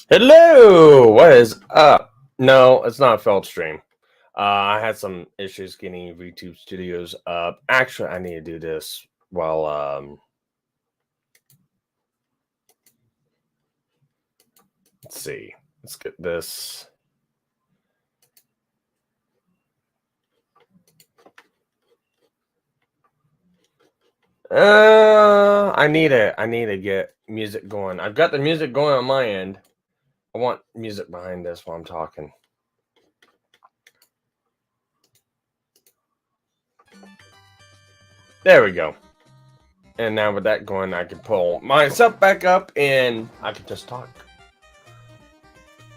Hello, what is up? No, it's not a failed stream. I had some issues getting YouTube Studios up. Actually, I need to do this while let's see. Let's get this. I need to get music going. I've got the music going on my end. I want music behind this while I'm talking. There we go. And now with that going, I can pull myself back up and I can just talk.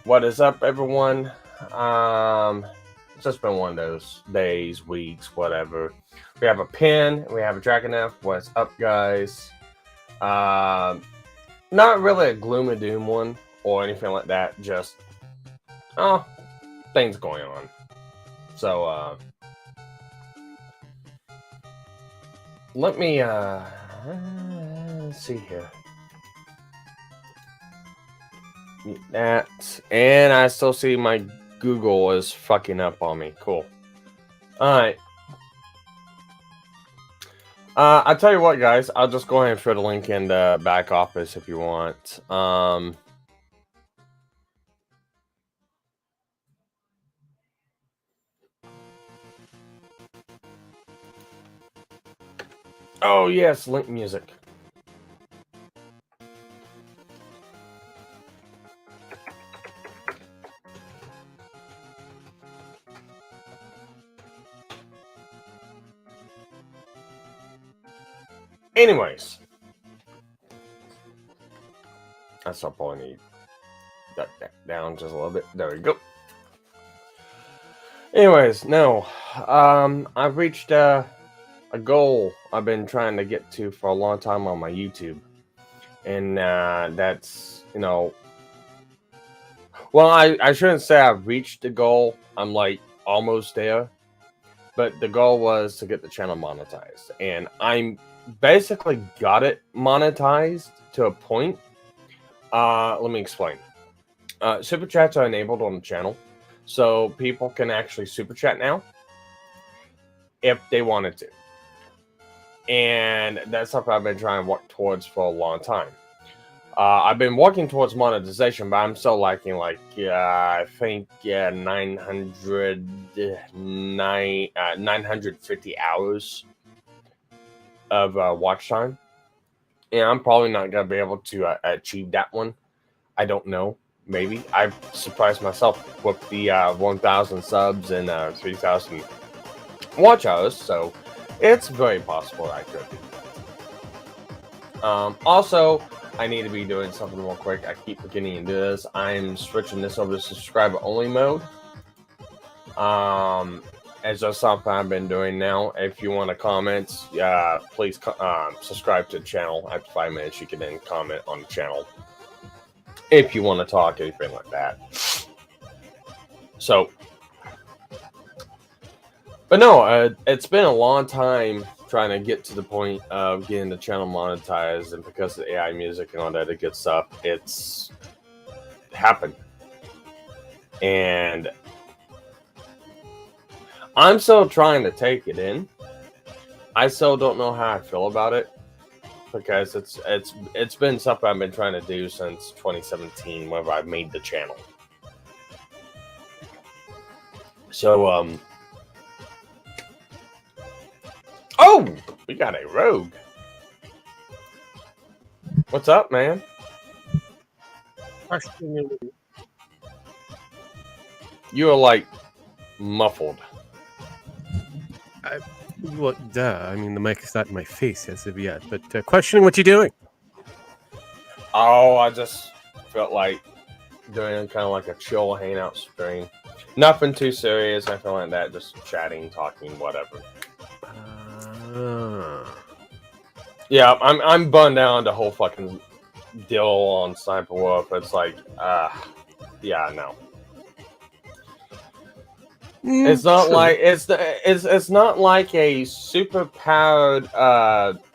What is up, everyone? It's just been one of those days, weeks, whatever. We have a pin, we have a Dragon F. What's up, guys? Not really a gloom and doom one or anything like that. Just things going on. So let me let's see here. That, and I still see my Google is fucking up on me. Cool. All right. I'll tell you what, guys. I'll just go ahead and throw the link in the back office if you want. Oh yes, link music. Anyways, that's all I need. Duck that down just a little bit. There we go. Anyways, no, I've reached a goal I've been trying to get to for a long time on my YouTube, and that's, you know, well, I shouldn't say I've reached the goal. I'm like almost there, but the goal was to get the channel monetized, and I'm basically got it monetized to a point. Let me explain. Super chats are enabled on the channel, so people can actually super chat now if they wanted to, and that's something I've been trying to work towards for a long time. I've been working towards monetization, but I'm still lacking like I think 950 hours of watch time. And I'm probably not going to be able to achieve that one. I don't know. Maybe. I've surprised myself with the 1,000 subs and 3,000 watch hours. So it's very possible I could. Also, I need to be doing something real quick. I keep forgetting to do this. I'm switching this over to subscriber only mode. As just something I've been doing now. If you want to comment, please subscribe to the channel. After 5 minutes, you can then comment on the channel if you want to talk, anything like that. So, but no, it's been a long time trying to get to the point of getting the channel monetized, and because of the AI music and all that good stuff, it's happened. And I'm still trying to take it in. I still don't know how I feel about it, because it's been something I've been trying to do since 2017, whenever I made the channel. So oh, we got a rogue. What's up, man? You are like muffled. Well, duh. I mean, the mic is not in my face as of yet. But questioning what you're doing. Oh, I just felt like doing kind of like a chill hangout stream. Nothing too serious, nothing like that. Just chatting, talking, whatever. Yeah, I'm bummed out on the whole fucking deal on Sniper Wolf. It's like, yeah, no. It's not True. like it's not like a super powered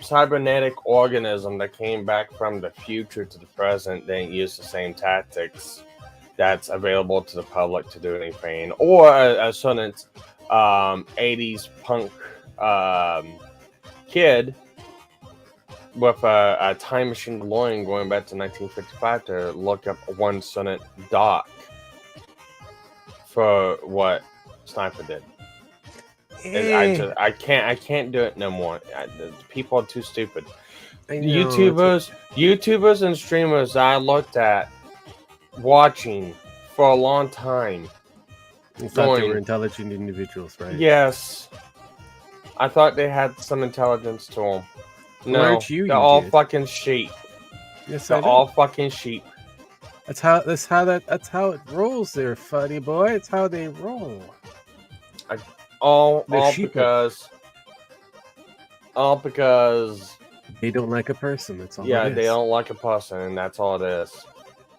cybernetic organism that came back from the future to the present, then use the same tactics that's available to the public to do anything, or a certain 80s punk kid with a time machine DeLorean going back to 1955 to look up one certain dot for what Sniper did. I can't do it no more. People are too stupid. I know, YouTubers and streamers I looked at watching for a long time. You thought they were intelligent individuals, right? Yes, I thought they had some intelligence to them. No, aren't you? they're You all did. fucking sheep. Yes, They're all fucking sheep. That's how it rolls, there, funny boy. It's how they roll. All sheep. because They don't like a person. That's all. yeah, it is. they don't like a person, and that's all it is.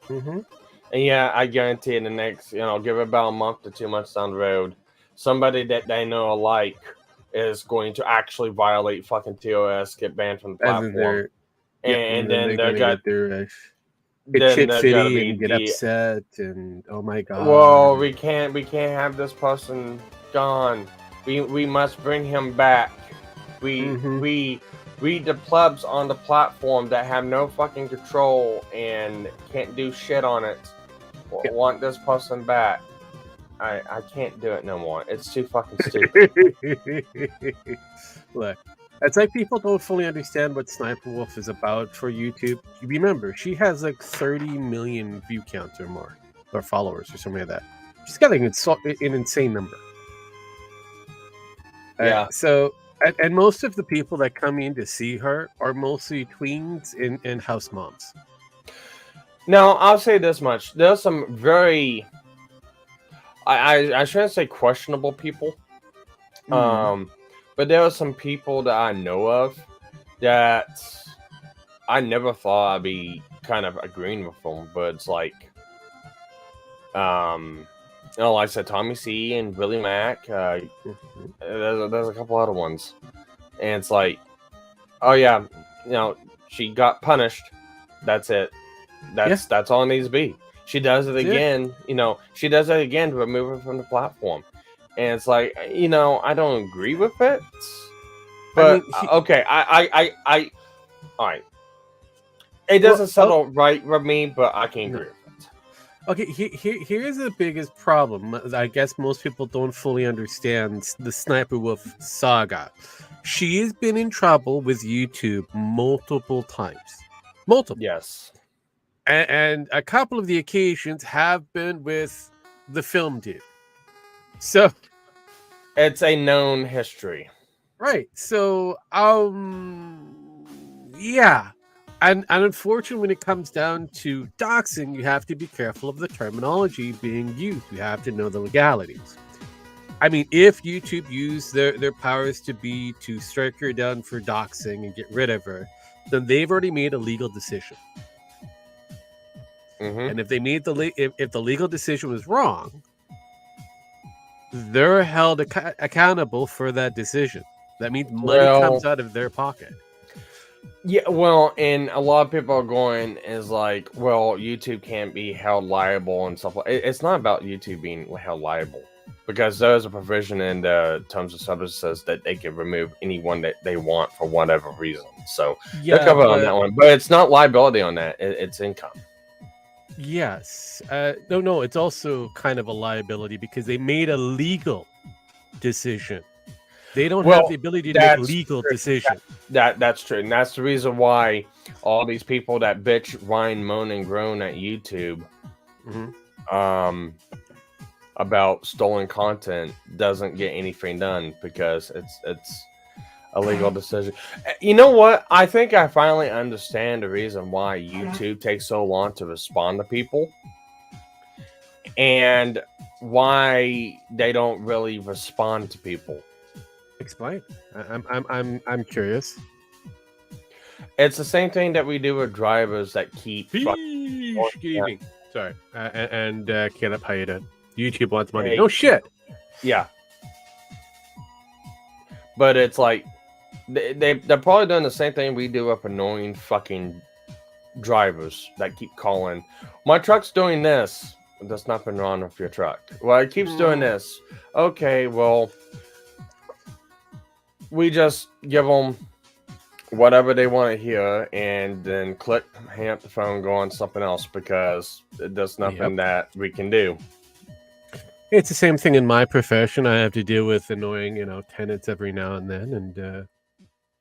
Mm-hmm. And yeah, I guarantee in the next, give it about a month to 2 months down the road, somebody that they know alike is going to actually violate fucking TOS, get banned from the platform, and then they're gonna get shit city and get upset, and oh my god. Well, we can't have this person gone. We must bring him back. We the plebs on the platform that have no fucking control and can't do shit on it want this person back. I can't do it no more. It's too fucking stupid. Look, it's like people don't fully understand what Sniper Wolf is about for YouTube. Remember, she has like 30 million view counts or more, or followers or something like that. She's got like an insane number. Yeah. So, and most of the people that come in to see her are mostly tweens and house moms. Now, I'll say this much: there's some very, I shouldn't say questionable people, but there are some people that I know of that I never thought I'd be kind of agreeing with them, but it's like, like I said, Tommy C and Willie Mack. There's a couple other ones, and it's like, oh yeah, she got punished. That's it. That's all it needs to be. She does it again. She does it again to remove her from the platform, and it's like, I don't agree with it, but okay, I all right. It doesn't settle right with me, but I can agree with it. Okay, here's the biggest problem. I guess most people don't fully understand the Sniper Wolf saga. She has been in trouble with YouTube multiple times. Multiple. Yes. And a couple of the occasions have been with the film dude. So it's a known history. Right. So yeah. And unfortunately, when it comes down to doxing, you have to be careful of the terminology being used. You have to know the legalities. I mean, if YouTube used their powers to strike her down for doxing and get rid of her, then they've already made a legal decision. Mm-hmm. And if they made if the legal decision was wrong, they're held accountable for that decision. That means money comes out of their pocket. Yeah, well, and a lot of people are going is like, well, YouTube can't be held liable and stuff. It's not about YouTube being held liable, because there's a provision in the terms of service says that they can remove anyone that they want for whatever reason. So they're covered on that one, but it's not liability on that. It's income. Yes. No, it's also kind of a liability because they made a legal decision. They don't have the ability to make legal decisions. That's true. And that's the reason why all these people that bitch, whine, moan, and groan at YouTube about stolen content doesn't get anything done, because it's a legal decision. You know what? I think I finally understand the reason why YouTube takes so long to respond to people, and why they don't really respond to people. Explain. I'm curious. It's the same thing that we do with drivers that keep. Sorry. And Caleb, how you doing? YouTube wants money. No shit. Yeah. But it's like they're probably doing the same thing we do with annoying fucking drivers that keep calling. My truck's doing this. There's nothing wrong with your truck. Well, it keeps doing this. Okay, well, we just give them whatever they want to hear and then click, hang up the phone, go on something else because there's nothing that we can do. It's the same thing in my profession. I have to deal with annoying, tenants every now and then, and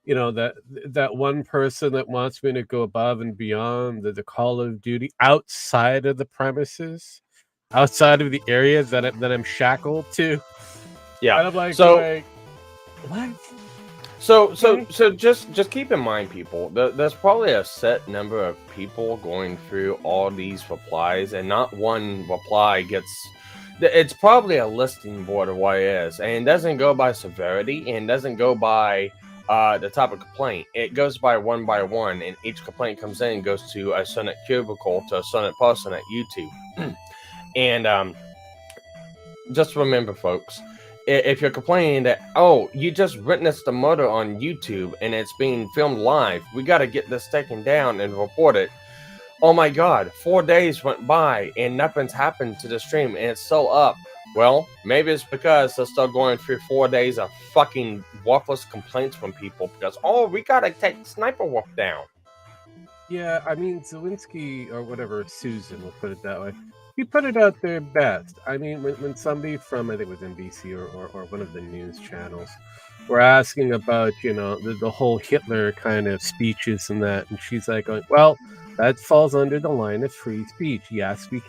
that one person that wants me to go above and beyond the call of duty outside of the premises, outside of the area that I'm shackled to. Yeah. And I'm like, what? So just keep in mind, people, there's probably a set number of people going through all these replies, and not one reply gets. It's probably a listing board of what it is, and it doesn't go by severity, and doesn't go by the type of complaint. It goes by one, and each complaint comes in and goes to a Senate cubicle to a Senate person at YouTube. And just remember, folks, if you're complaining that, oh, you just witnessed a murder on YouTube and it's being filmed live, we got to get this taken down and report it. Oh my God, 4 days went by and nothing's happened to the stream and it's still up. Well, maybe it's because they're still going through 4 days of fucking worthless complaints from people because, oh, we got to take Sniper Wolf down. Yeah, I mean, Zelensky, or whatever, Susan, we'll put it that way, he put it out there best. I mean, when somebody from, I think it was NBC or one of the news channels, were asking about, the whole Hitler kind of speeches and that, and she's like, well, that falls under the line of free speech. Yes, we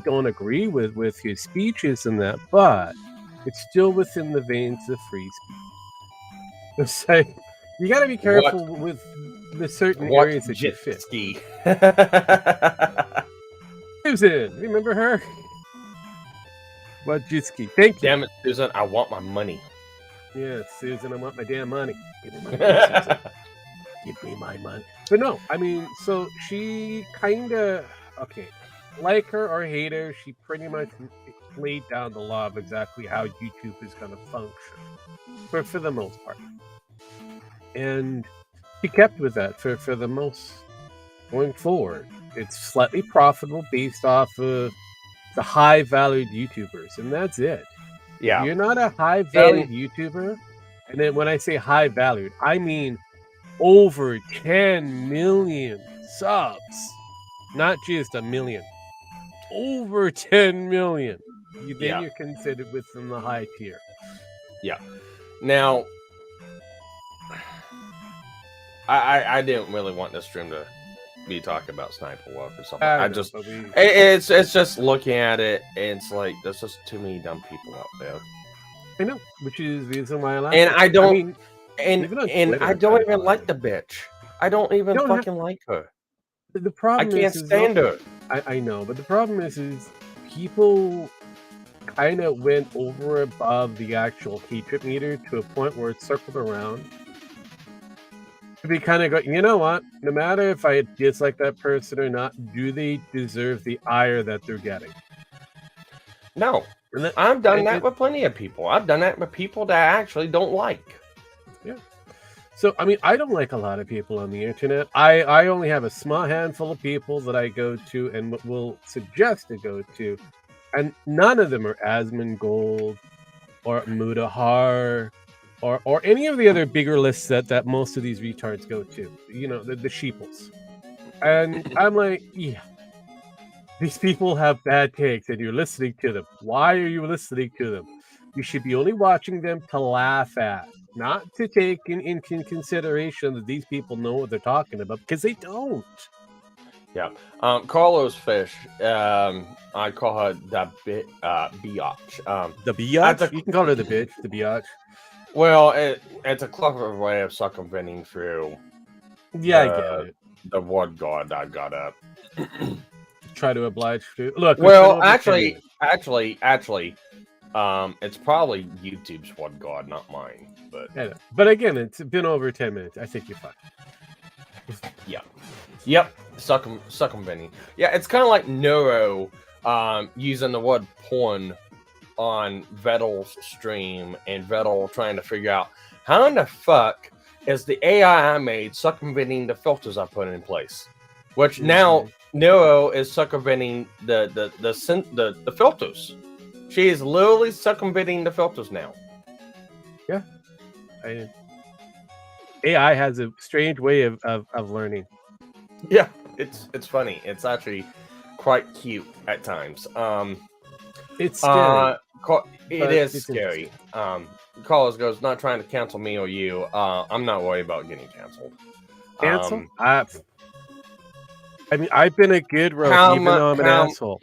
don't agree with his speeches and that, but it's still within the veins of free speech. It's like, you got to be careful with the certain areas that you fit. Susan, remember her? Wojcicki. Thank you. Damn it, Susan, I want my money. Yeah, Susan, I want my damn money. Give me my money, Susan. Give me my money. But no, I mean, so she kind of, okay, like her or hate her, she pretty much laid down the law of exactly how YouTube is going to function, for the most part. And she kept with that for the most going forward. It's slightly profitable based off of the high-valued YouTubers, and that's it. Yeah. If you're not a high-valued YouTuber, and then when I say high-valued, I mean over 10 million subs. Not just a million. Over 10 million. You're considered within the high tier. Yeah. Now, I didn't really want this stream to be talking about Sniper Wolf or something. It's just looking at it, and it's like there's just too many dumb people out there. I know, which is the reason why I like it. I don't I don't even like the bitch. I don't even fucking like her. The problem I can't stand her. I know, but the problem is people kind of went over above the actual hatred meter to a point where it circled around. They kind of go, you know what? No matter if I dislike that person or not, do they deserve the ire that they're getting? No. I've done that with plenty of people. I've done that with people that I actually don't like. Yeah. So, I mean, I don't like a lot of people on the internet. I only have a small handful of people that I go to and will suggest to go to. And none of them are Asmongold or Mudahar or any of the other bigger lists that most of these retards go to. The sheeples. And I'm like, yeah. These people have bad takes and you're listening to them. Why are you listening to them? You should be only watching them to laugh at, not to take in consideration that these people know what they're talking about, because they don't. Yeah. Carlos Fish, I call her the biatch. The biatch? You can call her the bitch, the biatch. Well, it's a clever way of circumventing through I get it. The word guard I got up. Try to oblige to look. Well, actually, it's probably YouTube's word guard, not mine. But again, it's been over 10 minutes. I think you're fine. Yep. Circumventing. Yeah, it's kind of like Neuro using the word porn on Vettel's stream and Vettel trying to figure out how in the fuck is the AI I made circumventing the filters I put in place, which now Nero is circumventing the filters. She is literally circumventing the filters now. Yeah, AI has a strange way of learning. Yeah, it's funny. It's actually quite cute at times. It's scary. It is scary. Carlos goes, not trying to cancel me or you. I'm not worried about getting canceled. Cancel? I mean, I've been a good roast, even though I'm an asshole.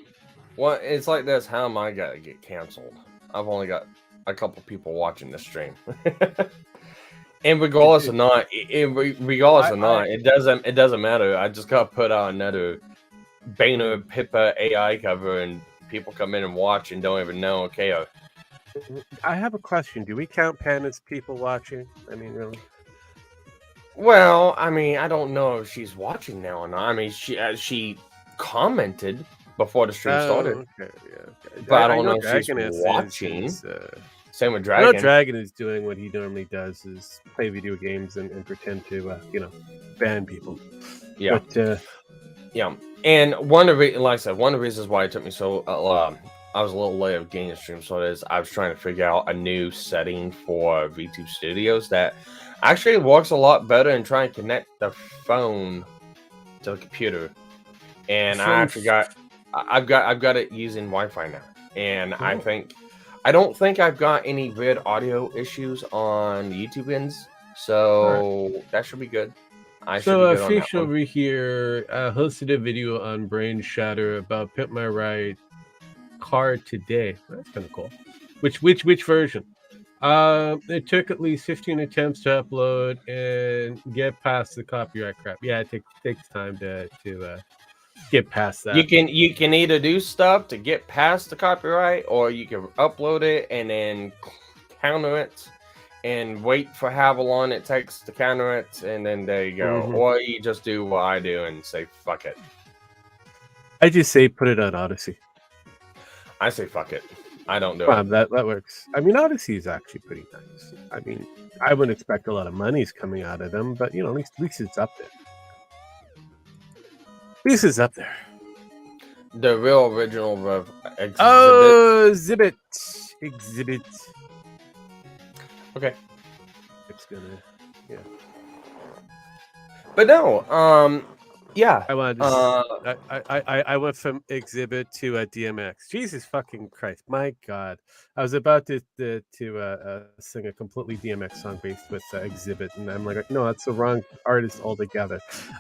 Well, it's like this. How am I gonna get canceled? I've only got a couple people watching this stream. And regardless or not, it doesn't matter. I just gotta put out another Banner Pippa AI cover, and people come in and watch and don't even know. Okay, I have a question. Do we count Pan as people watching? I mean, really? Well, I mean, I don't know if she's watching now or not. I mean, she commented before the stream started. Okay, yeah, okay. But I don't know if she's watching. Same with Dragon. I know Dragon is doing what he normally does, is play video games and pretend to, ban people. Yeah. But, yeah. And one of the, like I said, one of the reasons why it took me so, I was a little late of getting a stream, so I was trying to figure out a new setting for VTube Studios that actually works a lot better and try and connect the phone to the computer. And I've got it using Wi-Fi now. And cool. I don't think I've got any weird audio issues on the YouTube ends, so that should be good. Fish over here hosted a video on Brain Shatter about Pimp My Ride car today. That's kind of cool. Which version? It took at least 15 attempts to upload and get past the copyright crap. Yeah, it takes time to get past that. You can either do stuff to get past the copyright, or you can upload it and then counter it and wait for how long it takes to counter it, and then there you go. Or you just do what I do and say fuck it. I just say put it on Odyssey. I say fuck it. I don't do it. That works. I mean, Odyssey is actually pretty nice. I mean, I wouldn't expect a lot of money's coming out of them, but at least it's up there. This is up there. The real original Exhibit. Oh, Exhibit. Okay. It's gonna, yeah. But no, yeah. I wanted to, I went from Exhibit to DMX. Jesus fucking Christ, my God! I was about to sing a completely DMX song based with Exhibit, and I'm like, no, that's the wrong artist altogether.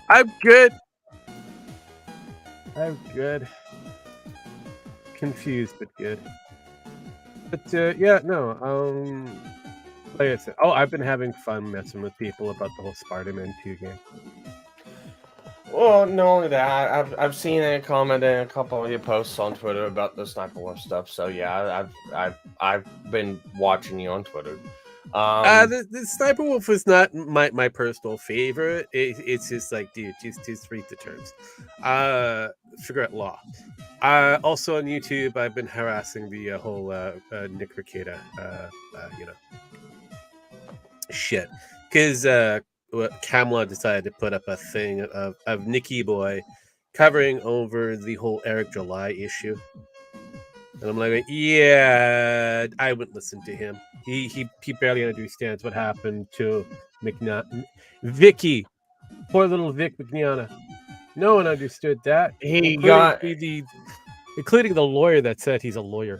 I'm good. Confused, but good. But yeah, no. Like I said, I've been having fun messing with people about the whole Spider-Man 2 game. Well, not only that, I've seen a comment in a couple of your posts on Twitter about the Sniper Wolf stuff. So yeah, I've been watching you on Twitter. The Sniper Wolf is not my personal favorite. It's just like, dude, just read the terms. Figure out law. Also on YouTube, I've been harassing the whole Nick Ricada, shit, because Camelot decided to put up a thing of Nicky Boy covering over the whole Eric July issue. And I'm like, yeah, I wouldn't listen to him. He barely understands what happened to Vicky. Poor little Vic Mignogna. No one understood that. Including the lawyer that said he's a lawyer.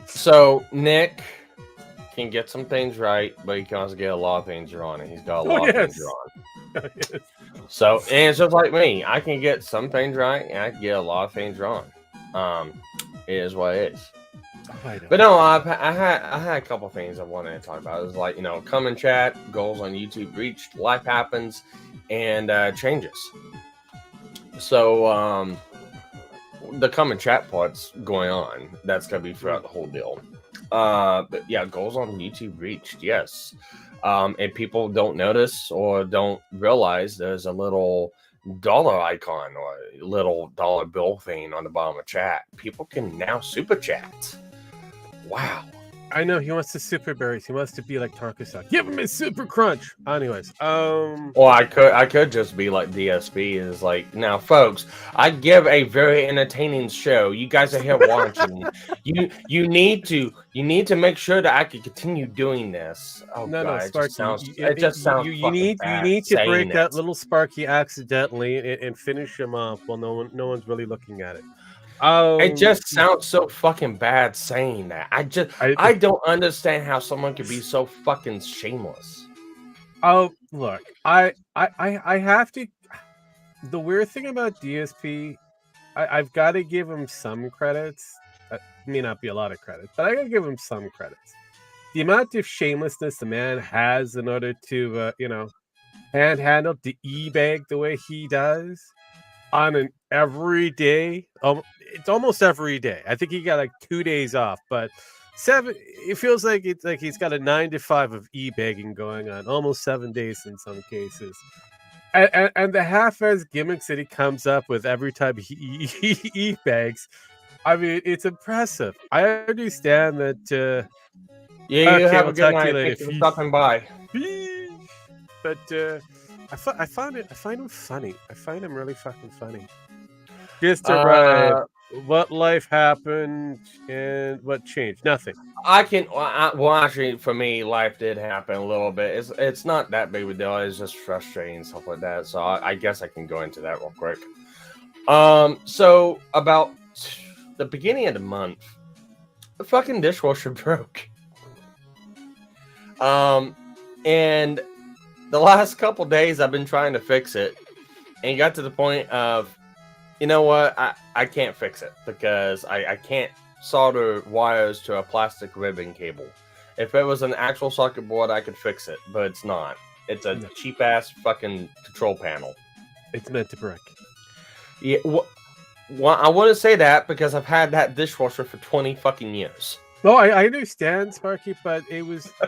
So Nick can get some things right, but he can also get a lot of things wrong, and he's got a lot of things wrong. Yes. So, and it's just like me. I can get some things right, and I can get a lot of things wrong. It is what it is. But no, I had a couple things I wanted to talk about. It was like, come and chat, goals on YouTube reached, life happens, and changes. So the come and chat part's going on. That's gonna be throughout the whole deal. But yeah, goals on YouTube reached, yes. And people don't notice or don't realize there's a little dollar icon or little dollar bill thing on the bottom of chat. People can now super chat. Wow. I know he wants the super berries. He wants to be like Tarkusuk. Give him his super crunch. Anyways, Well, I could just be like DSP is like, now, folks, I give a very entertaining show. You guys are here watching. You need to make sure that I can continue doing this. Oh no, god, Sparky, it just sounds you fucking you bad need to break saying that it. little Sparky accidentally and finish him off while no one's really looking at it. It just sounds so fucking bad saying that. I I don't understand how someone could be so fucking shameless. look, I have to. The weird thing about DSP, I've got to give him some credits. May not be a lot of credits, but I gotta give him some credits. The amount of shamelessness the man has in order to, handle the e-bag the way he does on an everyday, it's almost every day. I think he got like 2 days off, but it feels like it's like he's got a 9 to 5 of e-bagging going on, almost 7 days in some cases. And the half-ass gimmicks that he comes up with every time he e-bags, I mean, it's impressive. I understand that. Yeah, you Okay, have we'll a good talk to you night. later. Thank you for stopping by. But I find him funny. I find him really fucking funny. Just to arrive, what life happened and what changed? Nothing. Well, actually, for me, life did happen a little bit. It's not that big of a deal. It's just frustrating and stuff like that. So I guess I can go into that real quick. So about the beginning of the month, the fucking dishwasher broke. And the last couple days I've been trying to fix it, and got to the point of, you know what, I can't fix it because I can't solder wires to a plastic ribbon cable. If it was an actual socket board, I could fix it, but it's not. It's a cheap ass fucking control panel. It's meant to break. Yeah, well, I want to say that because I've had that dishwasher for 20 fucking years. No, I understand, Sparky, but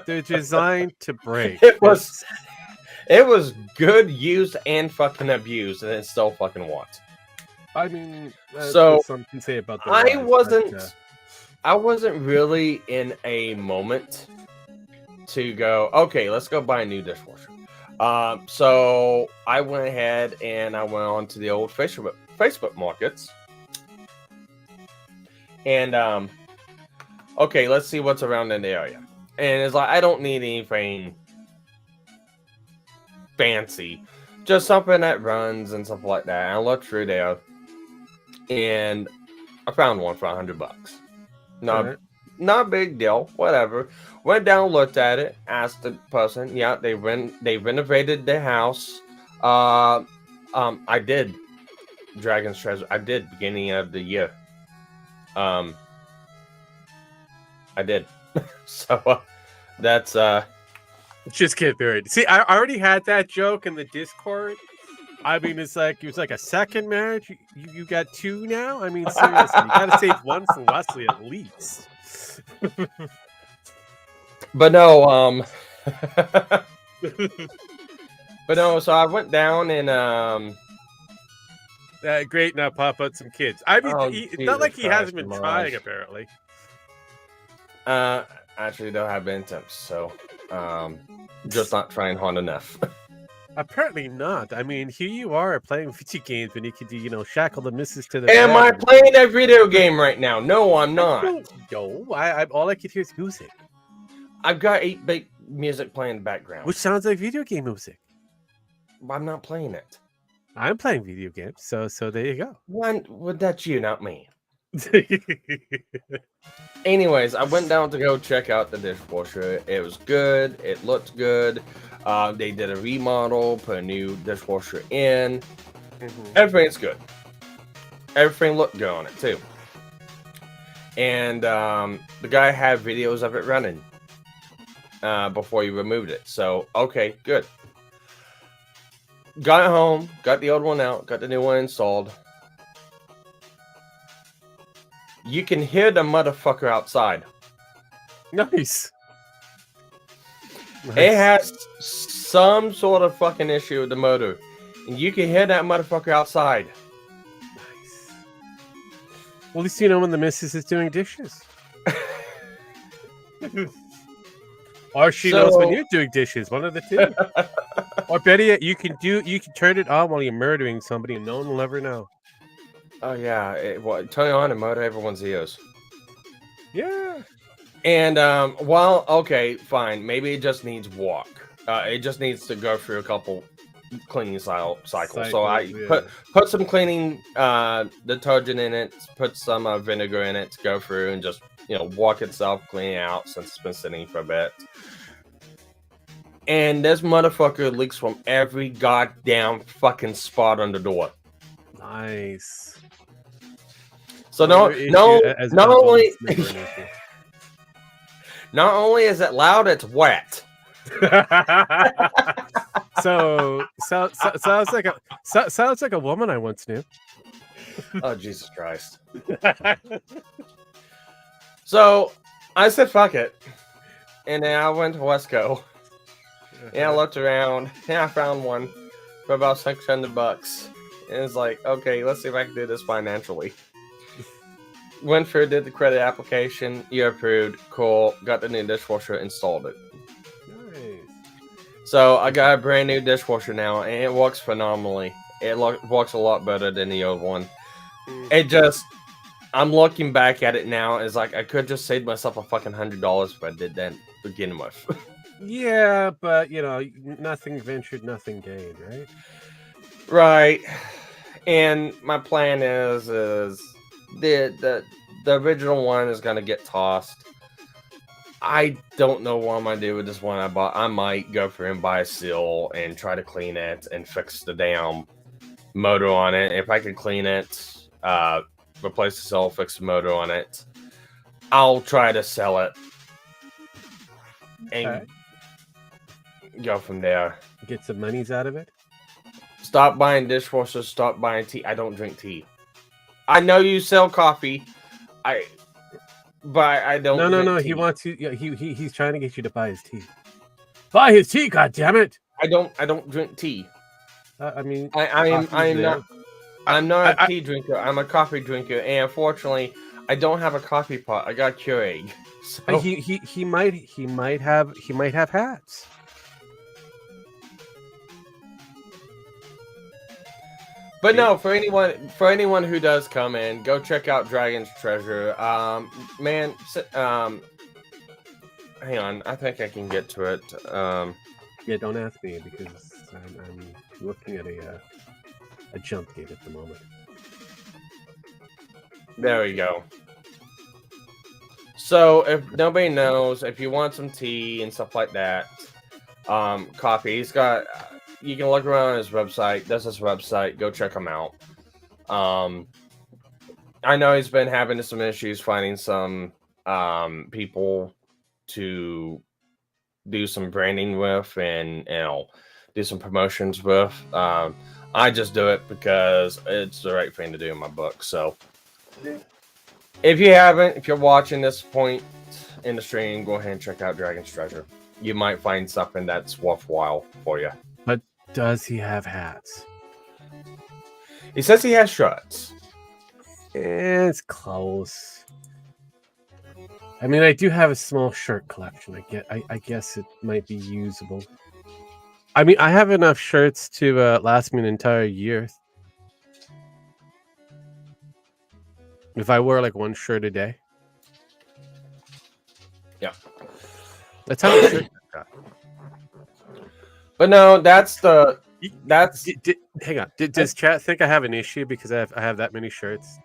they're designed to break. It was good used and fucking abused, and it still fucking what? I mean, so something to say about the I wasn't really in a moment to go, okay, let's go buy a new dishwasher. So I went ahead and I went on to the old Facebook markets. And okay, let's see what's around in the area. And it's like, I don't need anything fancy, just something that runs and stuff like that. And I looked through there, and I found one for $100. Not a big deal. Whatever. Went down, looked at it, asked the person. Yeah, they renovated their house. I did Dragon's Treasure. I did beginning of the year. I did. So that's just get buried. See, I already had that joke in the Discord. I mean, it was like a second marriage. You got two now. I mean, seriously, you gotta save one for Wesley at least. But no, but no. So I went down and great. Now pop out some kids. I mean, it's not like he hasn't been trying. Apparently, actually, don't have been attempts. So, just not trying hard enough. Apparently not. I mean, here you are playing video games when you could do, shackle the missus to the Am I playing a video game right now? No, I'm not. No, I all I could hear is music. I've got 8-bit music playing in the background. Which sounds like video game music. I'm not playing it. I'm playing video games, so there you go. Well, that's you, not me. Anyways, I went down to go check out the dishwasher. It was good. It looked good. They did a remodel, put a new dishwasher in. Everything's good. Everything looked good on it too. And the guy had videos of it running before he removed it. So, okay, good. Got it home, got the old one out, got the new one installed. You can hear the motherfucker outside. Nice. It has some sort of fucking issue with the motor. And you can hear that motherfucker outside. Nice. Well, at least you know when the missus is doing dishes. Or she knows when you're doing dishes. One of the two. Or better yet, you can turn it on while you're murdering somebody, and no one will ever know. Oh yeah, turn it on and murder everyone's ears. Yeah. And well, okay, fine. Maybe it just needs walk. It just needs to go through a couple cleaning cycles. So I put some cleaning detergent in it, put some vinegar in it to go through and just walk itself, clean it out since it's been sitting for a bit. And this motherfucker leaks from every goddamn fucking spot on the door. Nice. So not only not only is it loud, it's wet. So sounds like a woman I once knew. Oh Jesus Christ! So I said fuck it, and then I went to Wesco. And I looked around, and I found one for about $600. And it's like, okay, let's see if I can do this financially. Went through, did the credit application, you're approved, cool, got the new dishwasher, installed it. Nice. So I got a brand new dishwasher now, and it works phenomenally. It works a lot better than the old one. It just, I'm looking back at it now, it's like I could just save myself a fucking $100 if I did that to begin with. Yeah, but nothing ventured, nothing gained, right? Right. And my plan is the original one is gonna get tossed. I don't know what I'm gonna do with this one I bought. I might go for and buy a seal and try to clean it and fix the damn motor on it. If I can clean it, replace the seal, fix the motor on it, I'll try to sell it and go from there. Get some monies out of it. Stop buying dishwashers. Stop buying tea. I don't drink tea. I know you sell coffee. But I don't. No. Tea. He wants to. Yeah, he's trying to get you to buy his tea. Buy his tea, goddammit! I don't drink tea. I'm not a tea drinker. I'm a coffee drinker, and unfortunately, I don't have a coffee pot. I got a Keurig. So. He might have hats. But no, for anyone who does come in, go check out Dragon's Treasure. Man, hang on, I think I can get to it. Yeah, don't ask me because I'm looking at a jump gate at the moment. There we go. So if nobody knows, if you want some tea and stuff like that, coffee, he's got. You can look around on his website. That's his website. Go check him out. I know he's been having some issues finding some people to do some branding with and do some promotions with. I just do it because it's the right thing to do in my book. So if you're watching this point in the stream, go ahead and check out Dragon's Treasure. You might find something that's worthwhile for you. But does he have hats? He says he has shirts. It's close. I mean, I do have a small shirt collection. I guess it might be usable. I mean, I have enough shirts to last me an entire year. If I wear like one shirt a day. Yeah. That's how much shirt I've got. But no, that's hang on. Does chat think I have an issue because I have that many shirts?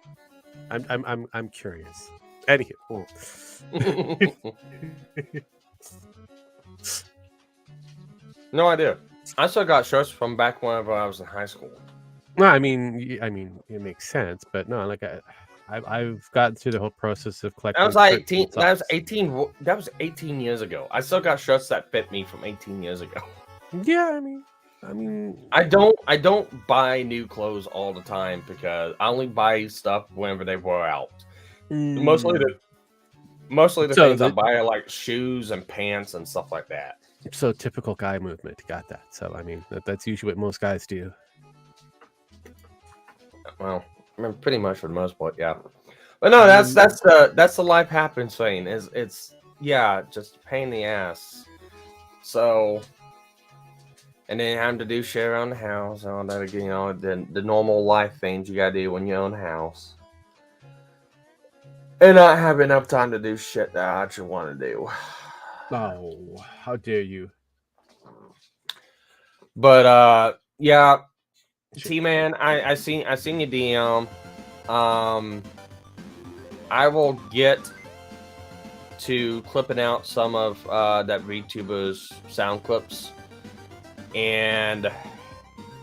I'm curious. Anywho, no idea. I still got shirts from back whenever I was in high school. No, I mean it makes sense, but no, like I've gotten through the whole process of collecting. That was like 18. That was 18 years ago. I still got shirts that fit me from 18 years ago. Yeah, I mean, I don't buy new clothes all the time because I only buy stuff whenever they wear out. Mostly the things I buy are like shoes and pants and stuff like that. So typical guy movement, got that. So I mean, that's usually what most guys do. Well, I mean, pretty much for the most part, yeah. But no, that's the life happens thing. It's yeah, just a pain in the ass. So, and then having to do shit around the house and all that, you know, the normal life things you gotta do when you own a house. And not have enough time to do shit that I actually want to do. Oh, how dare you? But yeah, Shit. T-Man, I seen your DM. I will get to clipping out some of that VTuber's sound clips, and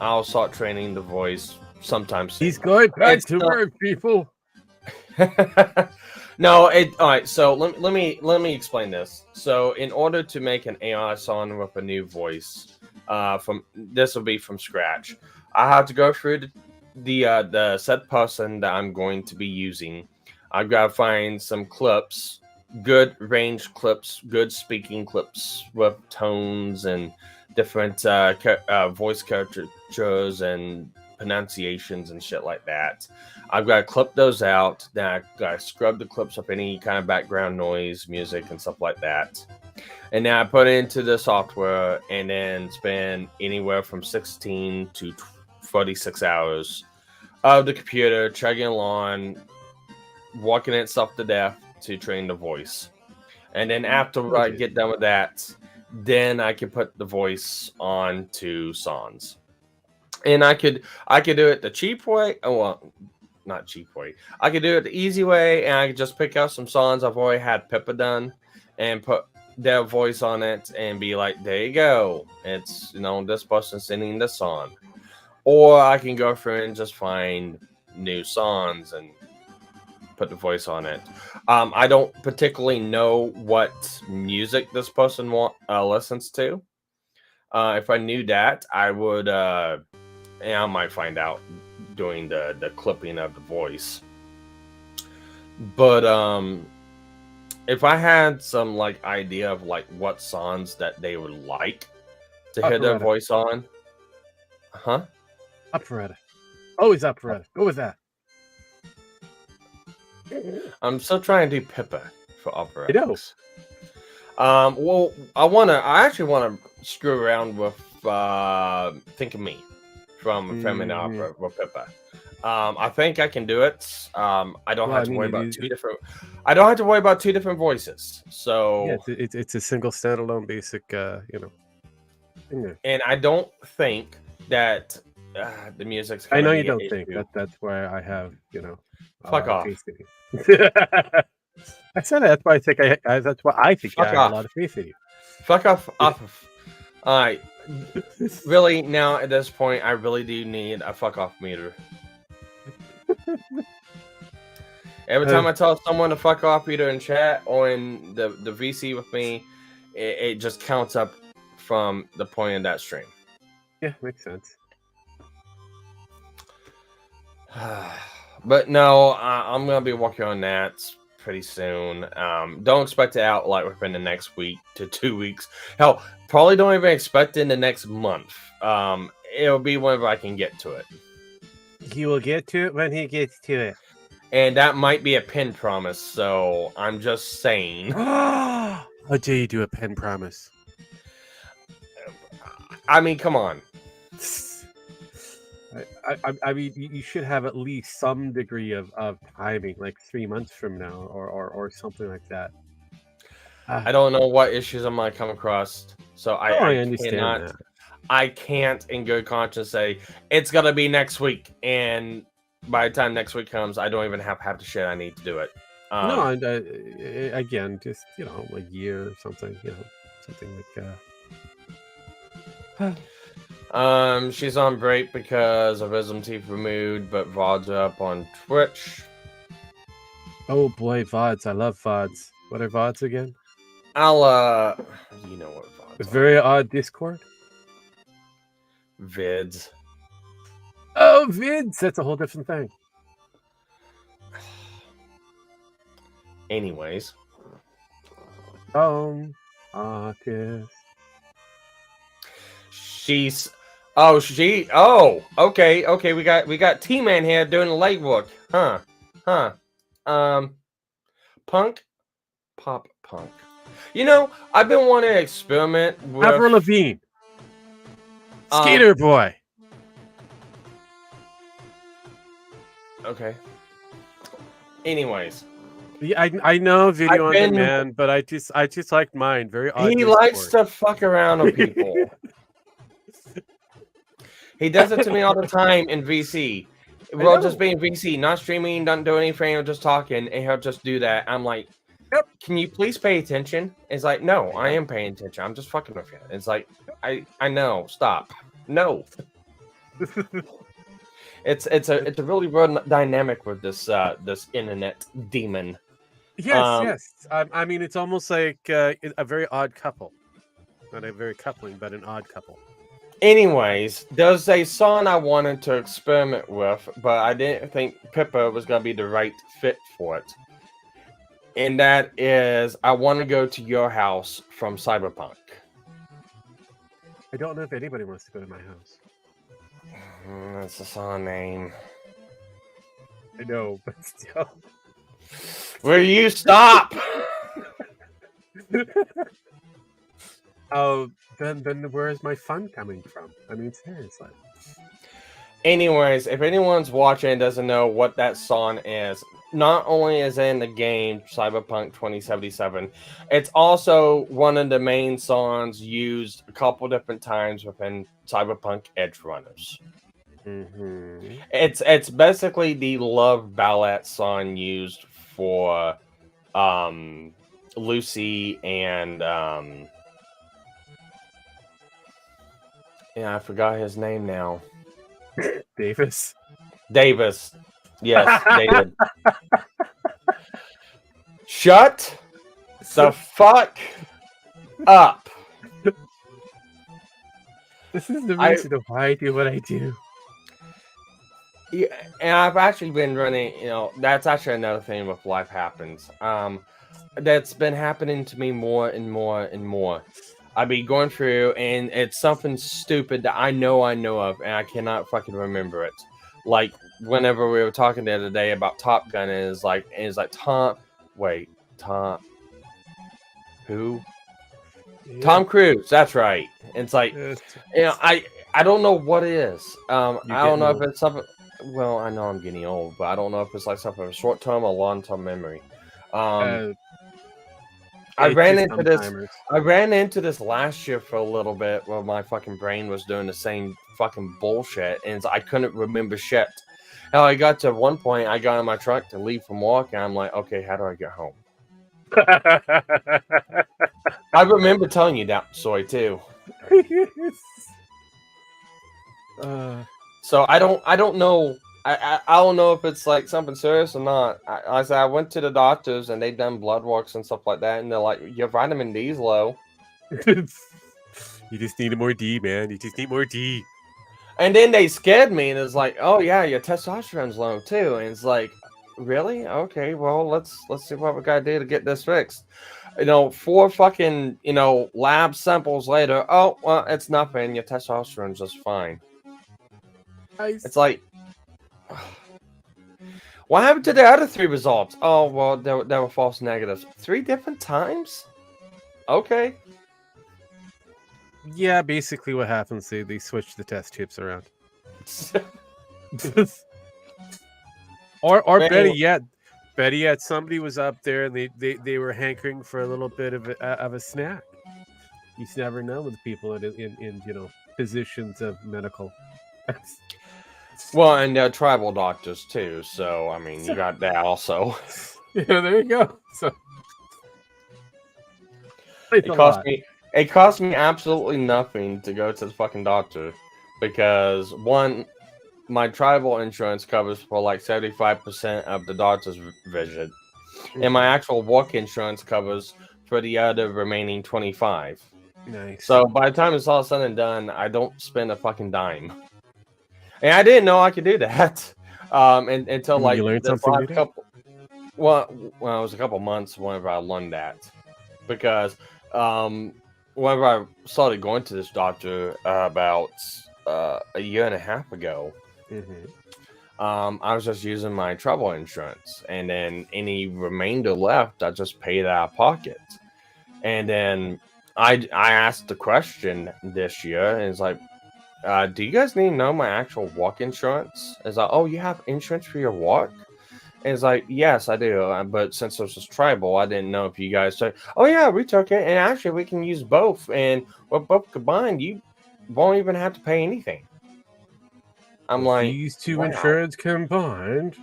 I'll start training the voice sometime soon. He's going back It's to not- work, people. No, all right. So let me explain this. So in order to make an AI song with a new voice, from this will be from scratch. I have to go through the set person that I'm going to be using. I've got to find some clips, good range clips, good speaking clips with tones and different voice characters and pronunciations and shit like that. I've got to clip those out. Then I've got to scrub the clips of any kind of background noise, music, and stuff like that. And then I put it into the software and then spend anywhere from 16 to 46 hours of the computer chugging along, walking itself to death to train the voice. And then after I get done with that, then I can put the voice on to songs. And I could do it the cheap way. Oh, well, not cheap way. I could do it the easy way, and I could just pick out some songs I've already had Pippa done and put their voice on it and be like, there you go. It's, you know, this person singing this song. Or I can go through and just find new songs and put the voice on it. I don't particularly know what music this person listens to. If I knew that, I would, and I might find out doing the clipping of the voice. But if I had some like idea of like what songs that they would like to hear their voice on, Operetta. Always operetta. Go with that. I'm still trying to do Pippa for opera. It is. Well, I actually wanna screw around with Think of Me from Feminine Opera with Pippa. I think I can do it. I don't have to worry about two different. I don't have to worry about two different voices. So yeah, it's a single standalone basic, you know. And I don't think that the music's. I know you don't think that's why I have, you know. Fuck off. Faith in you. I said that. That's why I think that's why I think I have a lot of faith in you. Fuck off. Off. All right. Really, now at this point, I really do need a fuck off meter. Every time I tell someone to fuck off, either in chat or in the VC with me, it just counts up from the point of that stream. Yeah, makes sense. But no, I'm gonna be working on that pretty soon. Don't expect it out like within the next week to 2 weeks. Hell, probably don't even expect it in the next month. It'll be whenever I can get to it. He will get to it when he gets to it. And that might be a pin promise, so I'm just saying. How dare you do a pen promise? I mean, come on. I mean, you should have at least some degree of timing, like 3 months from now, or something like that. I don't know what issues I might come across, so I understand that. I can't, in good conscience, say it's gonna be next week, and by the time next week comes, I don't even have the shit I need to do it. No, again, just a year or something, something like. She's on break because of wisdom teeth removed, but VODs are up on Twitch. Oh boy, VODs! I love VODs. What are VODs again? You know what VODs are. Very odd Discord. Vids. Oh, vids! That's a whole different thing. Anyways. Artist. Okay. We got T-Man here doing the legwork. Punk. Pop punk. You know, I've been wanting to experiment with Avril Lavigne, um, Skater Boy. Okay. Anyways, Yeah, I know video I've on been. demand, but I just like mine. Very odd He likes Discord. to fuck around with people. He does it to me all the time in VC. I We'll just know. be in VC, not streaming, not doing anything, we're just talking, and he'll just do that. I'm like, Yep. can you please pay attention? It's like, no, I Yep. am paying attention. I'm just fucking with you. It's like, I know, stop. No. It's a really weird dynamic with this this internet demon. Yes, yes. I mean, it's almost like a very odd couple. Not a very coupling, but an odd couple. Anyways, there's a song I wanted to experiment with, but I didn't think Pippa was going to be the right fit for it. And that is, I want to go to your house from Cyberpunk. I don't know if anybody wants to go to my house. That's the song name. I know, but still. Will you stop? Oh, then where is my fun coming from? I mean, seriously. Anyways, if anyone's watching and doesn't know what that song is, not only is it in the game Cyberpunk 2077, it's also one of the main songs used a couple different times within Cyberpunk Edge Runners. Mm-hmm. It's basically the love ballad song used for Lucy and yeah, I forgot his name now. Davis. Yes, David. Shut the fuck up. This is the reason why I do what I do. Yeah, and I've actually been running, that's actually another thing with Life Happens. That's been happening to me more and more and more. I'd be going through, and it's something stupid that I know of, and I cannot fucking remember it. Like, whenever we were talking the other day about Top Gun, and it's like Tom, who? Yeah. Tom Cruise, that's right. It's like, I don't know what it is. I don't know if it's something. Well, I know I'm getting old, but I don't know if it's like something short-term or long-term memory. I ran into this last year for a little bit where my fucking brain was doing the same fucking bullshit, and I couldn't remember shit. Hell, I got to one point, I got in my truck to leave from work, and I'm like, okay, how do I get home? I remember telling you that story too. So I don't know. I don't know if it's like something serious or not. I went to the doctors and they've done blood works and stuff like that, and they're like, your vitamin D's low. You just need more D, man. You just need more D. And then they scared me, and it's like, oh yeah, your testosterone's low too. And it's like, really? Okay, well let's see what we gotta do to get this fixed. 4 fucking lab samples later. Oh well, it's nothing. Your testosterone's just fine. Nice. It's like, what happened to the other 3 results? Oh, well, there were false negatives. 3 different times? Okay. Yeah, basically what happens, they switch the test tubes around. or better yet, somebody was up there and they were hankering for a little bit of a snack. You never know with people in positions of medical. Well, and tribal doctors too. So I mean, you got that also. Yeah, there you go. So it cost me absolutely nothing to go to the fucking doctor, because one, my tribal insurance covers for like 75% of the doctor's visit, and my actual work insurance covers for the other remaining 25. Nice. So by the time it's all said and done, I don't spend a fucking dime. And I didn't know I could do that until like the last couple. Well, it was a couple months whenever I learned that, because whenever I started going to this doctor about a year and a half ago, I was just using my travel insurance, and then any remainder left, I just paid out of pocket. And then I asked the question this year, and it's like, do you guys need to know my actual walk insurance? It's like, oh, you have insurance for your walk? And it's like, yes, I do. But since this was tribal, I didn't know if you guys said, oh, yeah, we took it. And actually, we can use both. And with both combined, you won't even have to pay anything. I'm With like, these two wow. insurance combined,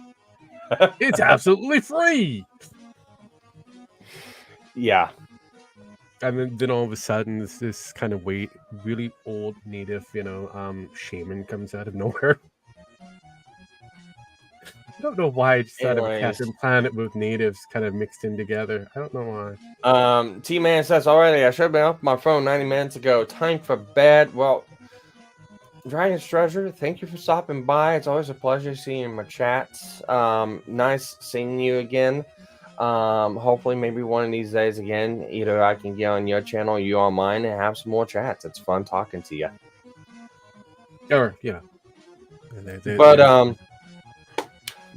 it's absolutely free. Yeah. And then all of a sudden, this kind of really old native, shaman comes out of nowhere. I don't know why I just thought of a Captain Planet with natives kind of mixed in together. I don't know why. T-Man says, already, I should have been off my phone 90 minutes ago. Time for bed. Well, Dragon's Treasure, thank you for stopping by. It's always a pleasure seeing my chats. Nice seeing you again. Hopefully maybe one of these days again, either I can get on your channel or you on mine and have some more chats. It's fun talking to you. Or,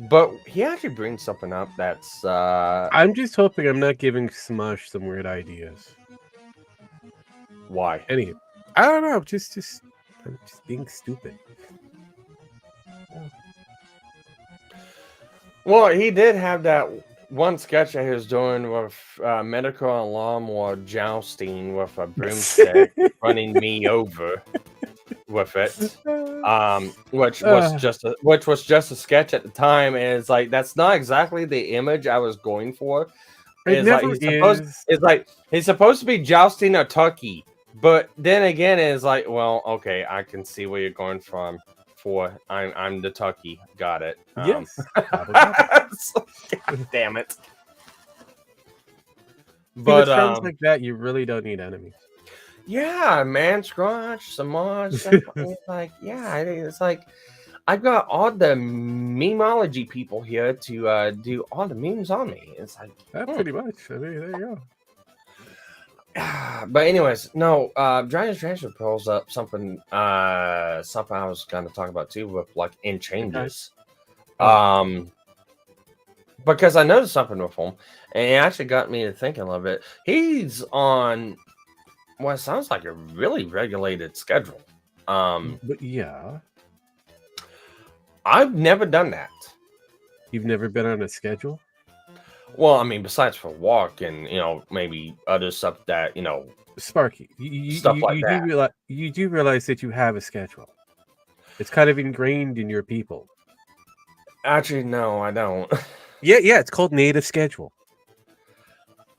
but he actually brings something up that's I'm just hoping I'm not giving Smush some weird ideas. Why? Anyway, I don't know, I'm just being stupid. Well, he did have that one sketch that he was doing with Metokur and lawnmower jousting with a broomstick, running me over with it, which was just a sketch at the time, and it's like that's not exactly the image I was going for. It's like he's supposed to be jousting a turkey, but then again, it's like, well, okay, I can see where you're going from. I'm the turkey. Got it. Yes. Damn it. But with friends like that, you really don't need enemies. Yeah, man, Scrunch, Samaj, stuff. It's like, yeah, it's like I've got all the memeology people here to do all the memes on me. It's like pretty much. I mean, there you go. But anyways, no, Dragon's Transfer pulls up something I was gonna talk about too with like in changes. Okay. Because I noticed something with him, and it actually got me to thinking a little bit. He's on what sounds like a really regulated schedule. But yeah. I've never done that. You've never been on a schedule? Well, I mean, besides for walk and maybe other stuff that Sparky, you do realize that you have a schedule. It's kind of ingrained in your people. Actually, no, I don't. Yeah, it's called native schedule.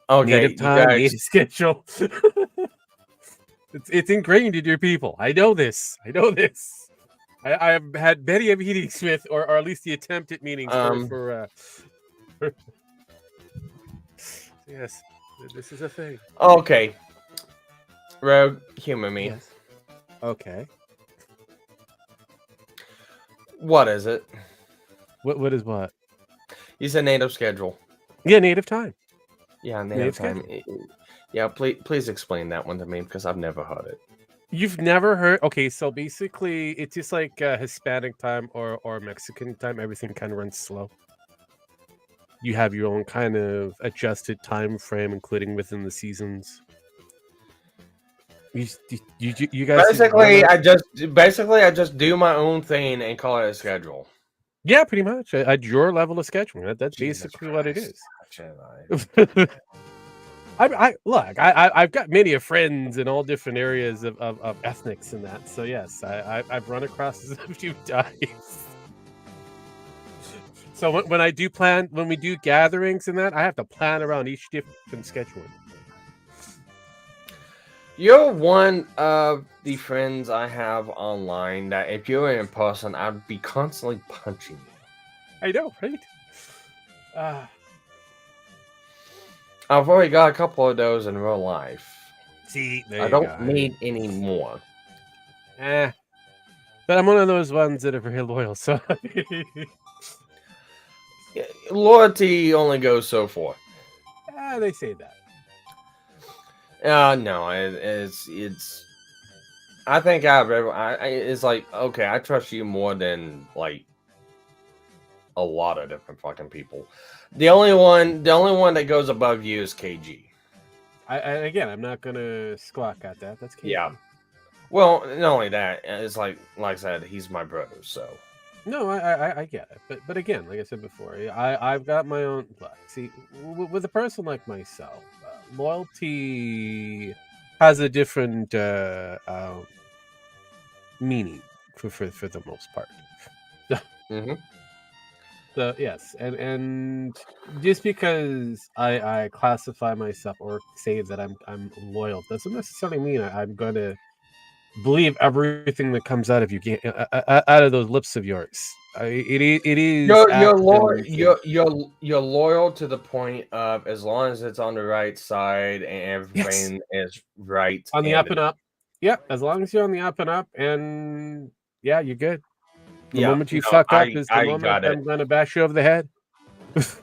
Okay, native time, native schedule. It's ingrained in your people. I know this. I have had many meetings with, or at least the attempt at meetings for yes, this is a thing. Okay. Rogue, humor me. Yes. Okay. What is it? What is what? You said native schedule. Yeah, native time. Yeah, native time. Yeah, please explain that one to me because I've never heard it. You've never heard? Okay, so basically it's just like Hispanic time or Mexican time. Everything kind of runs slow. You have your own kind of adjusted time frame, including within the seasons. You guys basically I just do my own thing and call it a schedule. Yeah, pretty much at your level of scheduling. That's basically what it is. I've got many of friends in all different areas of ethnics and that. So yes, I've run across this a few times. So when we do gatherings and that, I have to plan around each different scheduling. You're one of the friends I have online that if you were in person, I'd be constantly punching you. I know, right? I've already got a couple of those in real life. See, I don't need any more. But I'm one of those ones that are very loyal, so loyalty only goes so far. They say that. No, it's. I think it's like, okay, I trust you more than like a lot of different fucking people. The only one that goes above you is KG. again, I'm not gonna squawk at that. That's KP. Yeah. Well, not only that, it's like I said, he's my brother, so. No, I get it, but again, like I said before, I've got my own. See, with a person like myself, loyalty has a different meaning for the most part. Mm-hmm. So yes, and just because I classify myself or say that I'm loyal doesn't necessarily mean I'm going to believe everything that comes out of you out of those lips of yours. It is You're loyal. actions and You're loyal to the point of as long as it's on the right side and yes, everything is right. on the up And and up. Yep, as long as you're on the up and up, and yeah, you're good. The yeah, moment you no, fuck up is the I moment got it. I'm going to bash you over the head.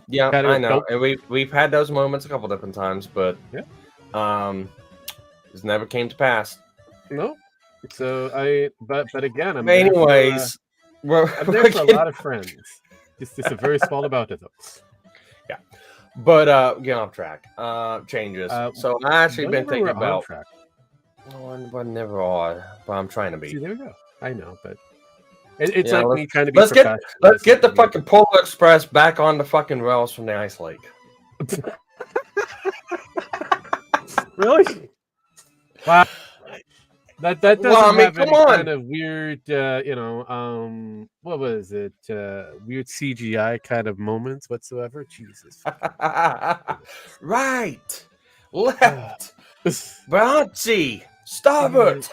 Yeah, Gotta I go, know, nope. and we've had those moments a couple different times, but Yeah. This never came to pass. No. So but again, But anyways, I'm there we're for a getting, lot of friends. Just a very small amount of those. yeah. But getting off track. Changes. So I actually been Whenever thinking we're on about. track. Oh, we're never are, but I'm trying to be. See, there we go. I know, but it's Yeah, like me trying to be let's professional. get the fucking Polar Express back on the fucking rails from the ice lake. Really? Wow. That doesn't Well, I mean, have come any on. kind of weird, what was it? Weird CGI kind of moments whatsoever. Jesus. Right, left, bouncy, starboard.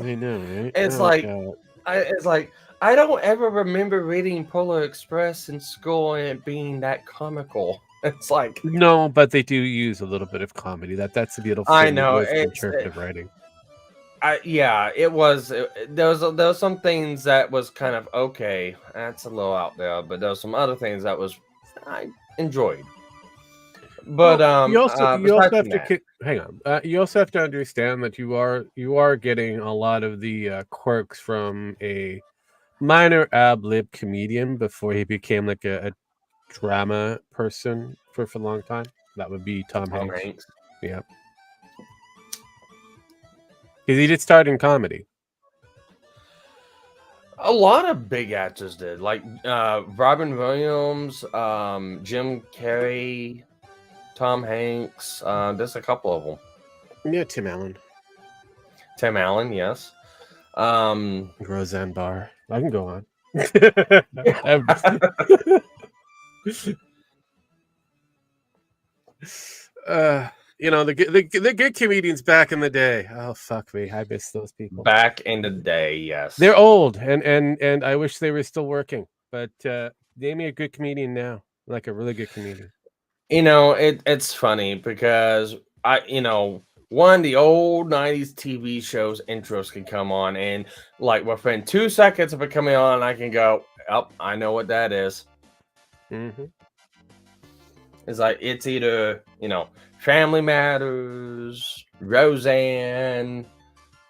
I know, right? It's Oh, like, God. it's like I don't ever remember reading Polar Express in school and it being that comical. It's like No, but they do use a little bit of comedy. That's the beautiful I thing that know goes with it's. interpretive writing. Yeah, it was. There was some things that was kind of okay. That's a little out there, but there was some other things that was I enjoyed. But Well, you also besides have from to that, hang on. You also have to understand that you are getting a lot of the quirks from a minor ab lib comedian before he became like a drama person for a long time. That would be Tom Tom Hanks. Hanks, Yeah, because he did start in comedy. a lot of big actors did, like Robin Williams, Jim Carrey, Tom Hanks. There's a couple of them. Yeah, Tim Allen, Tim Allen, yes. Roseanne Barr. I can go on. The good comedians back in the day. Oh fuck me, I miss those people. Back in the day, yes. They're old, and I wish they were still working. But name me a good comedian now, like a really good comedian. It's funny because one of the old 90s TV shows intros can come on, and like within 2 seconds of it coming on, I can go, oh, I know what that is. Mm-hmm. It's like it's either Family Matters, Roseanne,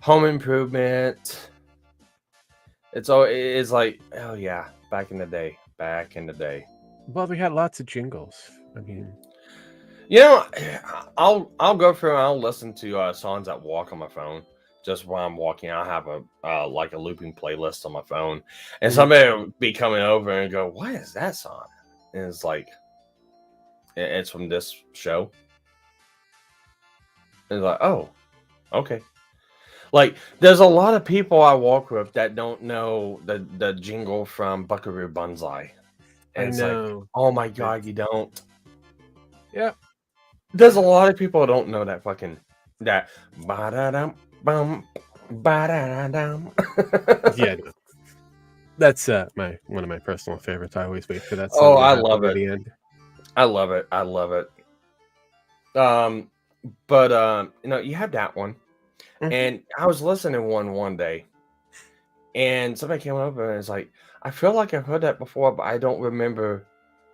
Home Improvement. It's like, oh yeah, back in the day. Well, we had lots of jingles. I mean, I'll go through and I'll listen to songs that walk on my phone. Just while I'm walking, I'll have a like a looping playlist on my phone, and somebody will be coming over and go, "What is that song?" And it's like, it's from this show. And it's like, oh, okay. Like, there's a lot of people I walk with that don't know the jingle from Buckaroo Banzai. And it's like, oh my god, you don't. Yeah. There's a lot of people who don't know that fucking that ba-da-dum bum ba-da-da-dum. Yeah. No. That's one of my personal favorites. I always wait for that song. Oh, I love it. The end. I love it. But you have that one. Mm-hmm. And I was listening one day, and somebody came up and was like, I feel like I've heard that before, but I don't remember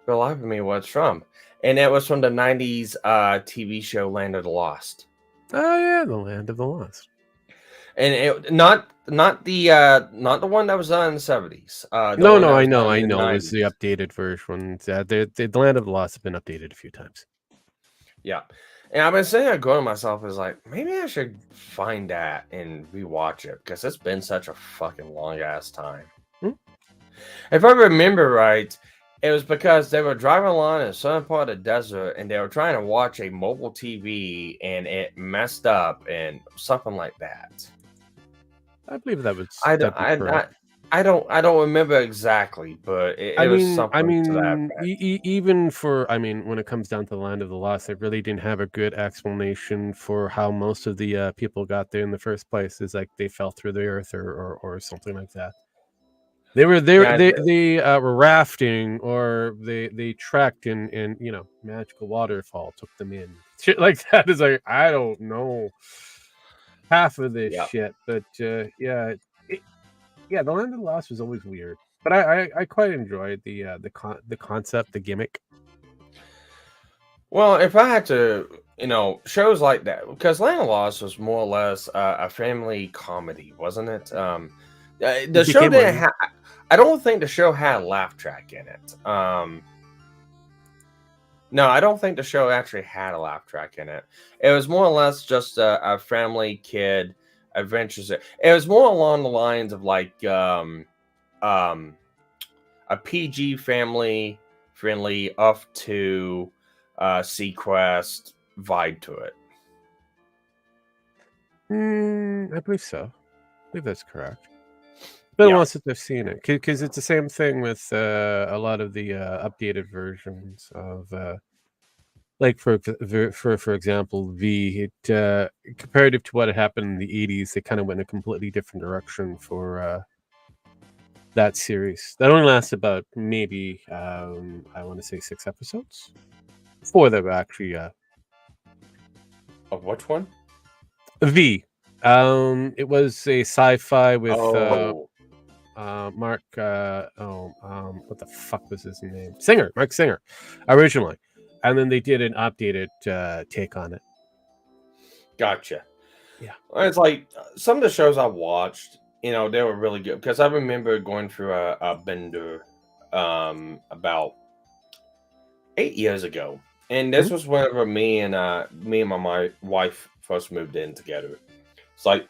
for the life of me what it's from. And it was from the 90s TV show Land of the Lost. Oh yeah, the Land of the Lost. And it not the one that was done in the 70s. No, I know. It was the updated version. The Land of the Lost has been updated a few times. Yeah. And I've been sitting there going to myself, is like, maybe I should find that and rewatch it because it's been such a fucking long ass time. Hmm? If I remember right, it was because they were driving along in a southern part of the desert and they were trying to watch a mobile TV and it messed up and something like that. I believe I don't, that'd be correct. I don't remember exactly, but it was I something to that mean, effect. even for when it comes down to the Land of the Lost, they really didn't have a good explanation for how most of the people got there in the first place. Is like they fell through the earth or something like that. They were Yeah, they were rafting or they trekked and magical waterfall took them in. Shit like that is like I don't know half of this yeah. shit, but yeah, the Land of the Lost was always weird, but I quite enjoyed the concept, the gimmick. Well, if I had to, shows like that, because Land of Lost was more or less a family comedy, wasn't it? The It show became didn't one. have. I don't think the show had a laugh track in it. No, I don't think the show actually had a laugh track in it. It was more or less just a family kid adventures. It was more along the lines of like um, a PG family friendly up to Sequest vibe to it. I believe so. I believe that's correct. Been a Yeah. while since I've seen it because it's the same thing with a lot of the updated versions of like for example V. It comparative to what had happened in the 80s, they kind of went in a completely different direction for that series. That only lasts about maybe I want to say 6 episodes before they were actually Of which one? V. It was a sci-fi with Oh, Mark. What the fuck was his name? Singer, Mark Singer, originally, and then they did an updated take on it. gotcha. Yeah. It's like some of the shows I watched, they were really good because I remember going through a bender about 8 years ago. And this Mhm. was whenever me and my wife first moved in together. It's like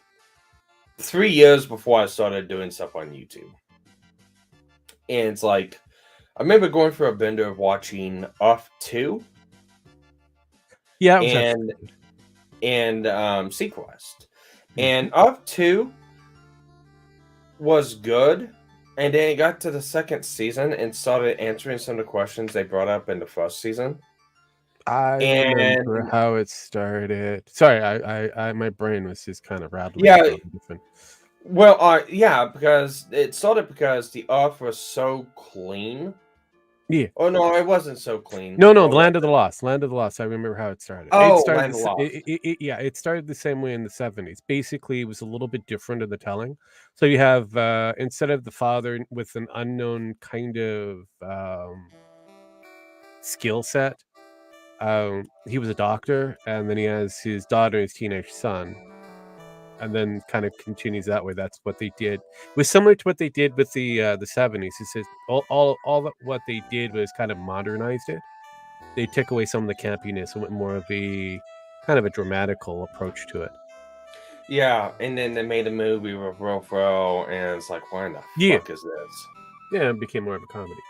3 years before I started doing stuff on YouTube. And it's like I remember going through a bender of watching Off 2 Yeah, it was actually and good. Sequest. Mhm. And Off 2 was good. And then it got to the second season and started answering some of the questions they brought up in the first season. I remember And how it started. Sorry, my brain was just kind of rattling yeah, with all the different. well, yeah, because it started because the Earth was so clean. Yeah. Oh no, it wasn't so clean. No, What the was Land of the it? Lost. Land of the Lost. I remember how it started. It Oh, started Land of this. Lost. Yeah, it started the same way in the 70s. Basically, it was a little bit different in the telling. So you have instead of the father with an unknown kind of skill set, he was a doctor, and then he has his daughter and his teenage son, and then kind of continues that way. That's what they did. It was similar to what they did with the 70s. It says what they did was kind of modernized it. They took away some of the campiness and went more of a kind of a dramatical approach to it. Yeah, and then they made a movie with Will Ferrell, and it's like, why in the Yeah, fuck is this? yeah, it became more of a comedy.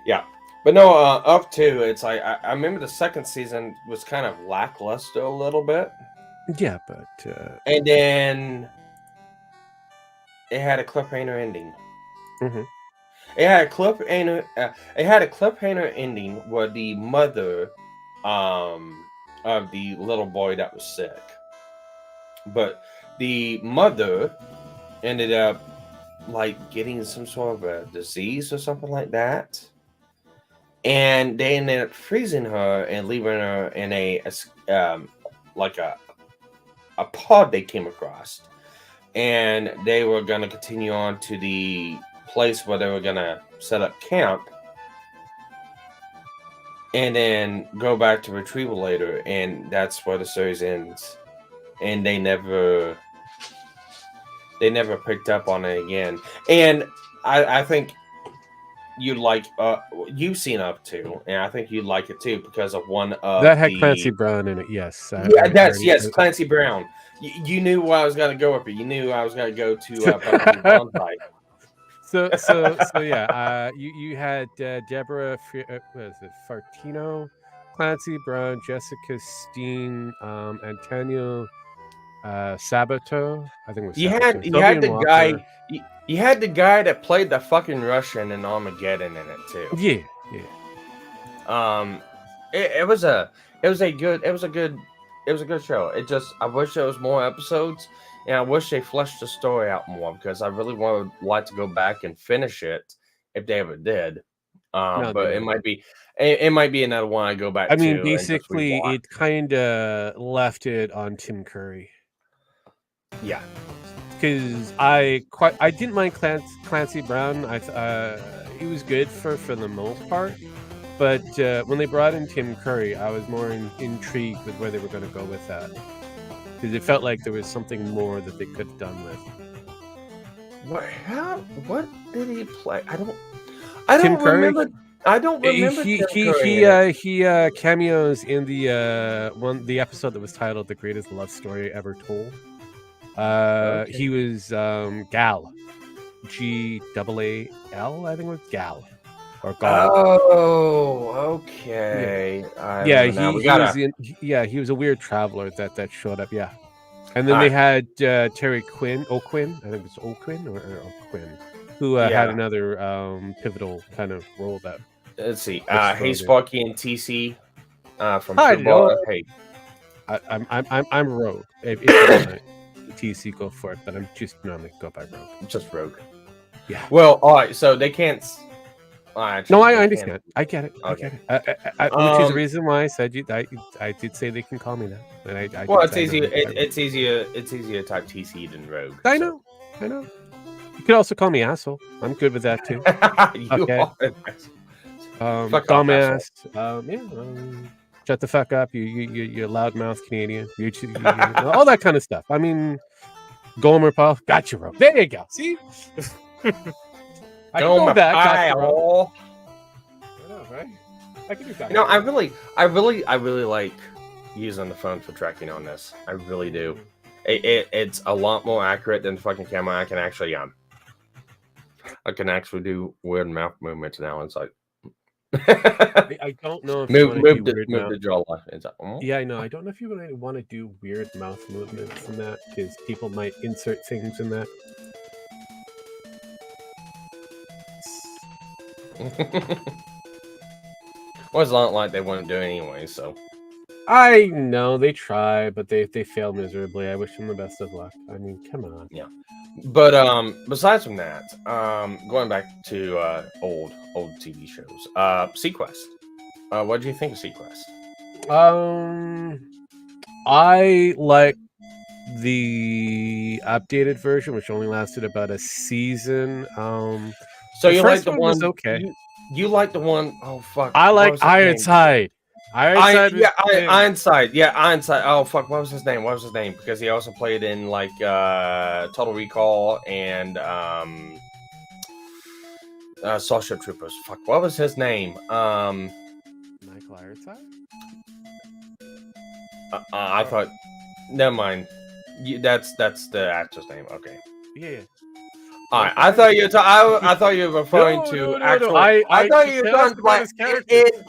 Yeah, but no, up to it's like I remember the second season was kind of lackluster a little bit, Yeah, but and then it had a cliffhanger ending. mhm. It had a cliffhanger. It had a cliffhanger ending where the mother, of the little boy that was sick, but the mother ended up like getting some sort of a disease or something like that, and they ended up freezing her and leaving her in like a pod they came across, and they were gonna continue on to the place where they were gonna set up camp and then go back to retrieval later, and that's where the series ends. And they never picked up on it again. And I think you'd like. You've seen up to, and I think you'd like it too because of one That of had the. Clancy Brown in it. Yes. Yeah, that's yes, Clancy Brown. You knew where I was gonna go with it. You knew I was gonna go to fucking Bonsai. So yeah. You had Deborah. What is it? Fartino, Clancy Brown, Jessica Steen, Antonio Sabato. I think it was Sabato. You had Sylvian the guy. Walker. You had the guy that played the fucking Russian in Armageddon in it too. Yeah. It was a good show. It just I wish there was more episodes, and I wish they fleshed the story out more because I really would like to go back and finish it if they ever did. But it might be another one I go back to. I mean, and just basically, rewatch. it kind of left it on Tim Curry. Yeah, because I didn't mind Clancy Brown. He was good for the most part, but when they brought in Tim Curry, I was more intrigued with where they were going to go with that because it felt like there was something more that they could have done with. What did he play? I don't remember. I don't remember. He cameos in the episode that was titled "The Greatest Love Story Ever Told." Okay. He was Gal, G-A-A-L, I think it was Gal or Gal. Oh, okay. Yeah, he was a weird traveler that showed up. Yeah, and then they had Terry O'Quinn, I think it's O'Quinn or Quinn, who had another pivotal kind of role. That let's see, hey Sparky and TC from Hi, football. Hey, I'm Rogue. If TC go for it, but I'm just normally go by Rogue. Just Rogue. Yeah. Well, all right. So they can't. No, I understand. I get it. Okay. I get it. Which is the reason why I said I did say they can call me that. And well, it's easier. It's easier. It's easier to type TC than Rogue. I know. You could also call me asshole. I'm good with that too. Okay. Dumbass. Shut the fuck up, you loudmouth Canadian. All that kind of stuff. I mean, Gomer Pyle, gotcha, bro. There you go. See? I can go back. I know, right? I can do that. No, I really like using the phone for tracking on this. I really do. It's a lot more accurate than the fucking camera. I can actually do weird mouth movements now. It's like. I don't know if move the jawline. Yeah, I know. I don't know if you really want to do weird mouth movements in that because people might insert things in that. Well, it's not like they wouldn't do it anyway, so. I know they try, but they fail miserably. I wish them the best of luck. I mean, come on. Yeah. But besides from that, going back to old TV shows, Sequest. What do you think of Sequest? I like the updated version, which only lasted about a season. So you like the one? Was okay. You like the one? Oh fuck! I like Ironside. Ironside. Yeah, Ironside. Oh fuck! What was his name? Because he also played in like Total Recall and Starship Troopers. Fuck! What was his name? Michael Ironside. I thought. Never mind. That's the actor's name. Okay. Yeah. All right. I thought you were referring to actual. No. I thought you were talking about his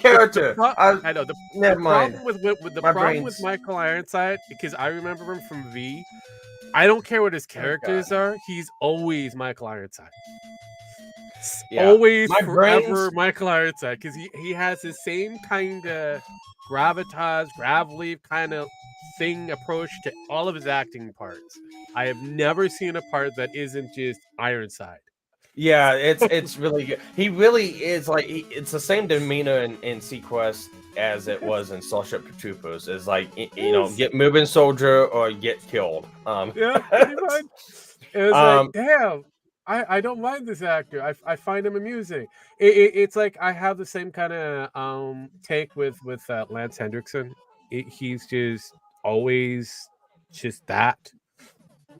character. I know. Never mind. The problem with Michael Ironside, because I remember him from V. I don't care what his characters are. He's always Michael Ironside. Always forever Michael Ironside, because he has the same kind of gravitas, gravelly kind of thing approach to all of his acting parts. I have never seen a part that isn't just Ironside. Yeah, it's really good. He really is like it's the same demeanor in Sequest as it was in Starship Troopers. It's like get moving soldier or get killed. Yeah, pretty much. It was like, damn, I don't mind this actor. I find him amusing. It's like I have the same kind of take with Lance Hendrickson. He's just always just that.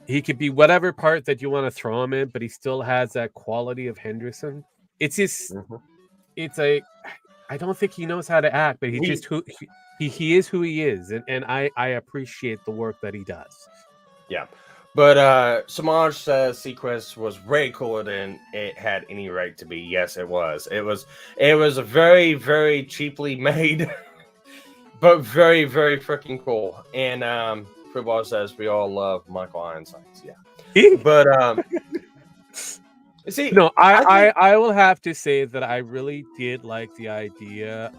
He could be whatever part that you want to throw him in, but he still has that quality of Henderson. It's just, Mhm. it's like, I don't think he knows how to act, but he He, just he is who he is, and I appreciate the work that he does. yeah. But Samaj says Sequest was way cooler than it had any right to be. Yes, it was. It was a very, very cheaply made, but very, very freaking cool. And Football says we all love Michael Ironsides. Yeah. But see, No, I think I will have to say that I really did like the idea.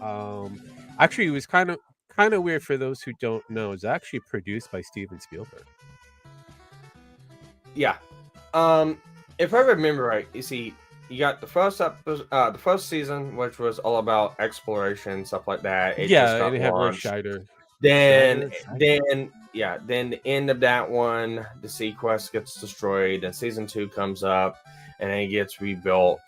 Actually, it was kind of weird for those who don't know. It's actually produced by Steven Spielberg. yeah. If I remember right, you see, you got the first episode, the first season, which was all about exploration stuff like that. It Yeah, just and got they have Roy launched. Scheider. Then, Scheider? then, yeah, then the end of that one, the Sequest gets destroyed, and season 2 comes up, and then it gets rebuilt,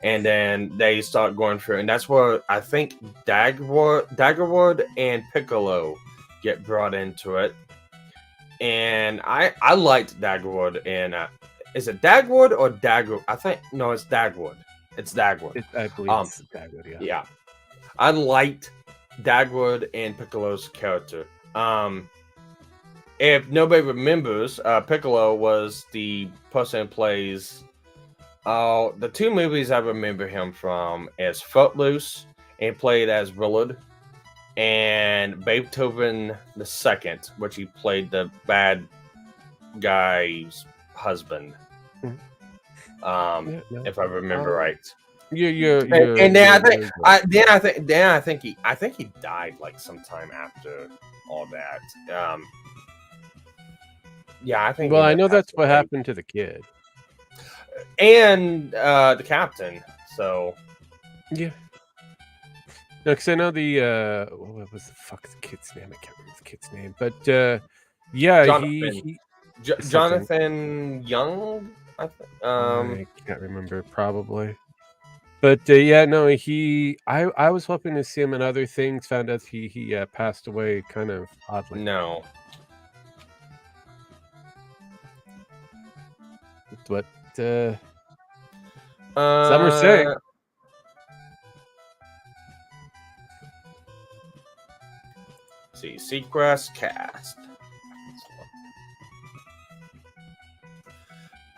and then they start going through, and that's where I think Daggerwood and Piccolo get brought into it, and I liked Daggerwood, and is it Dagwood or Dagger? I think no, it's Dagwood. It's Dagwood. I believe Um, it's Dagwood, yeah. yeah, I liked Dagwood and Piccolo's character. If nobody remembers, Piccolo was the person who plays. The two movies I remember him from is Footloose, and he played as Willard, and Beethoven the Second, which he played the bad guy's husband. Mhm. Yeah, no. If I remember right. And then You're good. I think he died like sometime after all that. Yeah, I think he Well, I ended up know that's passing what away, happened to the kid. and the captain. So Yeah. No, because I know what was the kid's name? I can't remember the kid's name, but yeah, Jonathan he something. Jonathan Young. I can't remember, probably. But yeah, no, I was hoping to see him in other things. Found out he passed away kind of oddly. No. But some are saying. Uh, see, Seacrest cast.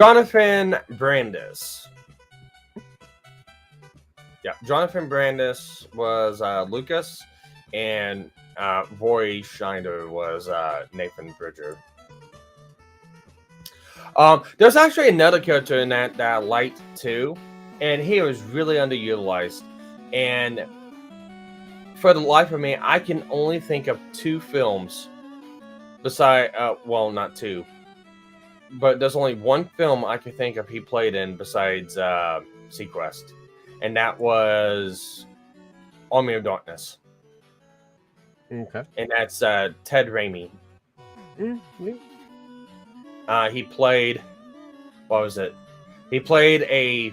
Jonathan Brandis. Yeah, Jonathan Brandis was Lucas, and Roy Schneider was Nathan Bridger. There's actually another character in that I liked too, and he was really underutilized. And for the life of me, I can only think of 2 films beside, well, not 2, but there's only one film I can think of he played in besides Sequest, and that was Army of Darkness, Okay. and that's Ted Raimi. Yeah. He played, what was it? He played a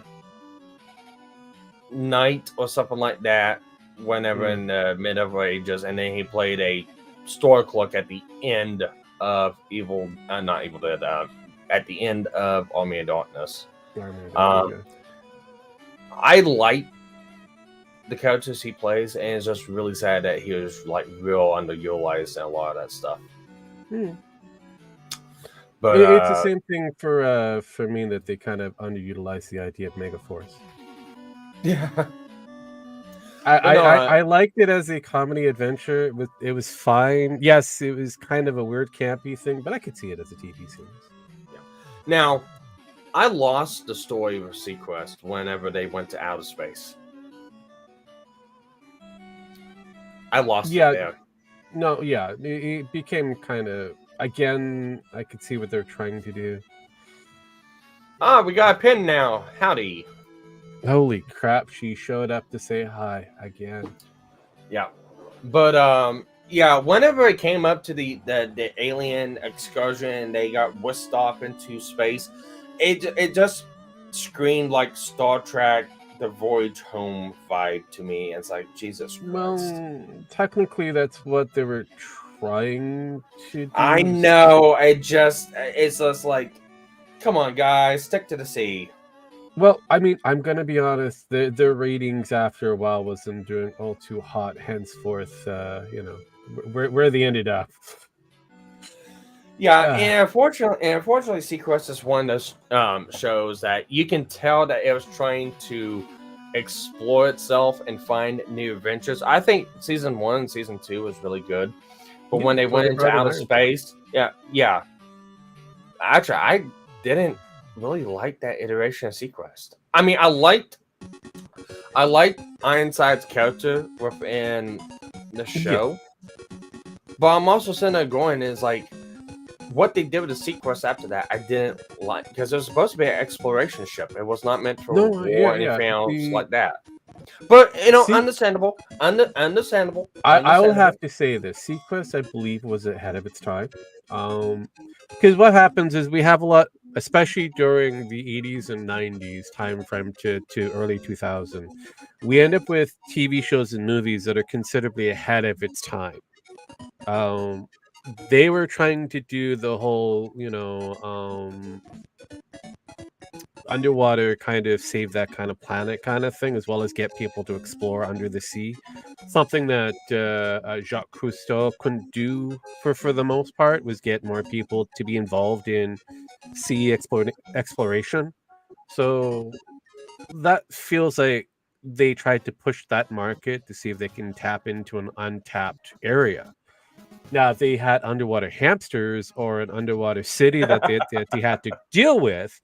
knight or something like that whenever in the medieval ages, and then he played a store clerk at the end of not Evil Dead, at the end of Army of Darkness. I like the characters he plays, and it's just really sad that he was like real underutilized in a lot of that stuff. But It's the same thing for me, that they kind of underutilize the idea of Megaforce. yeah, I liked it as a comedy adventure. It was fine. Yes, it was kind of a weird campy thing, but I could see it as a TV series. yeah. Now, I lost the story of Sequest whenever they went to outer space. I lost it there. No, yeah, it became kind of, again, I could see what they're trying to do. We got a pin now. Howdy. Holy crap, she showed up to say hi again. Yeah. But yeah, whenever it came up to the alien excursion and they got whisked off into space, it just screamed like Star Trek The Voyage Home vibe to me. It's like, Jesus Christ. Well, technically that's what they were trying to do. I know. It's just like, come on, guys, stick to the sea. Well, I mean, I'm gonna be honest. Their ratings after a while wasn't doing all too hot. Henceforth, where they ended up. Yeah, Uh, and unfortunately, Sequest is one of those shows that you can tell that it was trying to explore itself and find new adventures. I think season 1 and season 2 was really good, but yeah, when they that's why went they into brought in outer Iron Fist. space, yeah. Actually, I didn't really like that iteration of Sequest. I mean, I liked Ironside's character within the Yeah, show, but I'm also sitting there going is like what they did with the Sequest after that. I didn't like because it was supposed to be an exploration ship. It was not meant for no, war yeah, or yeah. anything else The like that. But see, understandable, understandable, I will understandable. have to say this Sequest, I believe, was ahead of its time. Because what happens is we have a lot, especially during the 80s and 90s time frame to early 2000, we end up with TV shows and movies that are considerably ahead of its time. Um, they were trying to do the whole, underwater kind of save that kind of planet kind of thing, as well as get people to explore under the sea. Something that Jacques Cousteau couldn't do for the most part was get more people to be involved in exploration. So that feels like they tried to push that market to see if they can tap into an untapped area. Now, if they had underwater hamsters or an underwater city that they had to deal with,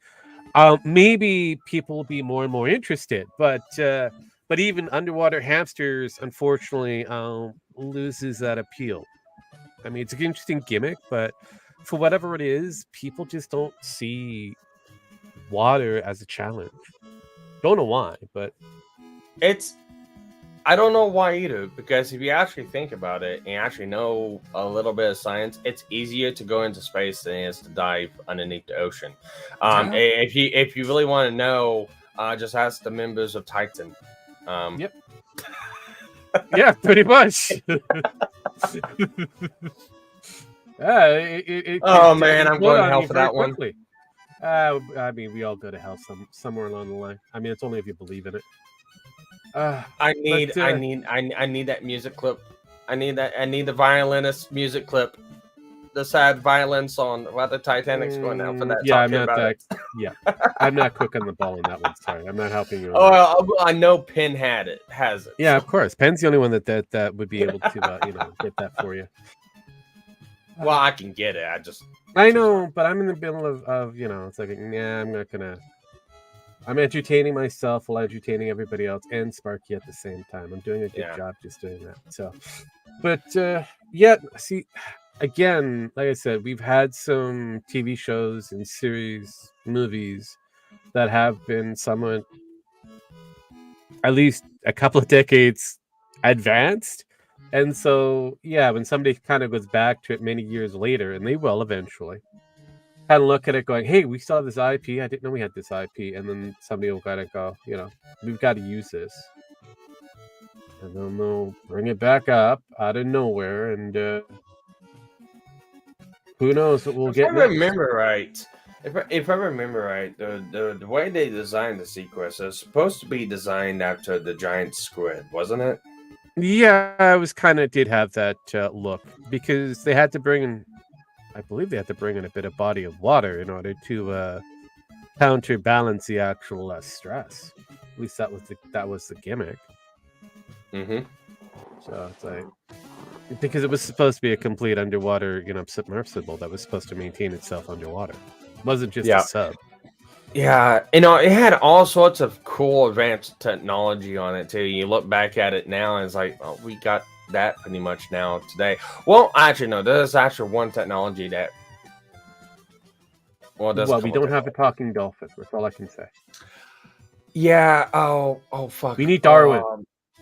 maybe people will be more and more interested. But even underwater hamsters, unfortunately, loses that appeal. I mean, it's an interesting gimmick, but for whatever it is, people just don't see water as a challenge. Don't know why, but It's I don't know why either, because if you actually think about it and actually know a little bit of science, it's easier to go into space than it is to dive underneath the ocean. yeah, If you really want to know, just ask the members of Titan. Um, yep, yeah, pretty much. Yeah, it oh could man, I'm implode going to on hell you for very that one. quickly. I mean, we all go to hell somewhere along the line. I mean, it's only if you believe in it. Uh, I but need, I need, I need that music clip. I need that. I need the violinist music clip. The sad violin song while the Titanic's going out for that, yeah, I'm talking not about it. that. Yeah, I'm not quick on the ball on that one. Sorry, I'm not helping you on Oh, that. I know Penn has it. Yeah, So. of course. Penn's the only one that would be able to, get that for you. Well, I can get it. I just I choose not. know, but I'm in the middle of it's like, yeah, I'm not gonna. I'm entertaining myself while entertaining everybody else and Sparky at the same time. I'm doing a good Yeah. job just doing that. So, but yeah, see, again, like I said, we've had some TV shows and series, movies that have been somewhat, at least a couple of decades advanced. And so, yeah, when somebody kind of goes back to it many years later, and they will eventually, kind of look at it going, hey, we saw this IP. I didn't know we had this IP. And then somebody will kind of go, we've got to use this. And then they'll bring it back up out of nowhere. And who knows what we'll If I get next. remember right, if I remember right, the way they designed the sequence is supposed to be designed after the giant squid, wasn't it? Yeah, I was kind of did have that look because they had to bring in, I believe they had to bring in a bit of body of water in order to counterbalance the actual stress. At least that was the gimmick. Mm-hmm. So it's like because it was supposed to be a complete underwater, submersible that was supposed to maintain itself underwater. It wasn't just a Yeah. sub. Yeah, it had all sorts of cool advanced technology on it too. You look back at it now, and it's like, oh, we got that pretty much now today. Well, actually, no, there's actually one technology that doesn't Well, come we with don't it. have a talking dolphin. That's all I can say. Yeah. Oh, We fuck. need Darwin.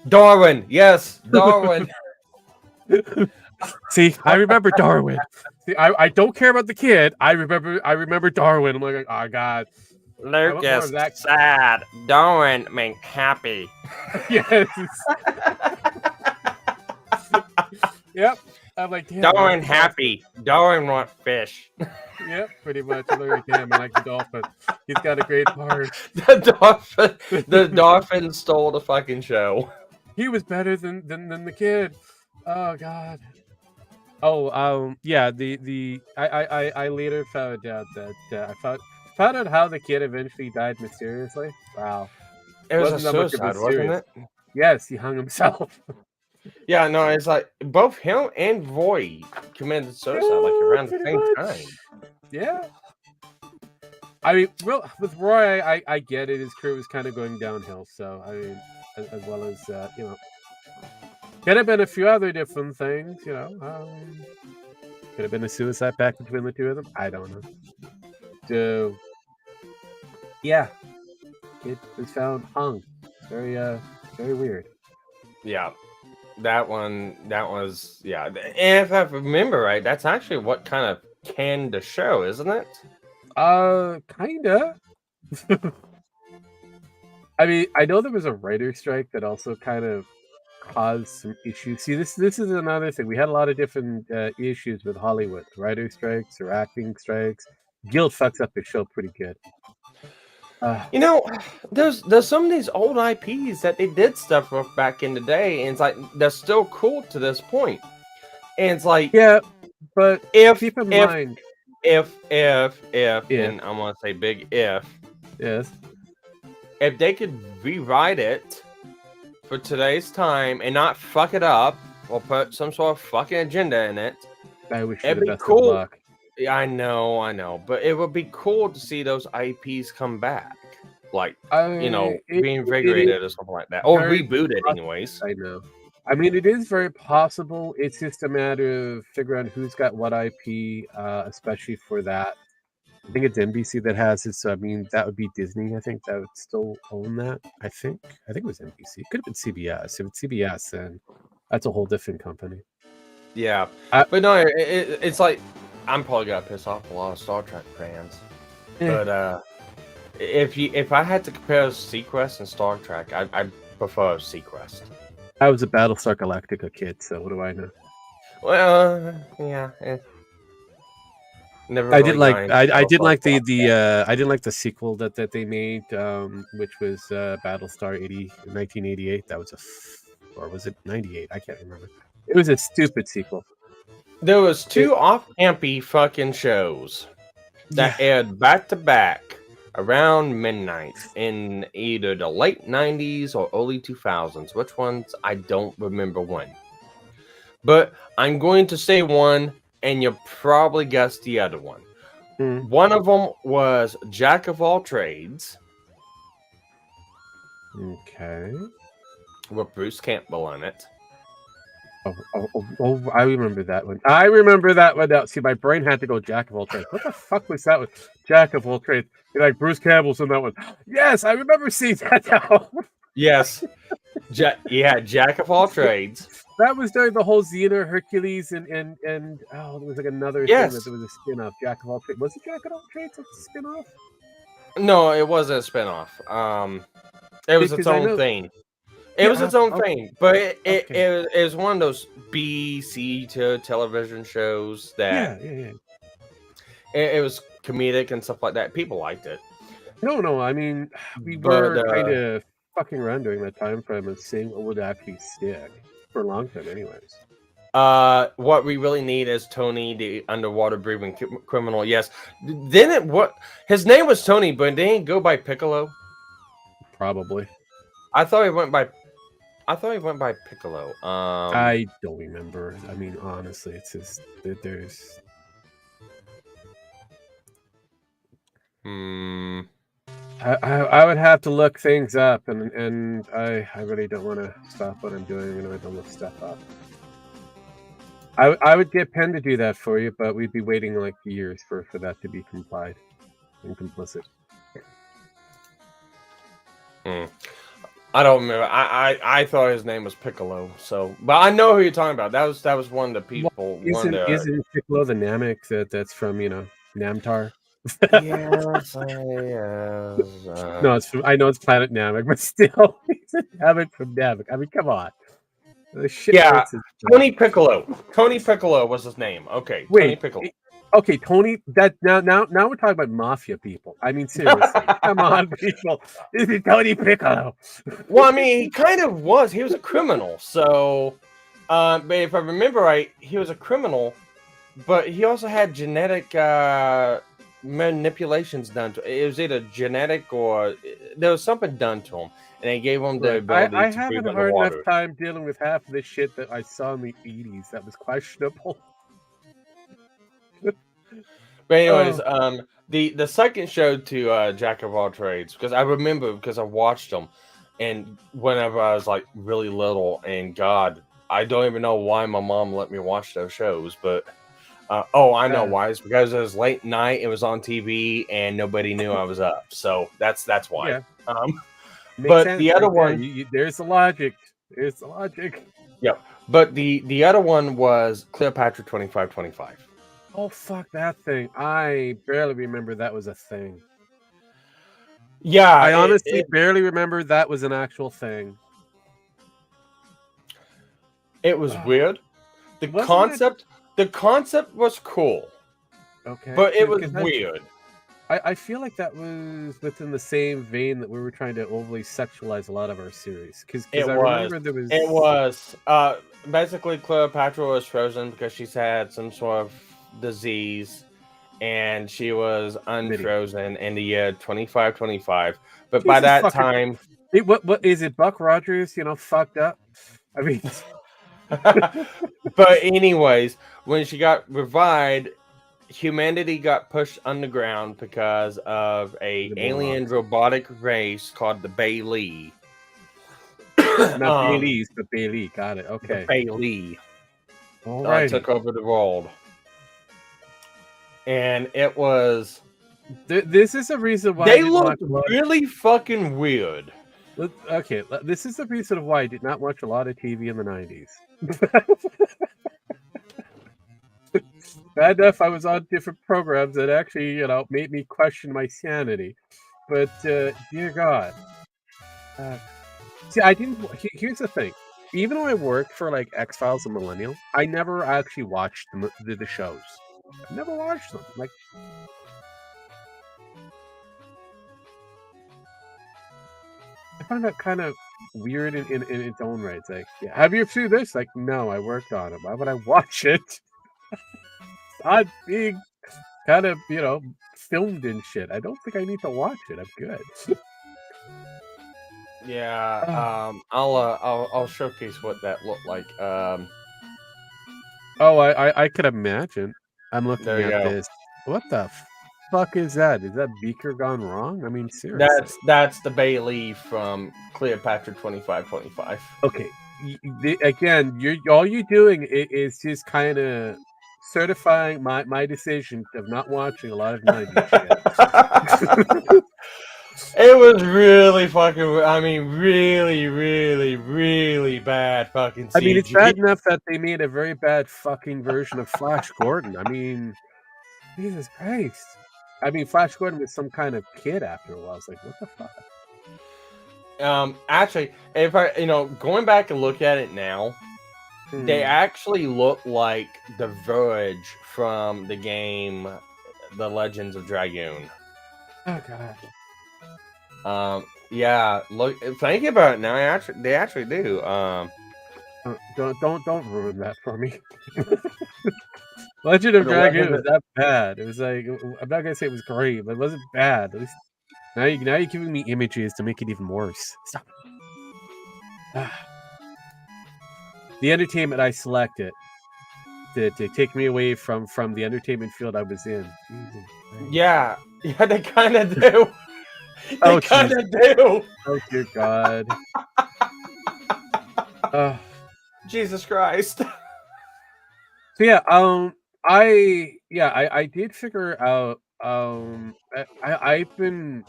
Darwin. Yes, Darwin. See, I remember Darwin. See, I don't care about the kid. I remember Darwin. I'm like, oh god, I want more Lucas, of that. sad. Darwin, mean happy. Yes. Yep. I'm like, damn, Darwin that's awesome. happy. Darwin want fish. Yeah, pretty much. I look like him. I like the dolphin. He's got a great part. The dolphin stole the fucking show. He was better than the kid. Oh God. Oh, yeah. I later found out that I found out how the kid eventually died mysteriously. Wow. It was a Wasn't that much of suicide, a wasn't serious. it? Yes, he hung himself. Yeah, no, it's like both him and Roy committed suicide like around the Pretty same much. time. Yeah. I mean, well, with Roy, I get it. His career was kind of going downhill. So I mean, as well as could have been a few other different things. Could have been a suicide pact between the two of them. I don't know. So yeah, it was found hung. It's very weird. Yeah, that was yeah. And if I remember right, that's actually what kind of canned the show, isn't it? Kinda. I mean, I know there was a writer's strike that also kind of caused some issues. See, this is another thing. We had a lot of different issues with Hollywood. Writer strikes or acting strikes. Guild fucks up the show pretty good. You know, there's some of these old IPs that they did stuff with back in the day, and it's like they're still cool to this point. And it's like, yeah, but keep in mind, if, and I'm gonna say big if, yes, if they could rewrite it for today's time and not fuck it up or put some sort of fucking agenda in it, I wish you it'd the be best of cool. luck. Yeah, I know, but it would be cool to see those IPs come back, like reinvigorated or something like that, or rebooted, anyways. I know. I mean, it is very possible. It's just a matter of figuring out who's got what IP, especially for that. I think it's NBC that has it. So I mean, that would be Disney. I think that would still own that. I think it was NBC. It could have been CBS. If it's CBS, then that's a whole different company. Yeah, but no, it's like I'm probably gonna piss off a lot of Star Trek fans. But if I had to compare Sequest and Star Trek, I prefer Sequest. I was a Battlestar Galactica kid, so what do I know? Well, yeah. Never. I did like I did like the sequel that they made, which was Battlestar 1988. That was or was it 98? I can't remember. It was a stupid sequel. There was two off-campy fucking shows that aired back to back around midnight in either the late 90s or early 2000s. Which ones? I don't remember when. But I'm going to say one, and you'll probably guess the other one. One of them was Jack of All Trades. Okay. With Bruce Campbell in it. Oh, I remember that one. I remember that one now. See, my brain had to go Jack of All Trades. What the fuck was that one? Jack of All Trades. You're like, Bruce Campbell's in that one. Yes, I remember seeing that now. Yes. Jack of All Trades. That was during the whole Xena, Hercules, and there was like another thing that there was a spin-off. Jack of All Trades. Was it Jack of All Trades a spin-off? No, it wasn't a spin-off. It was its own thing. It was its own thing, but it was one of those B-C television shows that it was comedic and stuff like that. People liked it. No, I mean, we were kind of fucking around during that time frame and seeing what would actually stick for a long time, anyways. What we really need is Tony, the underwater breathing criminal. Yes, what his name was Tony, but didn't he go by Piccolo? Probably. I thought he went by Piccolo. I don't remember. I mean, honestly, it's just that there's. I would have to look things up, and I really don't want to stop what I'm doing and I don't look stuff up. I would get Penn to do that for you, but we'd be waiting like years for that to be complied and complicit. I don't remember. I thought his name was Piccolo. So, but I know who you're talking about. That was one of the people. Isn't Piccolo the Namek that's from Namtar? Yes. No, it's from. I know it's Planet Namek, but still, it's a Namek from Namek. I mean, come on. Tony Piccolo. Tony Piccolo was his name. Okay, wait, Tony Piccolo. Okay, Tony. That now we're talking about mafia people. I mean, seriously, come on, people. This is Tony Piccolo. Well, I mean, he kind of was. He was a criminal. So, but if I remember right, he was a criminal, but he also had genetic manipulations done to. It was either genetic or there was something done to him, and they gave him the Right. ability I to breathe haven't a hard enough underwater. time dealing with half of the shit that I saw in the 80s that was questionable. But anyways, Oh, the second show to Jack of All Trades, because I remember because I watched them, and whenever I was like really little, and God, I don't even know why my mom let me watch those shows, but oh, I know yeah. why. It's because it was late night, it was on TV, and nobody knew I was up, so that's why. Yeah. Um, Makes but sense the other right there. one, There's the logic. There's the logic. yep. But the other one was Cleopatra 2525. Oh, fuck that thing. I barely remember that was a thing. Yeah, I honestly it barely remember that was an actual thing. it was weird. The Wasn't it? concept was cool, Okay. but it was Because weird. I feel like that was within the same vein that we were trying to overly sexualize a lot of our series. Because It I was. remember there was It was. Basically, Cleopatra was frozen because she's had some sort of disease, and she was Smitty. unfrozen in the year 2525. But by Jesus that fucking. time, What is it? Buck Rogers, fucked up. I mean, but anyways, when she got revived, humanity got pushed underground because of a the alien morons. robotic race called the Bailey. Not Bailey's, but Bailey. Got it. The Okay. Bailey Alrighty. took over the world, and it was. This is a reason why I They didn't watch looked a lot. really fucking weird. Okay, this is the reason why I did not watch a lot of TV in the 90s. Bad enough I was on different programs that actually, made me question my sanity. But dear God, see, I didn't. Here's the thing: even though I worked for like X Files and Millennial, I never actually watched the shows. I never watched them. Like, I find that kind of weird in its own right. It's like, yeah, have you seen this? Like, no, I worked on it. Why would I watch it? I'm being kind of, filmed and shit. I don't think I need to watch it. I'm good. Yeah, I'll showcase what that looked like. Oh, I could imagine. I'm looking There you at go. this. What the fuck is that? Is that Beaker gone wrong? I mean, seriously. That's the Bailey from Cleopatra 2525. Okay. Again, all you're doing is just kind of certifying my decision of not watching a lot of 90s shit. It was really fucking. I mean, really, really, really bad fucking I mean, it's CG. bad enough that they made a very bad fucking version of Flash Gordon. I mean, Jesus Christ. I mean, Flash Gordon was some kind of kid after a while. I was like, what the fuck? Actually, if I, going back and look at it now, they actually look like the Verge from the game, The Legends of Dragoon. Oh god. Yeah. Look, thinking about it now, they actually do. Don't ruin that for me. Legend of Dragoon was that bad. It was like, I'm not gonna say it was great, but it wasn't bad. At least now you're giving me images to make it even worse. Stop. The entertainment I selected to take me away from the entertainment field I was in. Yeah, they kind of do. They kind of do. Oh dear God. Jesus Christ. So yeah, I did figure out I've been,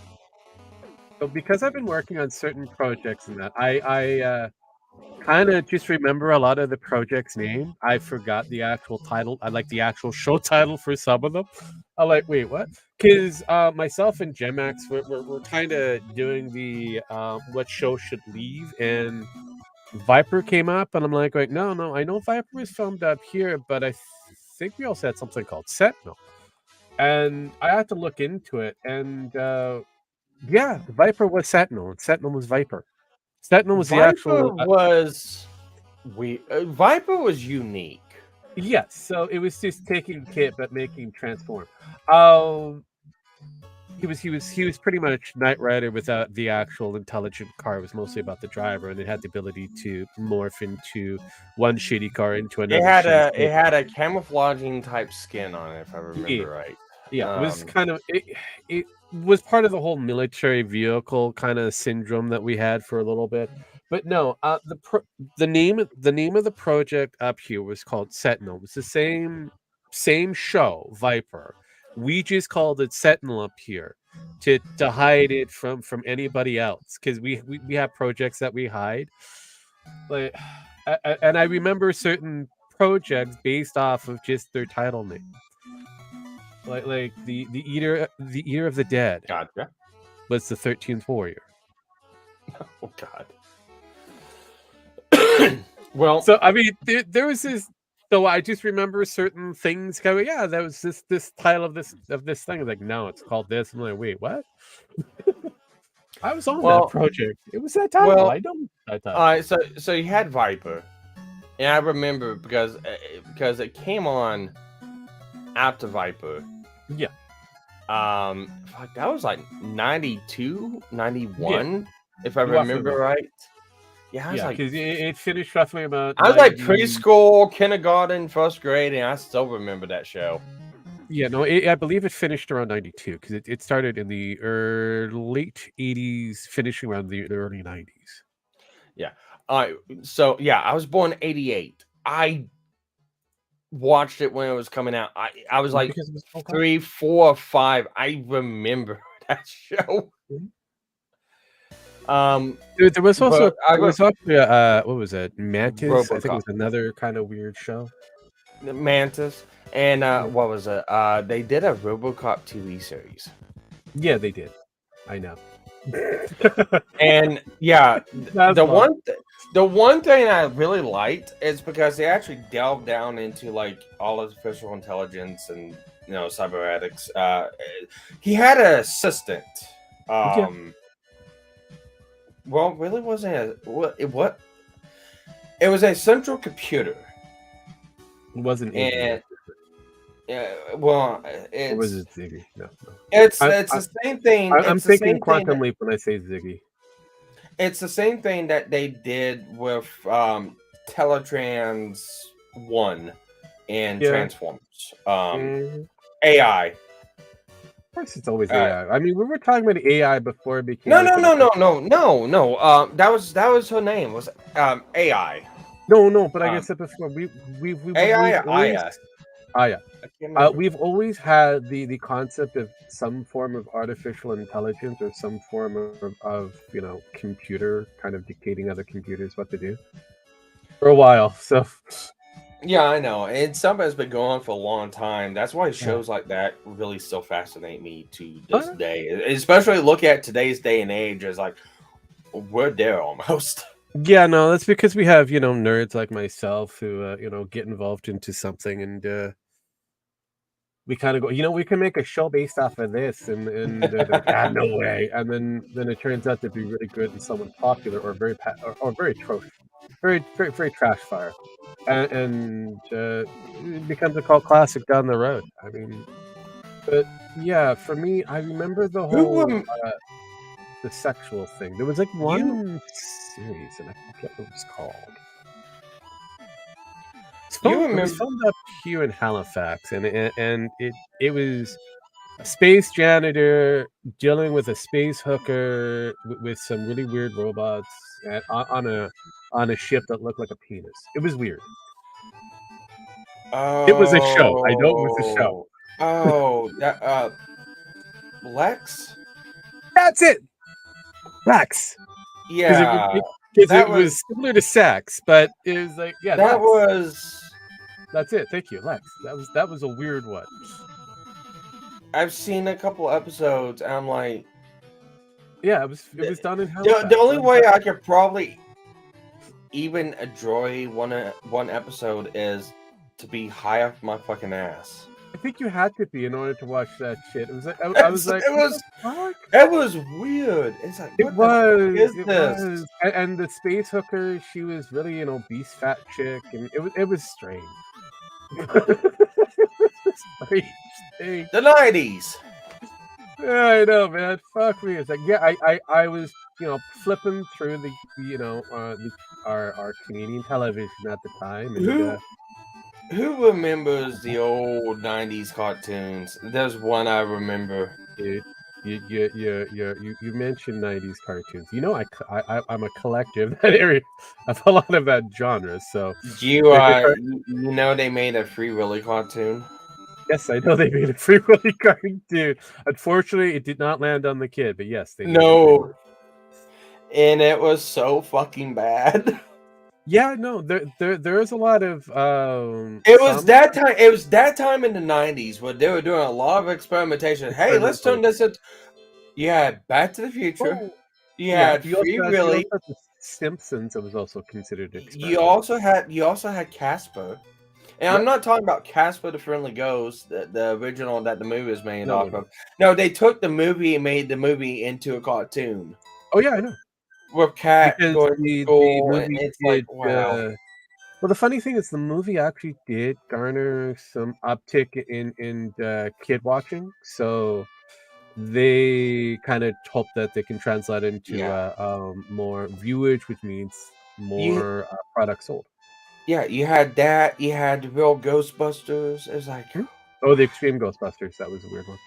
so because I've been working on certain projects and that I kind of just remember a lot of the project's name. I forgot the actual title. I like the actual show title for some of them. I'm like, wait, what? Because myself and Gemax, we're kind of doing the what show should leave, and Viper came up, and I'm like, no, I know Viper was filmed up here, but I think we also had something called Sentinel, and I had to look into it. And yeah, Viper was Sentinel, and Sentinel was Viper. Sentinel was the Viper actual. was Viper was unique. Yes, so it was just taking Kit but making him transform. Um, he was pretty much Knight Rider without the actual intelligent car. It was mostly about the driver, and it had the ability to morph into one shitty car into It another had shitty a it car. had a camouflaging type skin on it, if I Yeah, remember right. yeah, it was kind of it was part of the whole military vehicle kind of syndrome that we had for a little bit. But no, the name of the project up here was called Sentinel. It was the same show, Viper. We just called it Sentinel up here to hide it from anybody else because we have projects that we hide. Like, and I remember certain projects based off of just their title name. Like the eater of the dead Gotcha. was the 13th warrior. Oh God. Well, So I mean, there was this. So I just remember certain things going. Yeah, that was this title of this thing. Like, no, it's called this. I'm like, wait, what? I was on that project. It was that title. well, I don't that title. all right. So you had Viper, and I remember because it came on after Viper. Yeah. Fuck, that was like 92, 91, if I Roughly remember about. right. Yeah, I was Yeah, like, because it finished roughly about. I was like 90 preschool, kindergarten, first grade, and I still remember that show. Yeah, no, I believe it finished around 92 because it started in the late 80s, finishing around the early 90s. Yeah. All right. So yeah, I was born in 88. I watched it when it was coming out. I was like Because it was so good. 3, 4, 5. I remember that show. Dude, there was also but I there was re- also what was it? Mantis. I think it RoboCop, was another kind of weird show. the Mantis, and Yeah. what was it? They did a RoboCop TV series. Yeah, they did. I know. And yeah, That's the fun. the one thing I really liked is because they actually delved down into like all artificial intelligence and cybernetics. He had an assistant. Yeah. Well, it really wasn't what it was a central computer, It wasn't Iggy. and well, Or was it Ziggy? No. it's I- the same thing. I'm It's the thinking same thing. Quantum Leap when I say Ziggy. It's the same thing that they did with Teletrans 1 and Yeah. Transformers. Mhm. AI. Of course, it's always AI. I mean, we were talking about AI before it became. No. That was her name. Was AI. No, but I guess that before we AI we've or always. Aya? Yeah. I can't remember. We've always had the concept of some form of artificial intelligence or some form of computer kind of dictating other computers what to do for a while. So Yeah, I know. And something has been going on for a long time. That's why shows like that really still fascinate me to this day. Especially look at today's day and age as like we're there almost. yeah, no, that's because we have nerds like myself who get involved into something and we kind of go, we can make a show based off of this, and they're like, no way, and then it turns out to be really good and somewhat popular or very or very atrocious, very very very trash fire, and it becomes a cult classic down the road. I mean, but yeah, for me, I remember the whole the sexual thing. There was like one series, and I forget what it was called. It was filmed up here in Halifax, and it was a space janitor dealing with a space hooker with some really weird robots on a ship that looked like a penis. It was weird. It was a show. I know it was a show. Oh, that Lex. That's it. Lex. Yeah, because it was similar to sex, but it was like that was. That's it. Thank you, Lex. That was a weird one. I've seen a couple episodes, and I'm like, yeah, it was done in Halifax. The only way I could probably even enjoy one episode is to be high off my fucking ass. I think you had to be in order to watch that shit. It was like I was like, what the fuck? It was weird. It's like, what the fuck is this? And the space hooker, she was really an obese fat chick, and it was strange. It was a strange thing. The 90s. Yeah, I know, man. Fuck me. It's like, yeah, I was, flipping through our Canadian television at the time, and Who remembers the old 90s cartoons? There's one I remember. dude, you mentioned 90s cartoons. I'm a collector of that area of a lot of that genre. So You know they made a Free Willy cartoon? yes, I know they made a Free Willy cartoon. Unfortunately, it did not land on the kid, but yes, they did. No. And it was so fucking bad. Yeah, no, there is a lot of it was that time in the 90s where they were doing a lot of experimentation. Hey, let's turn this into Back to the Future. Oh, You had Free Willy. The Simpsons, it was also considered experimental. You also had Casper. And I'm not talking about Casper the Friendly Ghost, the original that the movie was made off of. No, they took the movie and made the movie into a cartoon. Oh yeah, I know. With Cat going to school, and it's like, wow. Well, the funny thing is, the movie actually did garner some uptick in kid watching, so they kind of hope that they can translate into more viewage, which means more products sold. Yeah, you had that. You had the real Ghostbusters. It's like, oh, the Extreme Ghostbusters. That was a weird one.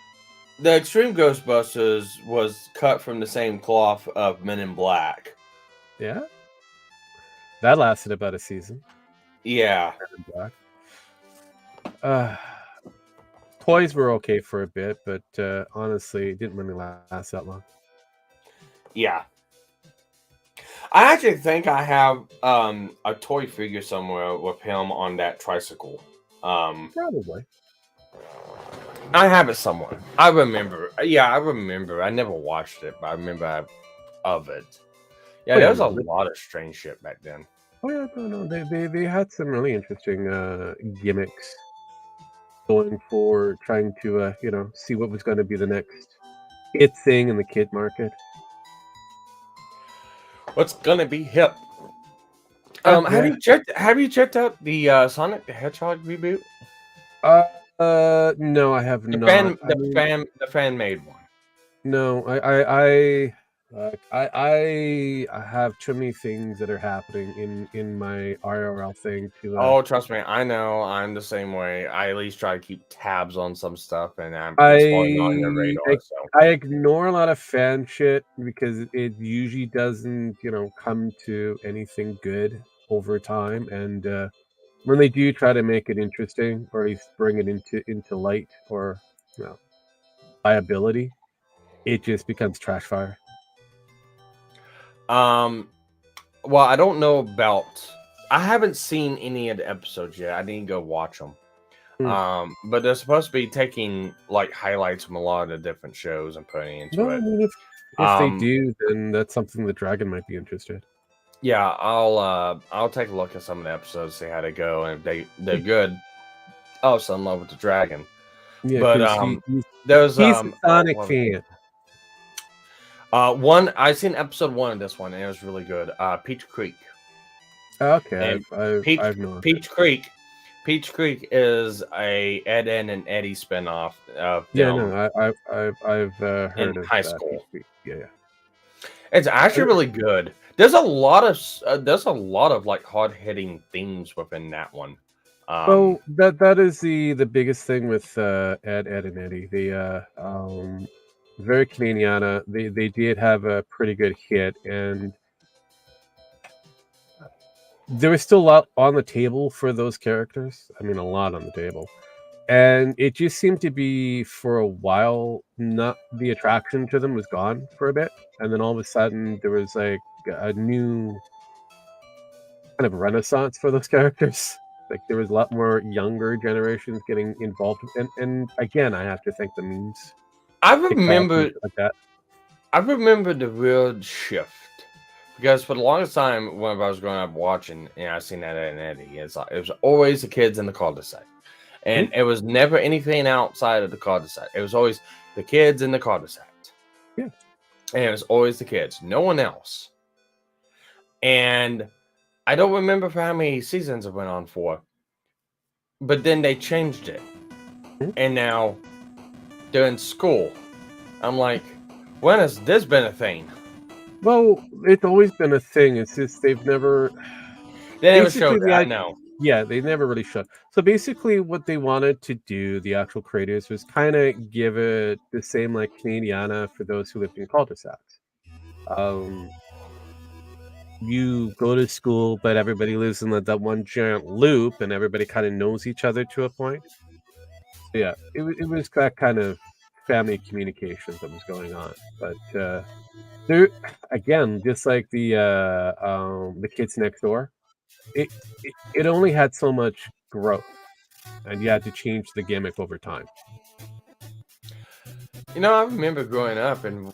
The Extreme Ghostbusters was cut from the same cloth of Men in Black. Yeah, that lasted about a season. Yeah. Toys were okay for a bit, but honestly, it didn't really last that long. Yeah. I actually think I have a toy figure somewhere with him on that tricycle. Probably. I have it somewhere. I remember. Yeah, I remember. I never watched it, but I remember of it. Yeah, there was a lot of strange shit back then. Oh yeah, no. They had some really interesting gimmicks going for trying to see what was going to be the next hit thing in the kid market. What's gonna be hip? Have you checked out the Sonic the Hedgehog reboot? No, I have not. The fan made one. No, I have too many things that are happening in my IRL thing to. Oh, trust me, I know. I'm the same way. I at least try to keep tabs on some stuff, and it's falling on your radar. I ignore a lot of fan shit because it usually doesn't, come to anything good over time. And when they do try to make it interesting, or at least bring it into light or viability, it just becomes trash fire. Well, I don't know about. I haven't seen any of the episodes yet. I need to go watch them. But they're supposed to be taking like highlights from a lot of the different shows and putting into it. I mean, if they do, then that's something the Dragon might be interested. Yeah, I'll take a look at some of the episodes, see how they go, and if they're good, I'll fall in love with the Dragon. Yeah, but he's a Sonic fan. I seen episode 1 of this one, and it was really good. Peach Creek. Okay, I've known Peach Creek. Peach Creek is a Ed, Edd and Eddie spinoff of I've heard of high school. Yeah. It's actually really good. There's a lot of like hard hitting themes within that one. So that is the biggest thing with Ed, Edd and Eddie. They very Canadiana. They did have a pretty good hit, and there was still a lot on the table for those characters. I mean, a lot on the table. And it just seemed to be, for a while, not the attraction to them was gone for a bit. And then all of a sudden, there was like a new kind of renaissance for those characters. Like there was a lot more younger generations getting involved. And again, I have to thank the memes. I remember the real shift Because for the longest time, when I was growing up watching, I seen that Ed and Eddie. It was always the kids in the cul-de-sac, and Mhm. it was never anything outside of the cul-de-sac. It was always the kids in the cul-de-sac, Yeah. and it was always the kids, no one else. And I don't remember for how many seasons it went on for, but then they changed it, Mhm. and now they're in school. I'm like, when has this been a thing? Well, it's always been a thing. It's just they've never They never basically showed it. the I I know. yeah, they never really showed. So basically, what they wanted to do, the actual creators, was kind of give it the same like Canadiana for those who lived in cul-de-sacs. Um, you go to school, but everybody lives in that one giant loop, and everybody kind of knows each other to a point. So yeah, it was that kind of family communications that was going on. But there again, just like the kids next door, it only had so much growth, and you had to change the gimmick over time. I remember growing up, and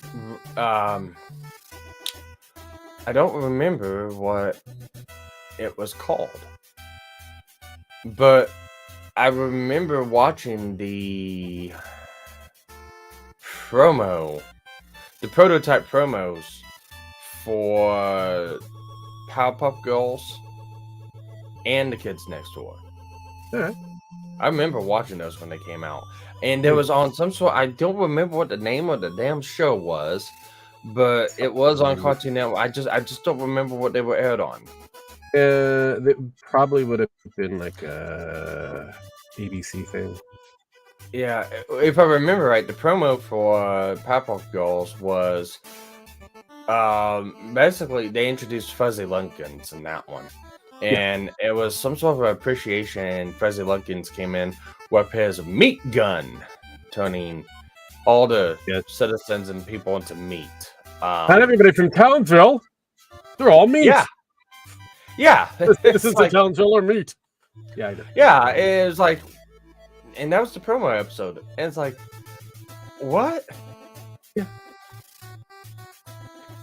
I don't remember what it was called, but I remember watching promo, the prototype promos for Powerpuff Girls and the Kids Next Door. Alright. I remember watching those when they came out, and there Hmm. was on some sort. I don't remember what the name of the damn show was, but it was on Mm, Cartoon Network. I just don't remember what they were aired on. that probably would have been like a ABC thing. Yeah, if I remember right, the promo for Powerpuff Girls was basically they introduced Fuzzy Lunkins in that one, Yeah. and it was some sort of appreciation. And Fuzzy Lunkins came in with his meat gun, turning all the Yes. citizens and people into meat. Not everybody from Townsville. They're all meat. Yeah, yeah, The it's citizens of like Townsville are meat. Yeah, I know. yeah, it was like, and that was the promo episode, and it's like, what? Yeah.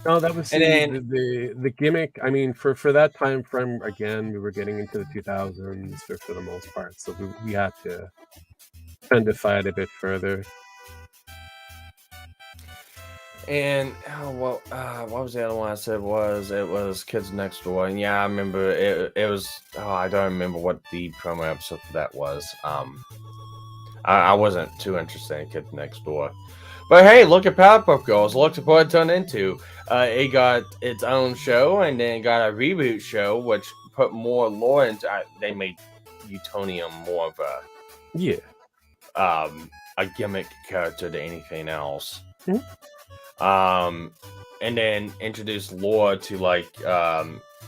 No, that was And the then the the gimmick. I mean, for that time frame, again, we were getting into the 2000s for the most part, so we had to kind of fight a bit further. And what was the other one I said was it was Kids Next Door, and yeah, I remember it. It was I don't remember what the promo episode for that was. I wasn't too interested in Kids Next Door, but hey, look at Powerpuff Girls. Look at what it turned into. It got its own show, and then got a reboot show, which put more lore into. They made Utonium more of Yeah. a gimmick character than anything else. Mhm. And then introduced lore to like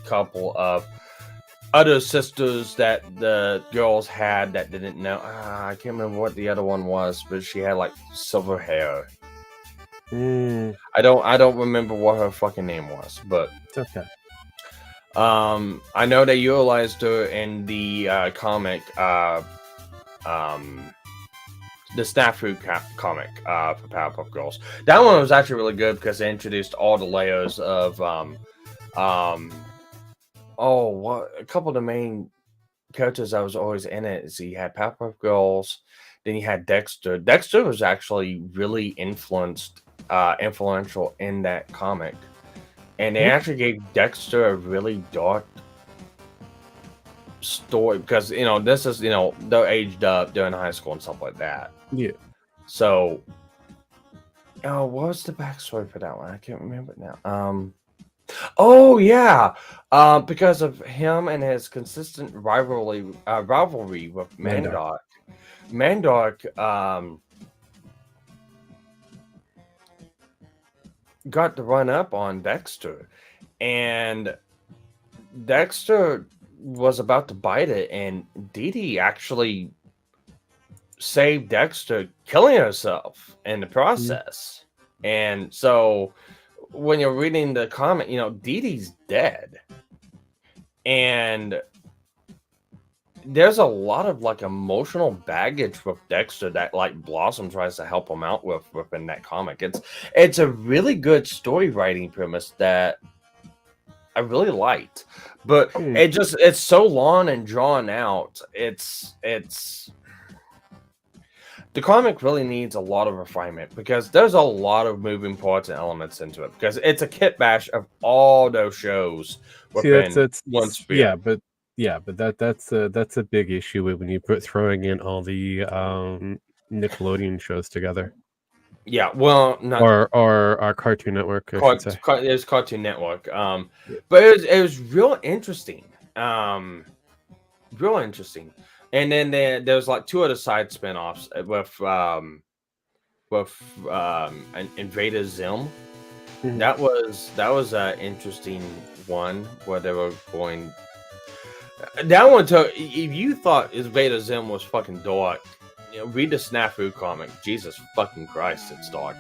couple of other sisters that the girls had that didn't know. I can't remember what the other one was, but she had like silver hair. Mm, I don't remember what her fucking name was, but it's okay. I know they utilized her in the comic the Snafu comic for Powerpuff Girls. That one was actually really good because they introduced all the layers of what a couple of the main characters that was always in it. So you had Powerpuff Girls, then you had Dexter. Dexter was actually really influential in that comic, and they Mhm. actually gave Dexter a really dark story because this is they're aged up, they're in high school and stuff like that. Yeah. So, what was the backstory for that one? I can't remember it now. Oh yeah, because of him and his consistent rivalry with Mandark. Mandark got the run up on Dexter, and Dexter was about to bite it, and Dee Dee actually saved Dexter, killing herself in the Mhm. process. And so when you're reading the comment, Dee Dee's dead. And there's a lot of like emotional baggage with Dexter that like Blossom tries to help him out with within that comic. It's a really good story writing premise that I really liked, but Hmm. it's so long and drawn out. It's the comic really needs a lot of refinement because there's a lot of moving parts and elements into it because it's a kit bash of all those shows See, within that's one sphere. but that's a big issue when you put throwing in all the Nickelodeon shows together, Yeah, well, not or our Cartoon Network, I should say. there's Cartoon Network. Yeah. But it was real interesting. Um, real interesting. And then there's like two other side spin-offs with Invader Zim. Mhm. That was an interesting one where they were going. That one took. If you thought Invader Zim was fucking dark, read the Snafu comic. Jesus fucking Christ, it's dark.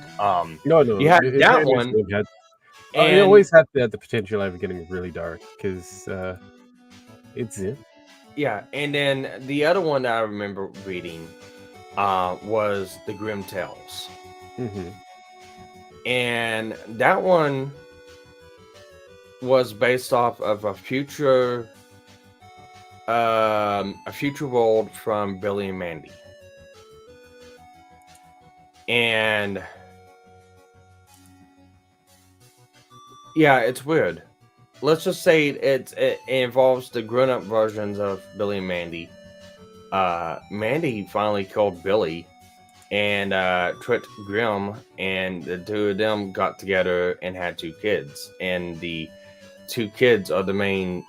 No, no, You had that Invader one, Zim had it and always had the potential of getting really dark because it's Zim. yeah, and then the other one that I remember reading was the Grim Tales, Hmm. and that one was based off of a future world from Billy and Mandy, and yeah, it's weird. Let's just say it involves the grown-up versions of Billy and Mandy. Mandy finally killed Billy and tricked Grim, and the two of them got together and had two kids. And the two kids are the main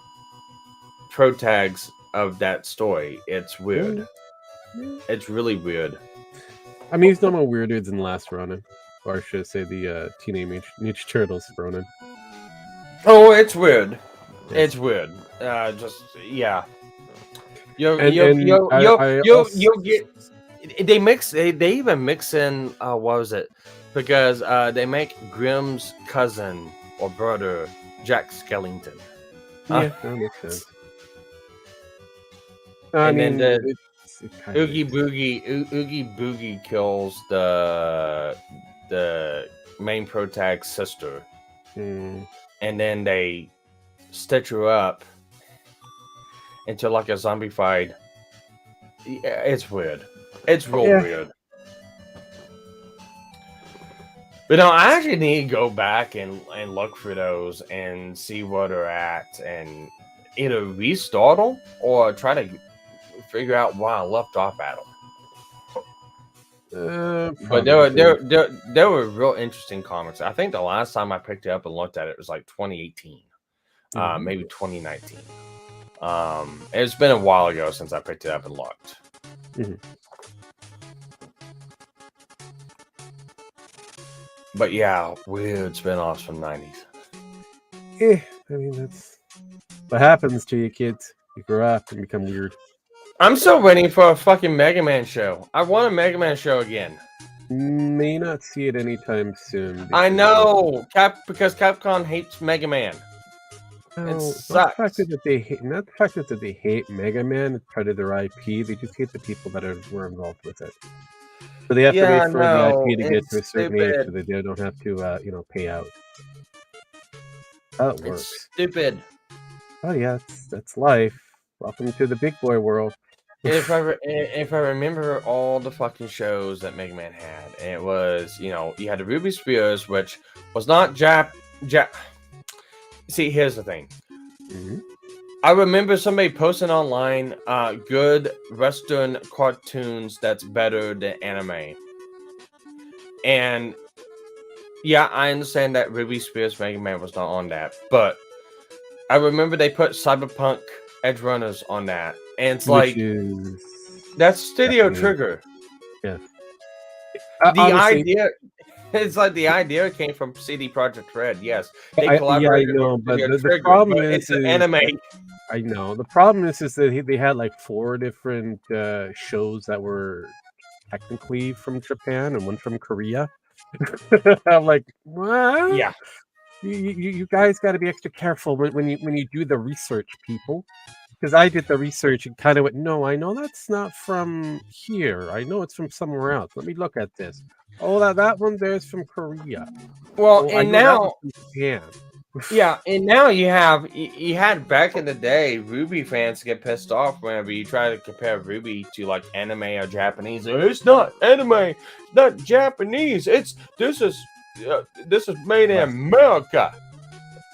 protags of that story. It's weird. It's really weird. I mean, he's no more weirder than Last Ronin, or I should say the Teenage Ninja Turtles Ronin. Oh, it's weird. Yeah. It's weird. Just yeah. You'll And you'll and you'll I, you'll I you'll, also you'll get. They even mix in what was it? Because they make Grimm's cousin or brother Jack Skellington. yeah, that makes sense. I And then mean, the it kind of Oogie Boogie kills the main protag's sister, mm, and then they stitch her up into like a zombified. Yeah, it's weird. It's real weird. But no, I actually need to go back and look for those and see where they're at and either restart them or try to figure out why I left off at them. But there were real interesting comics. I think the last time I picked it up and looked at it was like 2018, maybe 2019. It's been a while ago since I picked it up and looked. Mm-hmm. But yeah, weird spin-offs from 90s. I mean, that's what happens to you kids. You grow up and become weird. I'm still waiting for a fucking Mega Man show. I want a Mega Man show again. May not see it anytime soon. I know, because Capcom hates Mega Man. It sucks. Not the fact that they hate Mega Man. It's part of their IP. They just hate the people that were involved with it. So they have to wait for the IP to get to a certain age so that they don't have to, pay out. That works. It's stupid. Oh yeah, that's life. Welcome to the big boy world. If I remember all the fucking shows that Mega Man had, and it was, you had the Ruby Spears, which was not Jap. See, here's the thing. Mm-hmm. I remember somebody posting online, good Western cartoons that's better than anime. And yeah, I understand that Ruby Spears Mega Man was not on that, but I remember they put Cyberpunk Edge Runners on that, and it's that's Studio Trigger. Yeah. It's like the idea came from CD Projekt Red. Yes, they collaborated. I know, but the problem is an anime. I know. The problem is that they had like 4 different shows that were technically from Japan and one from Korea. I'm like, what? Yeah. You guys got to be extra careful when you do the research, people. Because I did the research and kind of went, no, I know that's not from here. I know it's from somewhere else. Let me look at this. Oh, that one there's from Korea. Well, and now Japan. Yeah, and now you had back in the day, Ruby fans get pissed off whenever you try to compare Ruby to like anime or Japanese. It's not anime, it's not Japanese. This is made in America.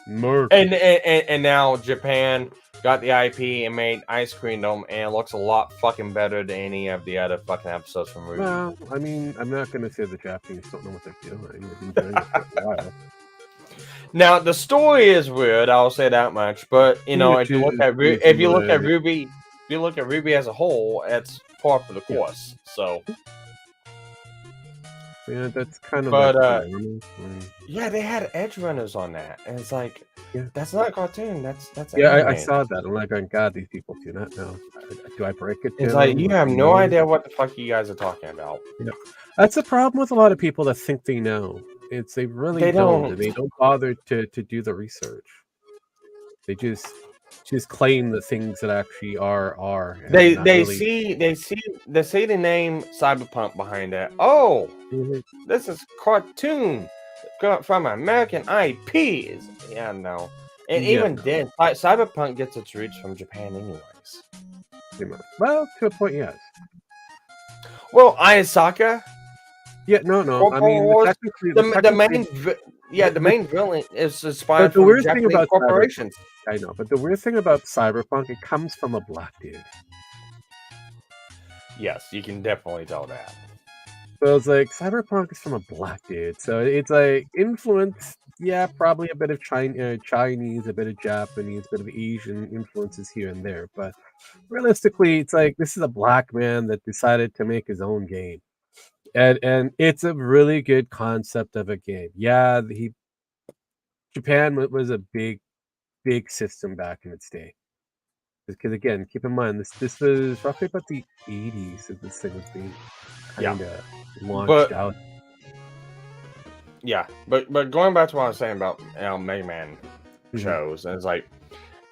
And now Japan got the IP and made Ice Cream Dome, and it looks a lot fucking better than any of the other fucking episodes from Ruby. Well, I mean, I'm not going to say the Japanese don't know what they're doing. They've been doing it for a while. Now the story is weird, I'll say that much. But you know, if you look at Ruby as a whole, it's par for the course. So yeah, that's kind of. But like, yeah, they had edge runners on that, and it's like, yeah, that's not a cartoon. That's yeah. anime. I saw that. I'm like, oh God, these people do not know. Do I break it? It's like you have no idea what the fuck you guys are talking about. Yeah, that's the problem with a lot of people that think they know. It's they really don't. And they don't bother to do the research. They just claim the things that actually are. They see the name Cyberpunk behind it. Oh, this is cartoon from American IPs. Yeah, no. And even then, Cyberpunk gets its roots from Japan anyways. Well, to a point, yes. Well, Ayasaka. Yeah, no. I mean, the main villain is inspired the from Japanese corporations. I know, but the weird thing about Cyberpunk, it comes from a black dude. Yes, you can definitely tell that. So it's like Cyberpunk is from a black dude, so it's like influence. Yeah, probably a bit of Chinese, a bit of Japanese, a bit of Asian influences here and there. But realistically, it's like this is a black man that decided to make his own game. And it's a really good concept of a game. Yeah, Japan was a big system back in its day. Because again, keep in mind this was roughly about the 80s that this thing was being kind of launched out. Yeah, but going back to what I was saying about Mega Man shows, and it's like,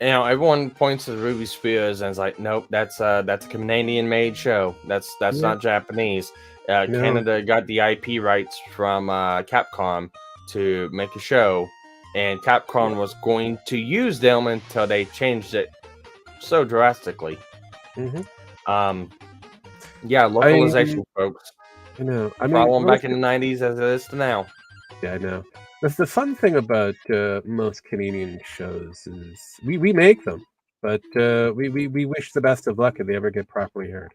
everyone points to Ruby Spears and it's like, nope, that's a Canadian made show. That's not Japanese. Canada got the IP rights from Capcom to make a show, and Capcom was going to use them until they changed it so drastically. Yeah, localization, folks. I know. Problem back in the 90s as it is to now. Yeah, I know. That's the fun thing about most Canadian shows is we make them, but we wish the best of luck if they ever get properly aired.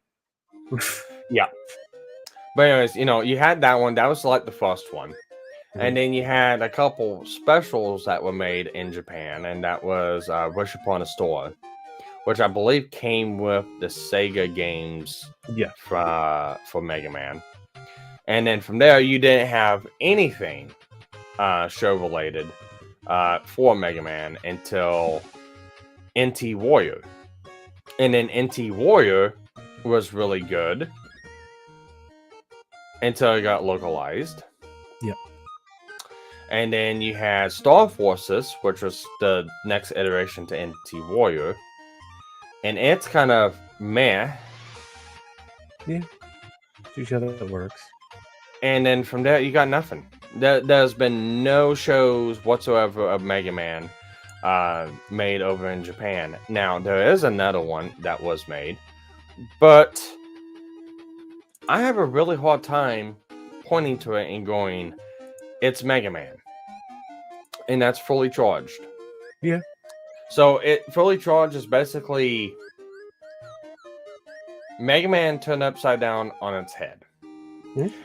Yeah. But anyways, you had that one. That was like the first one. And then you had a couple specials that were made in Japan, and that was Wish Upon a Star, which I believe came with the Sega games for Mega Man. And then from there, you didn't have anything show-related for Mega Man until NT Warrior. And then NT Warrior was really good until it got localized. Yep. And then you had Star Forces, which was the next iteration to NT Warrior. And it's kind of meh. Yeah. Usually how that works. And then from there, you got nothing. There's been no shows whatsoever of Mega Man made over in Japan. Now, there is another one that was made, but I have a really hard time pointing to it and going, it's Mega Man. And that's Fully Charged. Yeah. So, Fully Charged is basically Mega Man turned upside down on its head.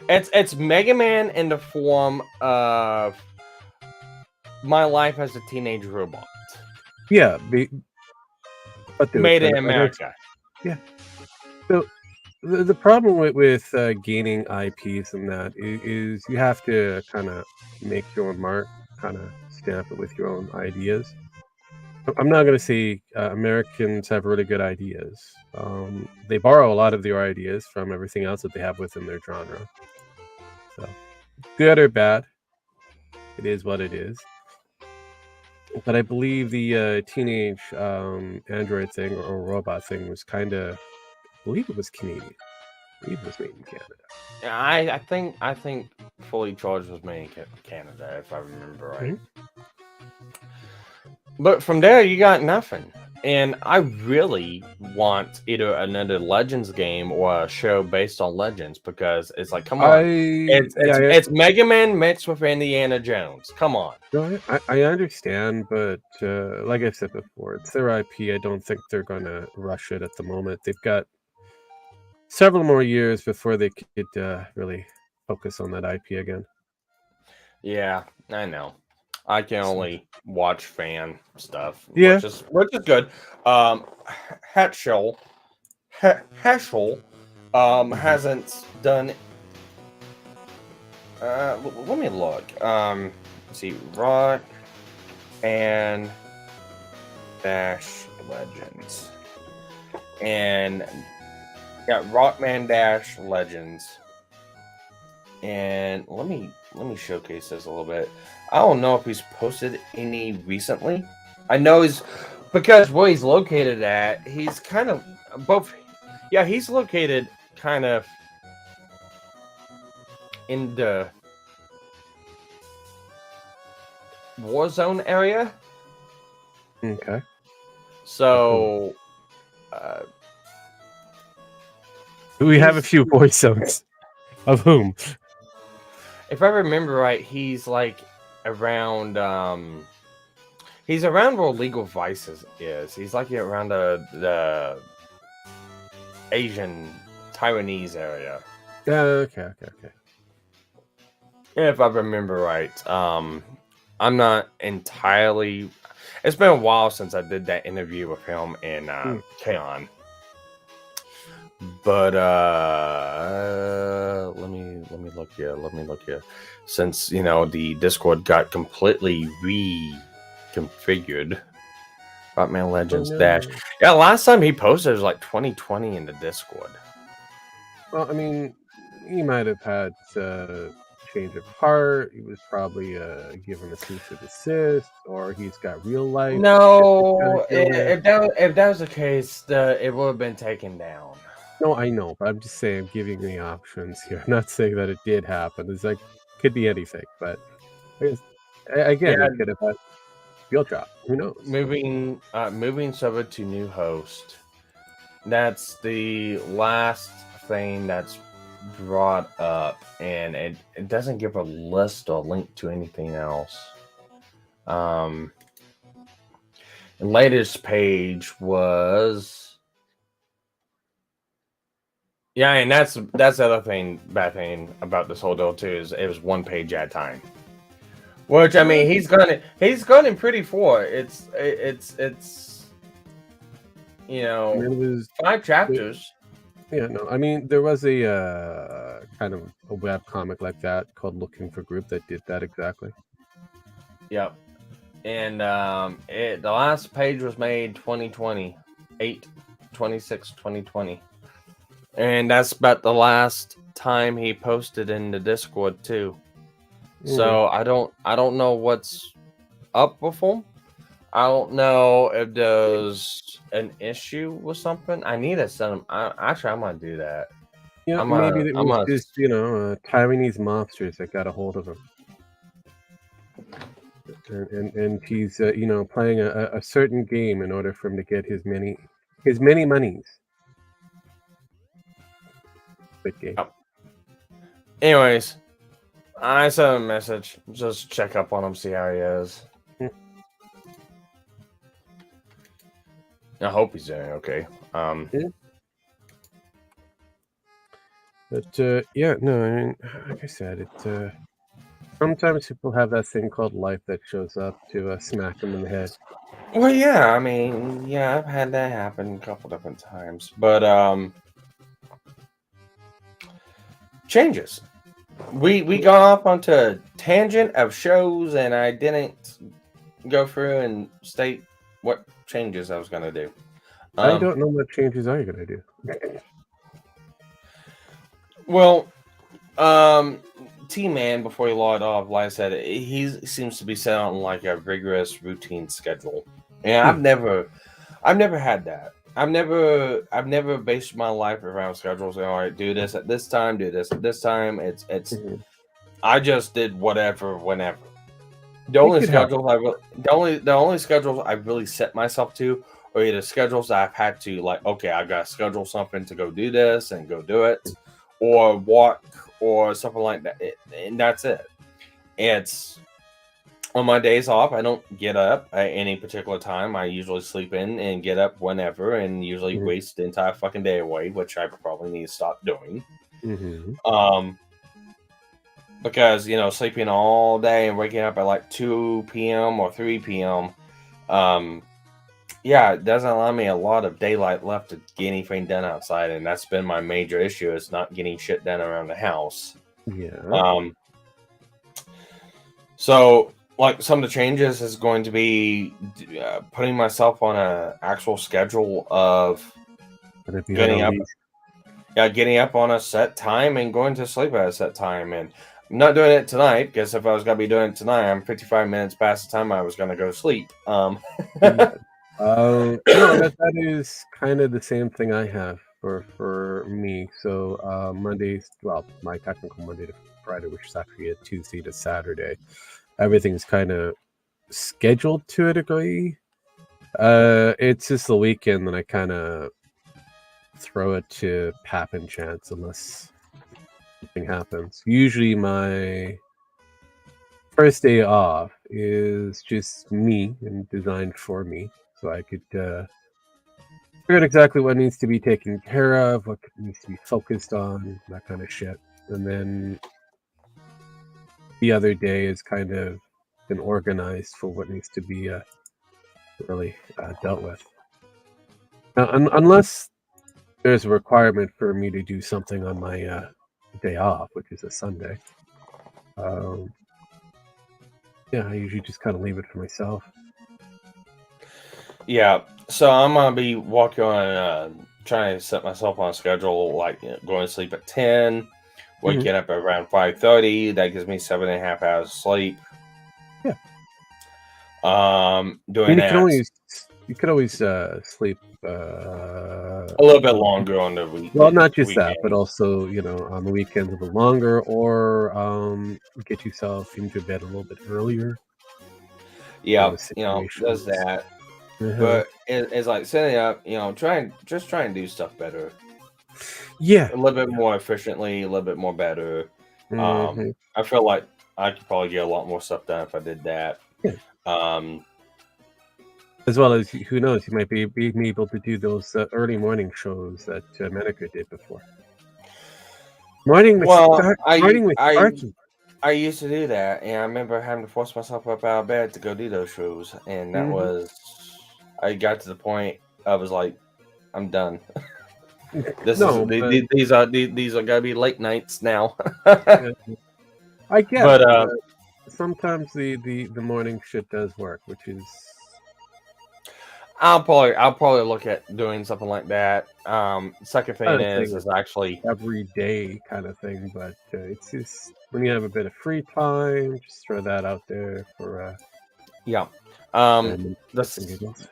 It's Mega Man in the form of My Life as a Teenage Robot. Yeah, but made in America. Yeah. So the problem with gaining IPs and that is you have to kind of make your own mark, kind of stamp it with your own ideas. I'm not going to say Americans have really good ideas. They borrow a lot of their ideas from everything else that they have within their genre. So, good or bad, it is what it is. But I believe the teenage android thing or robot thing was kind of, I believe it was Canadian. I believe it was made in Canada. Yeah, I think Fully Charged was made in Canada, if I remember right. But from there, you got nothing. And I really want either another Legends game or a show based on Legends because it's like, come on, it's Mega Man mixed with Indiana Jones. Come on. I understand, but like I said before, it's their IP. I don't think they're gonna rush it at the moment. They've got several more years before they could really focus on that IP again. Yeah, I know. I can So, only watch fan stuff, yeah. which is good. Um, Heschel, Heschel, Mhm. hasn't done. Let me look. Let's see, Rock and Dash Legends, and got Rockman Dash Legends, and let me showcase this a little bit. I don't know if he's posted any recently. I know he's because where he's located at, he's kind of both. Yeah, he's located kind of in the war zone area. Okay. So uh, We have a he's, few voice zones. Of whom? if I remember right, he's like around. He's around where Legal Vices is. He's like around the Asian Taiwanese area. Okay. If I remember right. I'm not entirely. It's been a while since I did that interview with him in Kaon. But let me look here. Let me look here. Since the Discord got completely reconfigured. Batman Legends Dash. No. Yeah, last time he posted was like 2020 in the Discord. Well, I mean, he might have had change of heart. He was probably given a cease and desist, or he's got real life shit he's got to No, deal with. if that was the case, it would have been taken down. No, I know, but I'm just saying, I'm giving the options here. I'm not saying that it did happen. It's like could be anything, but I guess, again, Yeah, he could have had field drop. Who knows? moving server to new host. That's the last thing that's brought up, and it doesn't give a list or link to anything else. The latest page was and that's the other bad thing about this whole deal too is it was one page at a time. Which I mean he's gone pretty far. It's I mean, it was 5 chapters. yeah, no. I mean, there was a kind of a web comic like that called "Looking for Group" that did that exactly. Yep. And the last page was made 2020, 8/26/2020. And that's about the last time he posted in the Discord too. So I don't know what's up with him. I don't know if there's an issue with something. I need to send him. Actually, I'm gonna do that. Yeah, I'm maybe gonna. it I'm was gonna. just Taiwanese monsters that got a hold of him, and he's playing a certain game in order for him to get his many monies. Good game. Oh. Anyways, I sent him a message. Just check up on him, see how he is. I hope he's doing okay. But yeah, no, I mean, like I said, it. Sometimes people have that thing called life that shows up to smack them in the head. Well, yeah, I mean, yeah, I've had that happen a couple different times, but changes. We got off onto a tangent of shows, and I didn't go through and state what changes I was gonna do. I don't know what changes are you gonna do. Well, T-Man, before he logged off, like I said, he seems to be set on like a rigorous routine schedule. And I've never had that. I've never based my life around schedules. All right, do this at this time, do this at this time. It's I just did whatever, whenever. The It only could help. schedules I will the only schedules I really set myself to are either schedules that I've had to like, okay, I gotta schedule something to go do this and go do it, or walk or something like that. And that's it. It's on my days off, I don't get up at any particular time. I usually sleep in and get up whenever and usually Mhm, waste the entire fucking day away, which I probably need to stop doing. mhm. Um because sleeping all day and waking up at like 2 p.m. or 3 p.m. um yeah, it doesn't allow me a lot of daylight left to get anything done outside, and that's been my major issue is not getting shit done around the house. Yeah. um so like some of the changes is going to be putting myself on a actual schedule of Gonna be on a getting up. leash. Yeah, getting up on a set time and going to sleep at a set time. And I'm not doing it tonight because if I was gonna be doing it tonight, I'm 55 minutes past the time I was gonna go to sleep. Yeah. No, that is kind of the same thing I have for me. So Mondays, well, my technical Monday to Friday, which is actually a Tuesday to Saturday, everything's kind of scheduled to a degree. It's just the weekend that I kind of throw it to pap and chance unless something happens. Usually, my first day off is just me and designed for me, so I could figure out exactly what needs to be taken care of, what needs to be focused on, that kind of shit. And then the other day is kind of been organized for what needs to be really dealt with. Now, unless there's a requirement for me to do something on my day off, which is a Sunday. Um, yeah, I usually just kind of leave it for myself. Yeah, so I'm gonna be walking on, trying to set myself on a schedule, like going to sleep at 10, Hmm. waking up around 5:30. That gives me 7.5 hours of sleep. Yeah, I Doing mean that you could always sleep. a little bit longer on the Well, not just that, but weekends. also, on the weekends a little longer, or get yourself into bed a little bit earlier for Yeah, those does situations. that. Uh-huh. But it's like setting up, try and do stuff better, Yeah. a little bit more efficiently, a little bit more better. Hmm. I feel like I could probably get a lot more stuff done if I did that. Yeah. Um, As well as who knows, you might be being able to do those early morning shows that Metokur did before. well, Morning with Sparky. I used to do that, and I remember having to force myself up out of bed to go do those shows, and that Hmm. was I got to the point I was like, I'm done. This is No, but these are gonna be late nights now. I get But it. Sometimes the morning shit does work, which is I'll probably look at doing something like that. Second not thing a thing is actually every day kind of thing, but it's just when you have a bit of free time, just throw that out there for yeah. Um, random the shits and giggles.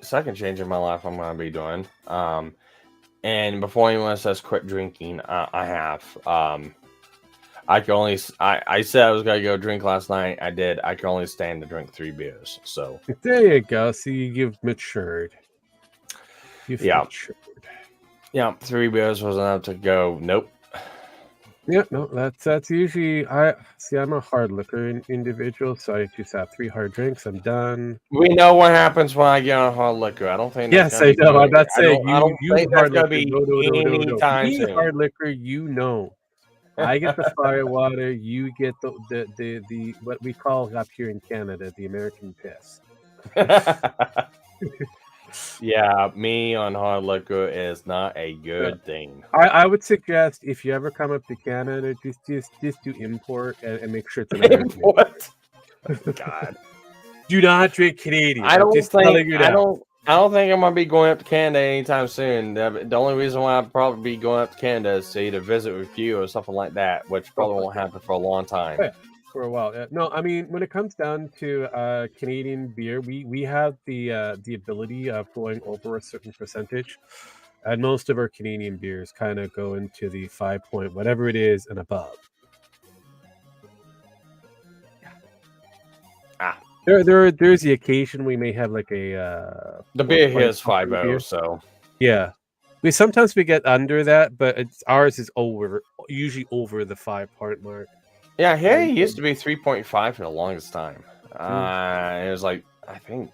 second change in my life I'm gonna be doing. And before anyone says quit drinking, I have. I can only. I said I was gonna go drink last night. I did. I can only stand to drink 3 beers. So There you go. See, you've matured. You've yeah, matured. yeah. 3 beers was enough to go. Nope. Yeah, no, that's usually I see. I'm a hard liquor individual, so I just have 3 hard drinks. I'm done. We know what happens when I get on hard liquor. I don't think that's Yes, gonna I be know. coming. I'm not I saying don't you think that's hard gonna liquor. be No. anytime Me soon. hard liquor. You know. I get the fire water. You get the what we call up here in Canada the American piss. Yeah, me on hard liquor is not a Yeah. good thing. I would suggest if you ever come up to Canada, just do import and make sure it's an American import. What? God. Do not drink Canadian. I I'm don't just think telling you now. I don't think I'm gonna be going up to Canada anytime soon. The only reason why I'd probably be going up to Canada is to either visit with you or something like that, which Oh, probably for won't sure. happen for a long time. Yeah, for a while. Yeah. No, I mean when it comes down to Canadian beer, we have the ability of going over a certain percentage, and most of our Canadian beers kind of go into the 5 point whatever it is and above. There's the occasion we may have like a The beer here like is company 5.0, beer. so Yeah, sometimes we get under that, but ours is usually over the 5 part mark. yeah, here And it used to be 3.5 for the longest time. mm, It was like I think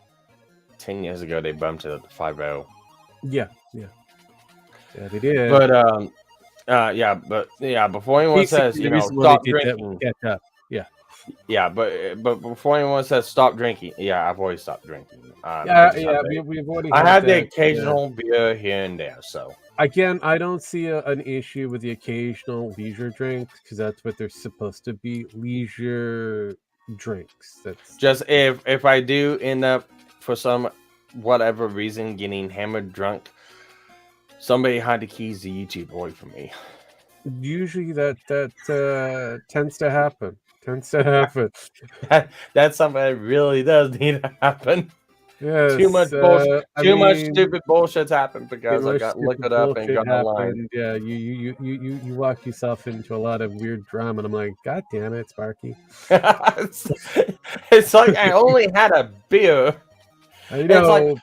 10 years ago they bumped it up to 5.0. yeah, they did. But before anyone says, Basically, the you know, reason why they stop did that was drinking. catch up. Yeah, Yeah, but before anyone says stop drinking, yeah, I've always stopped drinking. I yeah, just have we've already I had had the that. Yeah. occasional beer here and there. So Again, I don't see an issue with the occasional leisure drinks because that's what they're supposed to be, leisure drinks. That's just if I do end up for some whatever reason getting hammered drunk, somebody had the keys to YouTube away from me. usually that tends to happen. Tends to happen. That's something that really does need to happen. Too much Yes, bullshit. I Too much mean, stupid bullshit's happened too because I much got stupid liquored up and bullshit got online. happened. Yeah, you walk yourself into a lot of weird drama, and I'm like, God damn it, Sparky. it's, it's like I only had a beer. I It's like know.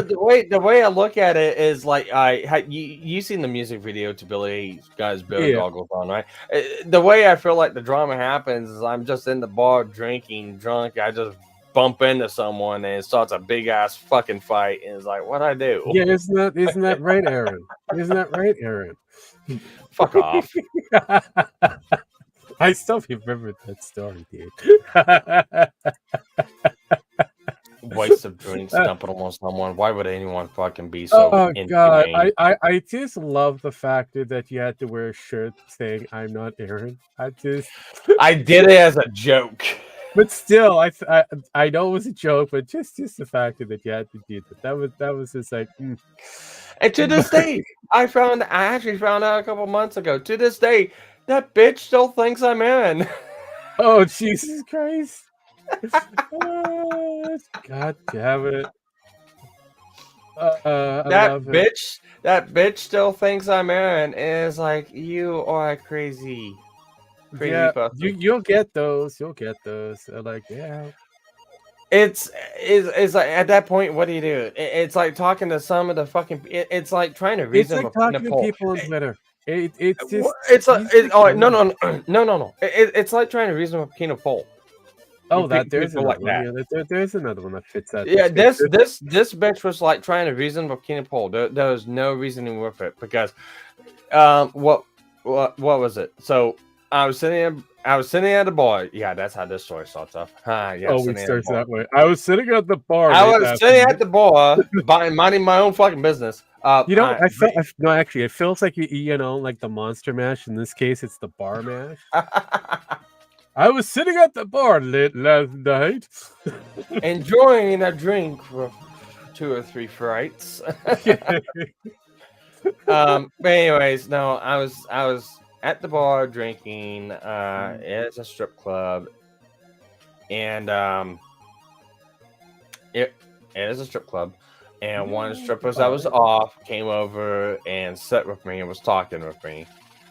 the way I look at it is like you seen the music video to Billy guy's bear Yeah. goggles on, right? The way I feel like the drama happens is I'm just in the bar drinking drunk. I just bump into someone and it starts a big ass fucking fight, and it's like, what I do? Yeah, isn't that right, Aaron? Isn't that right, Aaron? Fuck off. I still remember that story, dude. Waste of drinks dumping them on someone. Why would anyone fucking be so Oh God, inhumane? I just love the fact that you had to wear a shirt saying "I'm not Aaron." I did it as a joke. But still, I know it was a joke, but just the fact that you had to do that was just like. And to this day, I actually found out a couple months ago. To this day, that bitch still thinks I'm Aaron. Oh Jesus Christ! Oh, God damn it! I love it. That bitch still thinks I'm Aaron. And it's like, you are a crazy Yeah, person. you'll get those. You'll get those. Like, yeah. It's like at that point, what do you do? It's like talking to some of the fucking. It's like trying to It's reason like with talking to Nepal. people on Twitter. It's just It's like these are oh good. no. It's like trying to reason with King of Pole. Oh, there's People like another one. that. Yeah, there's another one that fits that Yeah, description. this bitch was like trying to reason with King of Pole. There was no reasoning with it because what was it? So I was sitting at the bar. Yeah, that's how this story starts off. Yeah, Always starts that way. I was sitting at the bar. I Late was sitting at the bar, minding my own fucking business. You know, no, actually, it feels like you know, like the Monster Mash. In this case, it's the Bar Mash. I was sitting at the bar late last night, enjoying a drink for 2 or 3 frights. But anyways, no, I was at the bar drinking. It's a strip club, and it is a strip club. And one of the strippers that was off came over and sat with me and was talking with me.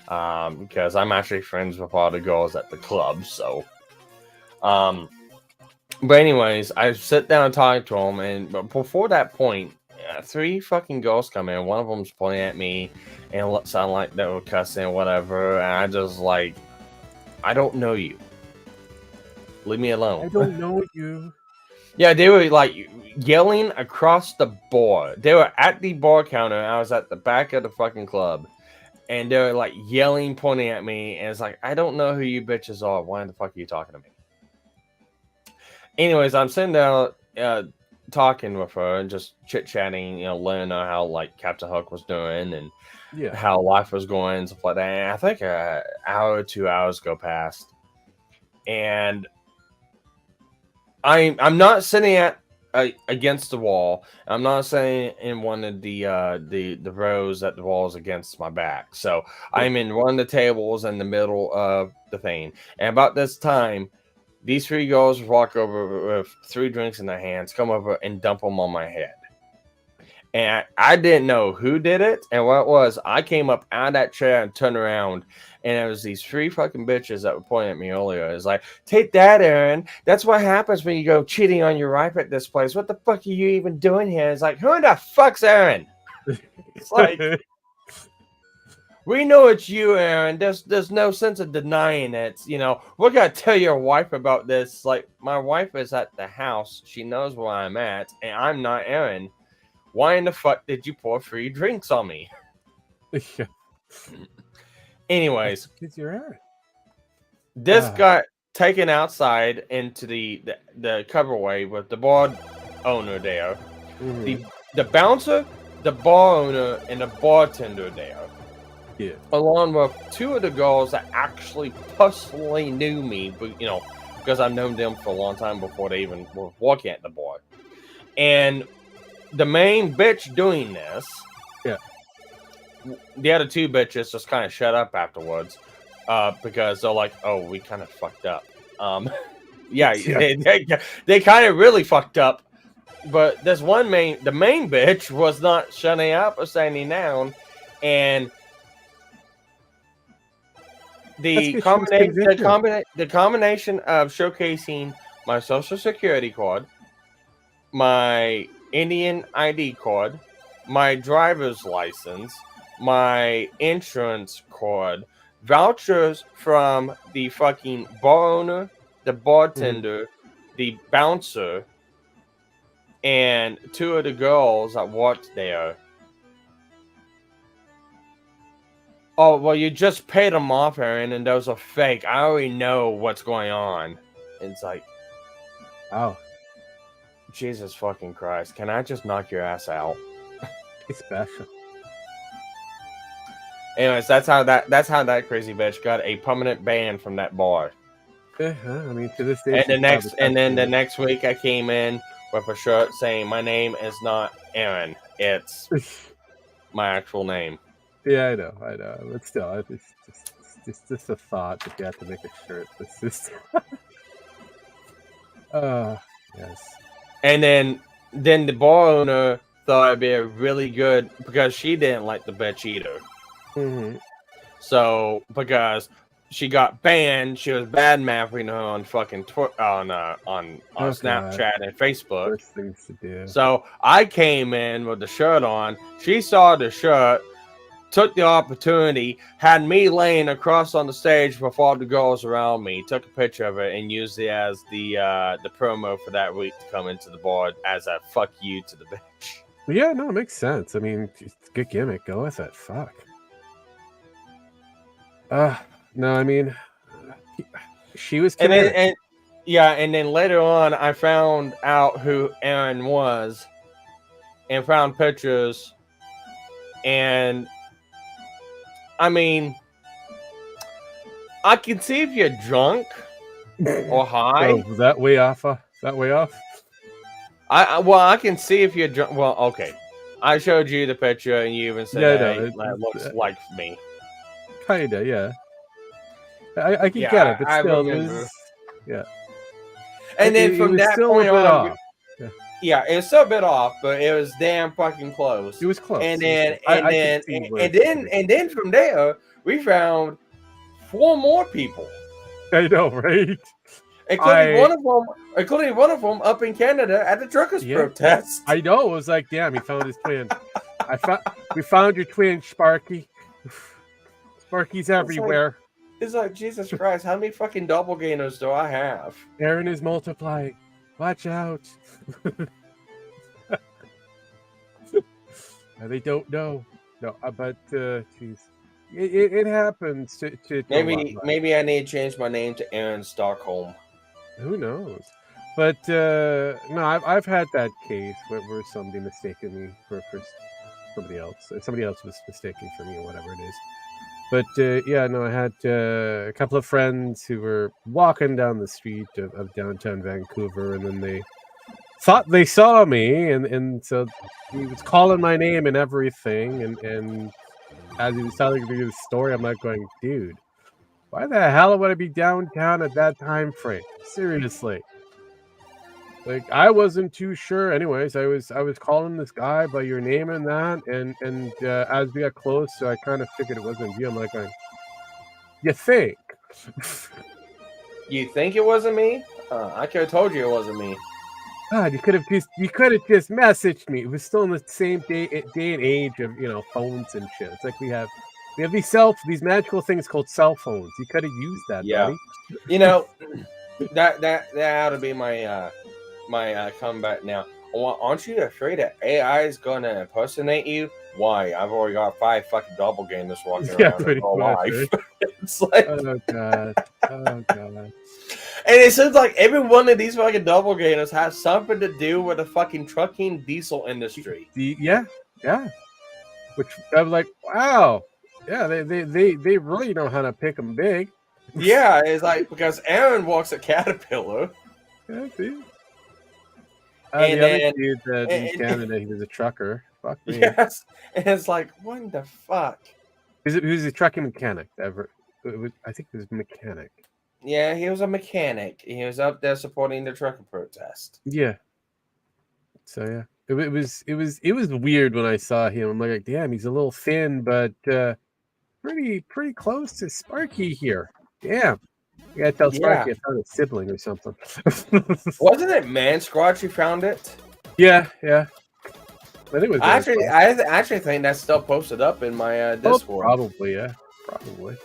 Because I'm actually friends with all the girls at the club, so. But anyways, I sit down and talk to them, and but before that point, 3 fucking girls come in. One of them's pointing at me and sound like they were cussing or whatever, and I just like, I don't know you. Leave me alone. I don't know you. Yeah, they were like yelling across the bar. They were at the bar counter, and I was at the back of the fucking club. And they were like yelling, pointing at me, and it's like, I don't know who you bitches are. Why the fuck are you talking to me? Anyways, I'm sitting down talking with her and just chit-chatting, letting her how like Captain Hook was doing and how life was going and stuff like that. And I think an hour or 2 hours go past. And I'm not sitting at against the wall. I'm not sitting in one of the rows that the wall is against my back. So I'm in one of the tables in the middle of the thing. And about this time, these 3 girls walk over with 3 drinks in their hands, come over and dump them on my head. And I didn't know who did it and what it was. I came up out of that chair and turned around, and it was these three fucking bitches that were pointing at me earlier. It's like, take that, Aaron. That's what happens when you go cheating on your wife at this place. What the fuck are you even doing here? It's like, who the fuck's Aaron? It's like, we know it's you, Aaron. There's no sense of denying it. You know, we're gonna tell your wife about this. Like, my wife is at the house. She knows where I'm at, and I'm not Aaron. Why in the fuck did you pour free drinks on me? Yeah. Anyways, because you're Aaron. this got taken outside into the coverway with the bar owner there, the bouncer, the bar owner, and the bartender there. Yeah. Along with two of the girls that actually personally knew me, but because I've known them for a long time before they even were working at the bar. And the main bitch doing this, the other two bitches just kind of shut up afterwards, because they're like, "Oh, we kind of fucked up." They kind of really fucked up. But there's the main bitch was not shutting up or standing down, and the combination of showcasing my social security card, my Indian ID card, my driver's license, my insurance card, vouchers from the fucking bar owner, the bartender, the bouncer, and two of the girls that worked there. Oh, well, you just paid them off, Aaron, and those are fake. I already know what's going on. It's like, oh, Jesus fucking Christ. Can I just knock your ass out? It's special. Anyways, that's how that crazy bitch got a permanent ban from that bar. I mean, to this day. And then the next week I came in with a shirt saying my name is not Aaron. It's my actual name. Yeah, I know. But still, it's just a thought that you have to make a shirt. It's just yes. And then the bar owner thought it'd be a really good, because she didn't like the bitch either. So because she got banned, she was bad mouthing her on fucking on Snapchat and Facebook. Worst things to do. So I came in with the shirt on. She saw the shirt, took the opportunity, had me laying across on the stage with all the girls around me, took a picture of it, and used it as the promo for that week to come into the bar as a fuck you to the bitch. Yeah, no, it makes sense. I mean, it's a good gimmick. Go with it. Fuck. No, I mean, she was committed. And then later on, I found out who Aaron was, and found pictures, and I mean, I can see if you're drunk or high. Oh, that way off? I can see if you're drunk. Well, okay. I showed you the picture, and you even said, "Hey, that looks like me." Kinda, yeah. I can get it, but still, it was, yeah. And then from that point on, it was still a bit off, but it was damn fucking close. It was close. And then from there, we found 4 more people. I know, right? Including one of them up in Canada at the truckers' protest. I know. It was like, damn, he found his twin. We found your twin, Sparky. Sparky's everywhere. It's like, Jesus Christ, how many fucking doppelgangers do I have? Aaron is multiplying. Watch out. They don't know. No, but jeez, it happens to maybe I need to change my name to Aaron Stockholm. Who knows? But no, I've had that case where somebody mistaken me for somebody else. Somebody else was mistaken for me or whatever it is. But I had a couple of friends who were walking down the street of downtown Vancouver, and then they thought they saw me, and so he was calling my name and everything, and as he was telling me the story, I'm like going, dude, why the hell would I be downtown at that time frame? Seriously. Like I wasn't too sure. Anyways, I was calling this guy by your name and that, and as we got close, so I kind of figured it wasn't you. I'm like, you think? You think it wasn't me? I could have told you it wasn't me. God, you could have just messaged me. It was still in the same day and age of phones and shit. It's like we have these magical things called cell phones. You could have used that, Yeah. buddy. You know, that ought to be my comeback now. Well, aren't you afraid that AI is gonna impersonate you? Why? I've already got 5 fucking doppelgangers walking Yeah, around in pretty real much. life. Right? It's like, Oh god. Oh god. and it seems like every one of these fucking doppelgangers has something to do with the fucking trucking diesel industry. Yeah. Which I'm like, wow. Yeah, they really know how to pick them big. Yeah, it's like because Aaron works at Caterpillar, Yeah, see? and The other then dude that in and, Canada, he was a trucker. Fuck me. yes, and it's like, what the fuck? He was a trucking mechanic. I think it was mechanic. Yeah, he was a mechanic. He was up there supporting the trucker protest. Yeah. So yeah, it was weird when I saw him. I'm like, damn, he's a little thin, but pretty close to Sparky here. Damn. You gotta tell Yeah. Sparky I found a sibling or something. Wasn't it Man Squatch who found it? Yeah. I think it was I actually think that's still posted up in my Discord. Probably, yeah. Probably.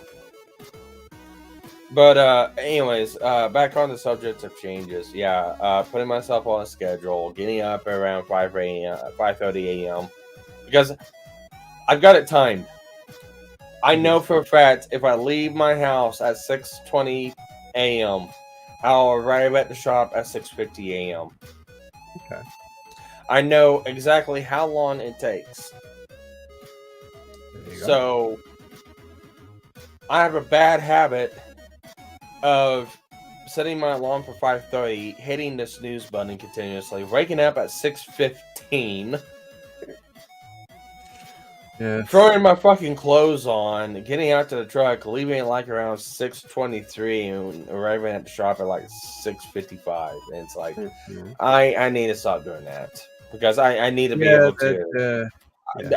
But anyways, back on the subject of changes. Yeah, putting myself on a schedule, getting up around 5:30 a.m. because I've got it timed. I know for a fact if I leave my house at 6:20 a.m., I'll arrive at the shop at 6:50 a.m. Okay. I know exactly how long it takes. So I have a bad habit of setting my alarm for 5:30, hitting the snooze button continuously, waking up at 6:15. Yeah. Throwing my fucking clothes on, getting out to the truck, leaving it like around 6:23, and arriving at the shop at like 6:55. And it's like, I need to stop doing that because I need to be able to.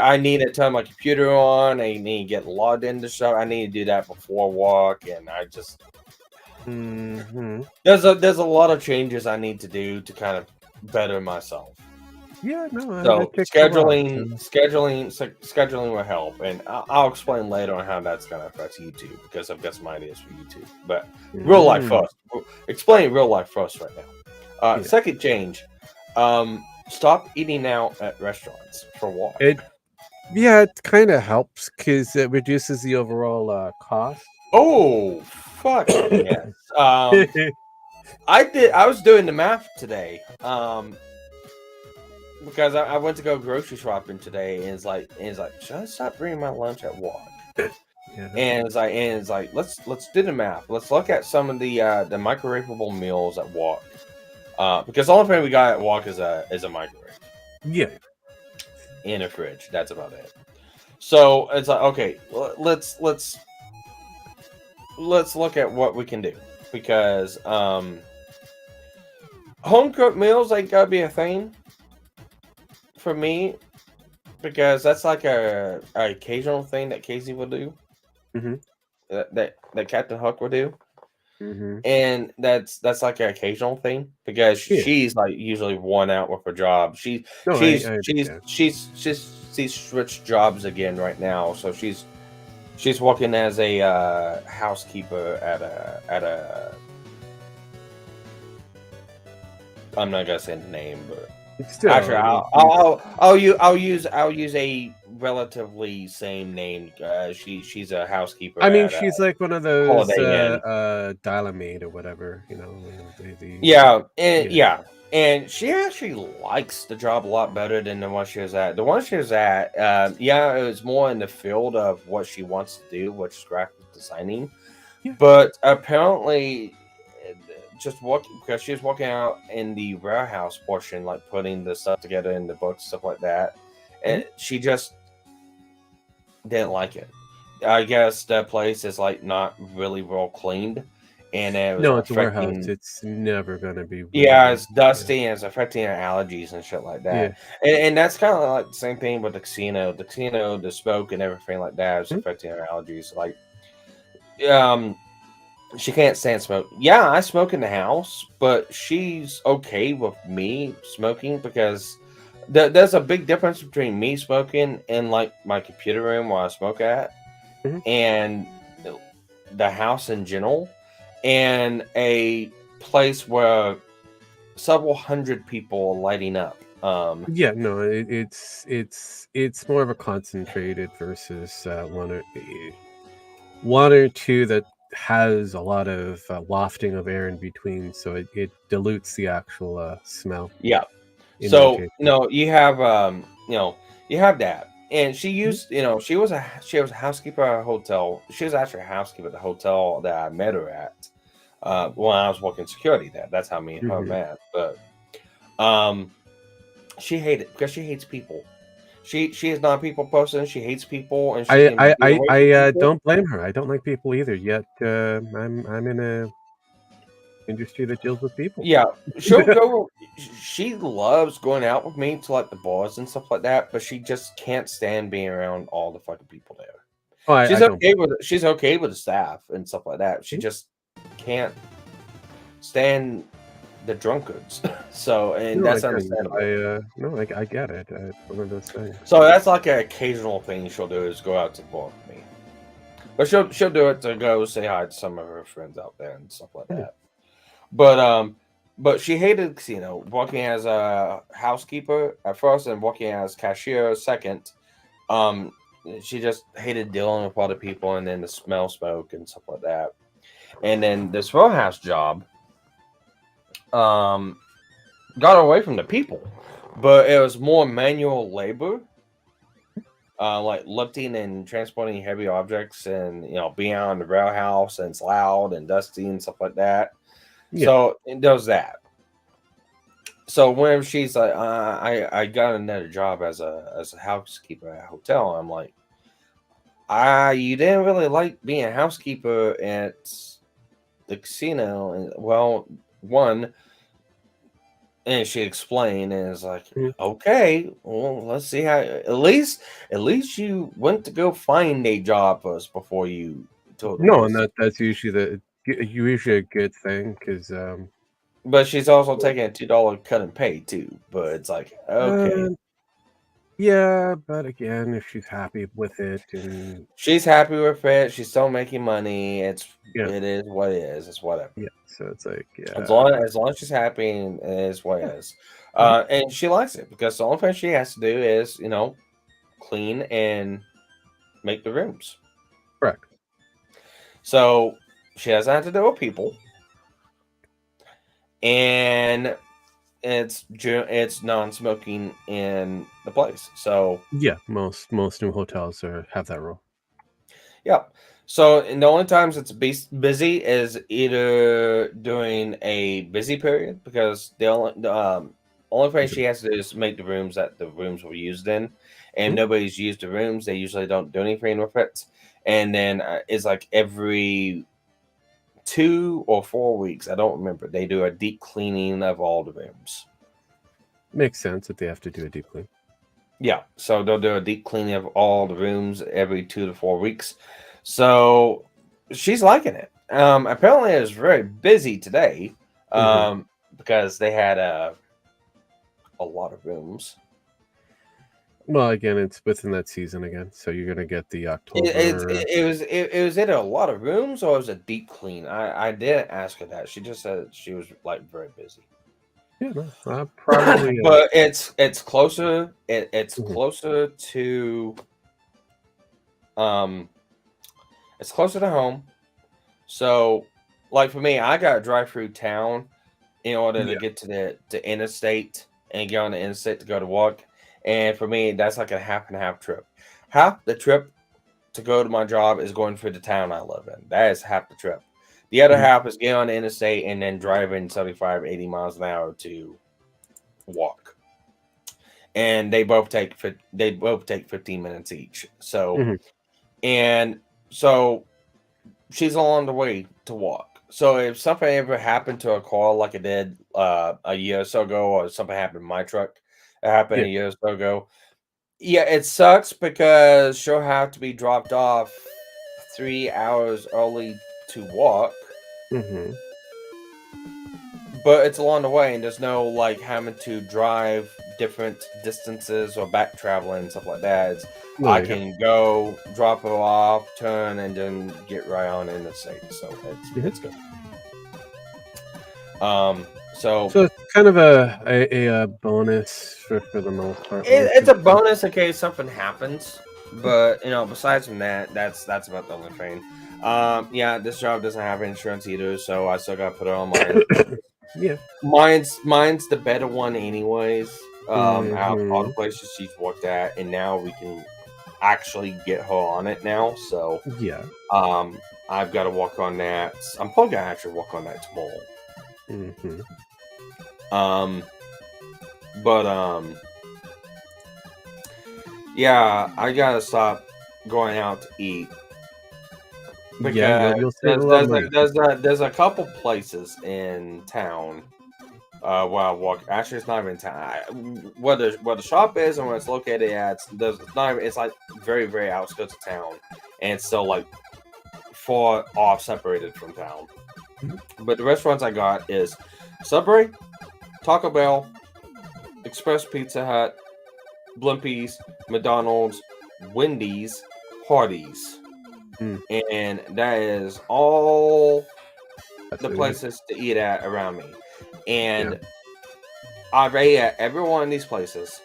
I need to turn my computer on. I need to get logged into the shop. I need to do that before work, and I just. There's a lot of changes I need to do to kind of better myself. Yeah, no. So scheduling will help, and I'll explain later on how that's going to affect YouTube because I've got some ideas for YouTube. But real life first. Explain real life first right now. Second change: stop eating out at restaurants for what? It kind of helps because it reduces the overall cost. Oh fuck yes! I was doing the math today. Because I went to go grocery shopping today, and it's like, should I stop bringing my lunch at work? And it's like, let's do the math. Let's look at some of the microwavable meals at work. Because the only thing we got at work is a microwave. Yeah. In a fridge. That's about it. So it's like, okay, let's look at what we can do, because home cooked meals ain't gotta be a thing for me, because that's like a occasional thing that Casey would do, that Captain Hook would do, and that's like an occasional thing because she's like usually worn out with her job. She's switched jobs again right now, so she's working as a housekeeper at a. I'm not gonna say the name, but. Still, actually, I'll use a relatively same name. She's a housekeeper. I mean, she's like one of those Dial-A-Maid or whatever, you know. And she actually likes the job a lot better than the one she was at. The one she was at, it was more in the field of what she wants to do, which is graphic designing. Yeah. But apparently, just working, because she was working out in the warehouse portion, like putting the stuff together in the books, stuff like that, and she just didn't like it. I guess that place is like not really well cleaned, and it was No, it's a warehouse. affecting. It's never gonna be Yeah, windy. it's Yeah. dusty and it's affecting her allergies and shit like Yeah. that. And that's kind of like the same thing with the casino. The casino, the smoke and everything like that is Mhm. affecting her allergies. Like, um, she can't stand smoke. Yeah, I smoke in the house, but she's okay with me smoking because there's a big difference between me smoking in like my computer room where I smoke at Mhm. and the house in general and a place where several hundred people are lighting up. Yeah, no, it's more of a concentrated versus, one or two that has a lot of, wafting of air in between, so it dilutes the actual, smell Yeah. in my So, tasting. you have that. And she Mhm. used, she was a housekeeper at a hotel. She was actually a housekeeper at the hotel that I met her at when I was working security there. That's how me and her Mhm. met. But um, she hated because she hates people. She is not a people person. She hates people, and she I can I get I away from I, people. don't blame her. I don't like people either, yet, I'm in a industry that deals with people. Yeah, she'll go. She loves going out with me to like the bars and stuff like that, but she just can't stand being around all the fucking people there. Oh, I don't blame She's okay with the staff and stuff like that. She her. just can't stand the drunkards. So, and No, I that's get it. understandable. No, I get it. It's one of those things. So that's like an occasional thing she'll do is go out to the bar with me. But she'll do it to go say hi to some of her friends out there and stuff like Mhm. that. But but she hated the casino, working as a housekeeper at first and working as cashier second. Um, she just hated dealing with other people and then the smell smoke and stuff like that. And then this warehouse job um got away from the people, but it was more manual labor, like lifting and transporting heavy objects and being out in the warehouse and it's loud and dusty and stuff like that. Yeah. So it does that. So whenever she's like, I got another job as a housekeeper at a hotel, I'm like, you didn't really like being a housekeeper at the casino, and well, one, and she explained, and it's like, Mhm. okay, well, let's see how. At least you went to go find a job first before you told them No, and this. that's usually usually a good thing because But she's also taking a $2 cut in pay too. But it's like, okay. uh, yeah, but again, if she's happy with it and She's happy with it. She's still making money. yeah, It is what it is. It's whatever. yeah, so it's like, As long as she's happy, and it is what yeah, it is. mhm, And she likes it because the only thing she has to do is clean and make the rooms. correct. So she doesn't have to deal with people, and it's non-smoking in the place. So Yeah, most new hotels have that rule. yeah. So and the only times it's busy is either during a busy period because the only thing Mhm, she has to do is make the rooms that the rooms were used in, and mhm. nobody's used the rooms. They usually don't do anything with it, and then it's like every 2 or 4 weeks. I don't remember. They do a deep cleaning of all the rooms. Makes sense that they have to do a deep clean. Yeah, so they'll do a deep cleaning of all the rooms every 2 to 4 weeks. So she's liking it. Apparently it was very busy today. Mhm. Because they had a lot of rooms. Well, again, it's within that season again, so you're gonna get the It, it, October. it was either a lot of rooms or it was a deep clean. I didn't ask her that. She just said she was like very busy. Yeah, no, probably, But it's closer. It's mhm, closer to um it's closer to home. So, like for me, I got to drive through town in order to yeah, get to the interstate and get on the interstate to go to work. And for me, that's like a half and a half trip. Half the trip to go to my job is going through the town I live in. That is half the trip. The other mhm, half is getting on the interstate and then driving 75, 80 miles an hour to walk. And they both take 15 minutes each. So mhm, and so she's along the way to walk. So if something ever happened to a car like it did a year or so ago, or something happened to my truck, it happened Yeah. a year or so ago. Yeah, it sucks because she'll have to be dropped off 3 hours early to walk, Mm-hmm. but it's along the way, and there's no like having to drive different distances or back traveling and stuff like that. No, I there you go. can go drop her off, turn, and then get right on in the state. So Mhm. it's good. Um, so So it's kind of a bonus for the most part. it's a bonus in case something happens, but besides from that, that's about the only thing. Yeah, this job doesn't have insurance either, so I still got to put it on mine. Yeah. Mine's the better one, anyways. Out of all the Mm-hmm. places she's worked at, and now we can actually get her on it now. So, Yeah. um, I've got to work on that. I'm probably gonna actually work on that tomorrow. Mm-hmm. Um, but yeah, I gotta stop going out to eat Yeah, because you'll save a lot of money. there's a couple places in town. Where I walk. Actually, it's not even town. Where the shop is and where it's located at. It's not even. It's like very very outskirts of town, and it's still like far off, separated from town. Mhm. But the restaurants I got is Subway, Taco Bell, Express Pizza Hut, Blimpies, McDonald's, Wendy's, Hardee's, Mm, and that is all that's the really good. places to eat at around me. Yeah. And I've ate at every one of these places,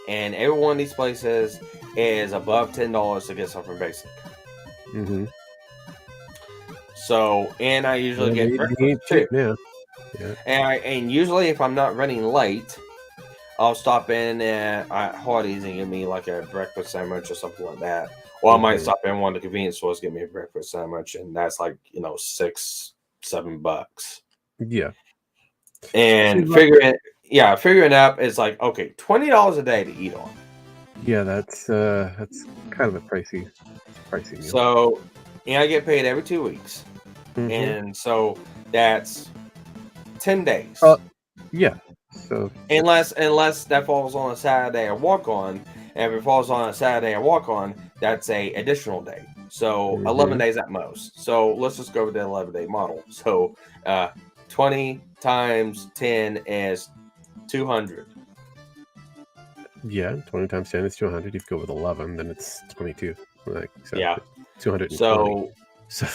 and every one of these places is above $10 to get something basic. Mm-hmm. So, and I usually Well, get they breakfast ain't too. cheap now. Yeah. And usually, if I'm not running late, I'll stop in at Hardee's and get me like a breakfast sandwich or something like that. Or I might Mm-hmm. stop in one of the convenience stores, get me a breakfast sandwich, and that's like $6-7. Yeah. See, And figuring out is like okay, $20 a day to eat on. yeah, that's kind of a pricey meal. So, and I get paid every 2 weeks, Mm-hmm. and so that's 10 days. Yeah. So Unless that falls on a Saturday I walk on, and if it falls on a Saturday I walk on, that's a additional day. So 11 mm-hmm. days at most. So let's just go with the 11-day model. So 20 times 10 is 200. Yeah, 20 times 10 is 200. If you go with 11, then it's 22. Like so, Yeah. 220. So So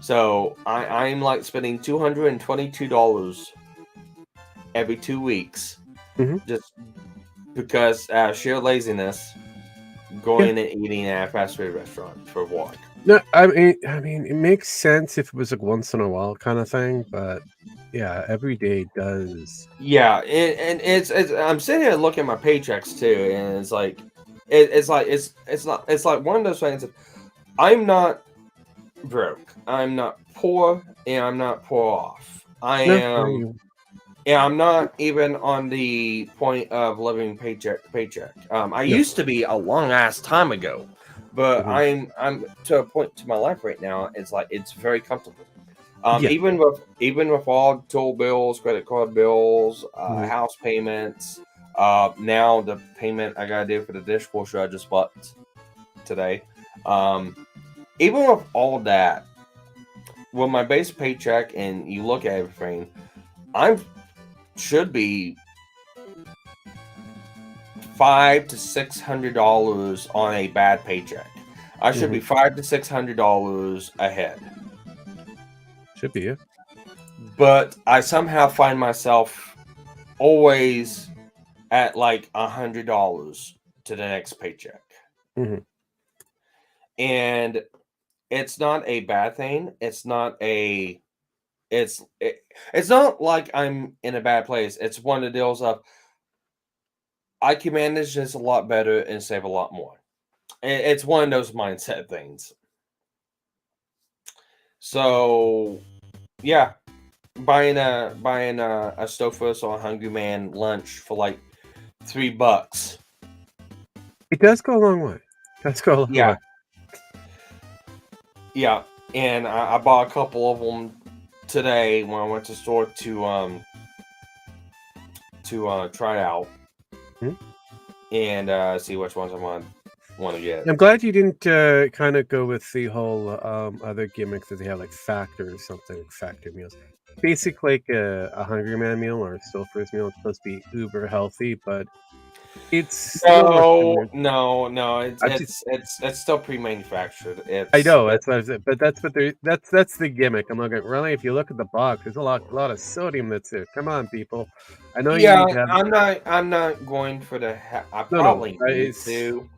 so I'm like spending $222 every 2 weeks Mhm. just because sheer laziness Yeah. going and eating at a fast food restaurant for work. No, I mean, it makes sense if it was like once in a while kind of thing, but yeah, every day does. Yeah, and it's I'm sitting here looking at my paychecks too, and it's like it's like one of those things. I'm not broke. I'm not poor, and I'm not poor off. I No, no, am. Yeah, I'm not even on the point of living paycheck to paycheck. I no. used to be a long ass time ago, but Mhm. I'm to a point to my life right now. It's like it's very comfortable. Yeah. Even with all tool bills, credit card bills, Mhm. house payments. Now the payment I gotta do for the dishwasher I just bought today. Um, even with all that, with my base paycheck and you look at everything, I'm should be $500 to $600 on a bad paycheck. I should Mhm. be $500 to $600 ahead, Should be, yeah. but I somehow find myself always at like $100 to the next paycheck, Mhm. and it's not a bad thing. It's not like I'm in a bad place. It's one of the deals of I can manage this a lot better and save a lot more. It's one of those mindset things. So yeah, buying a Stofus or a Hungry Man lunch for like $3. It does go a long way. Does go a long Yeah, way. yeah, and I bought a couple of them today when I went to the store to try out Hmm? and see which ones I want to get. I'm glad you didn't kind of go with the whole other gimmick that they have, like Factor or something, Factor meals. Basically, like a Hungry Man meal or a Stouffer's meal. It's supposed to be uber healthy, but it's no more No, sugar. no. It's I just, it's it's it's still pre-manufactured. I It's know that's what I said, but that's what they're that's the gimmick. I'm looking really. If you look at the box, there's a lot of sodium that's there. Come on, people. I know you yeah. need to have I'm not going for the. I no. probably need It's to,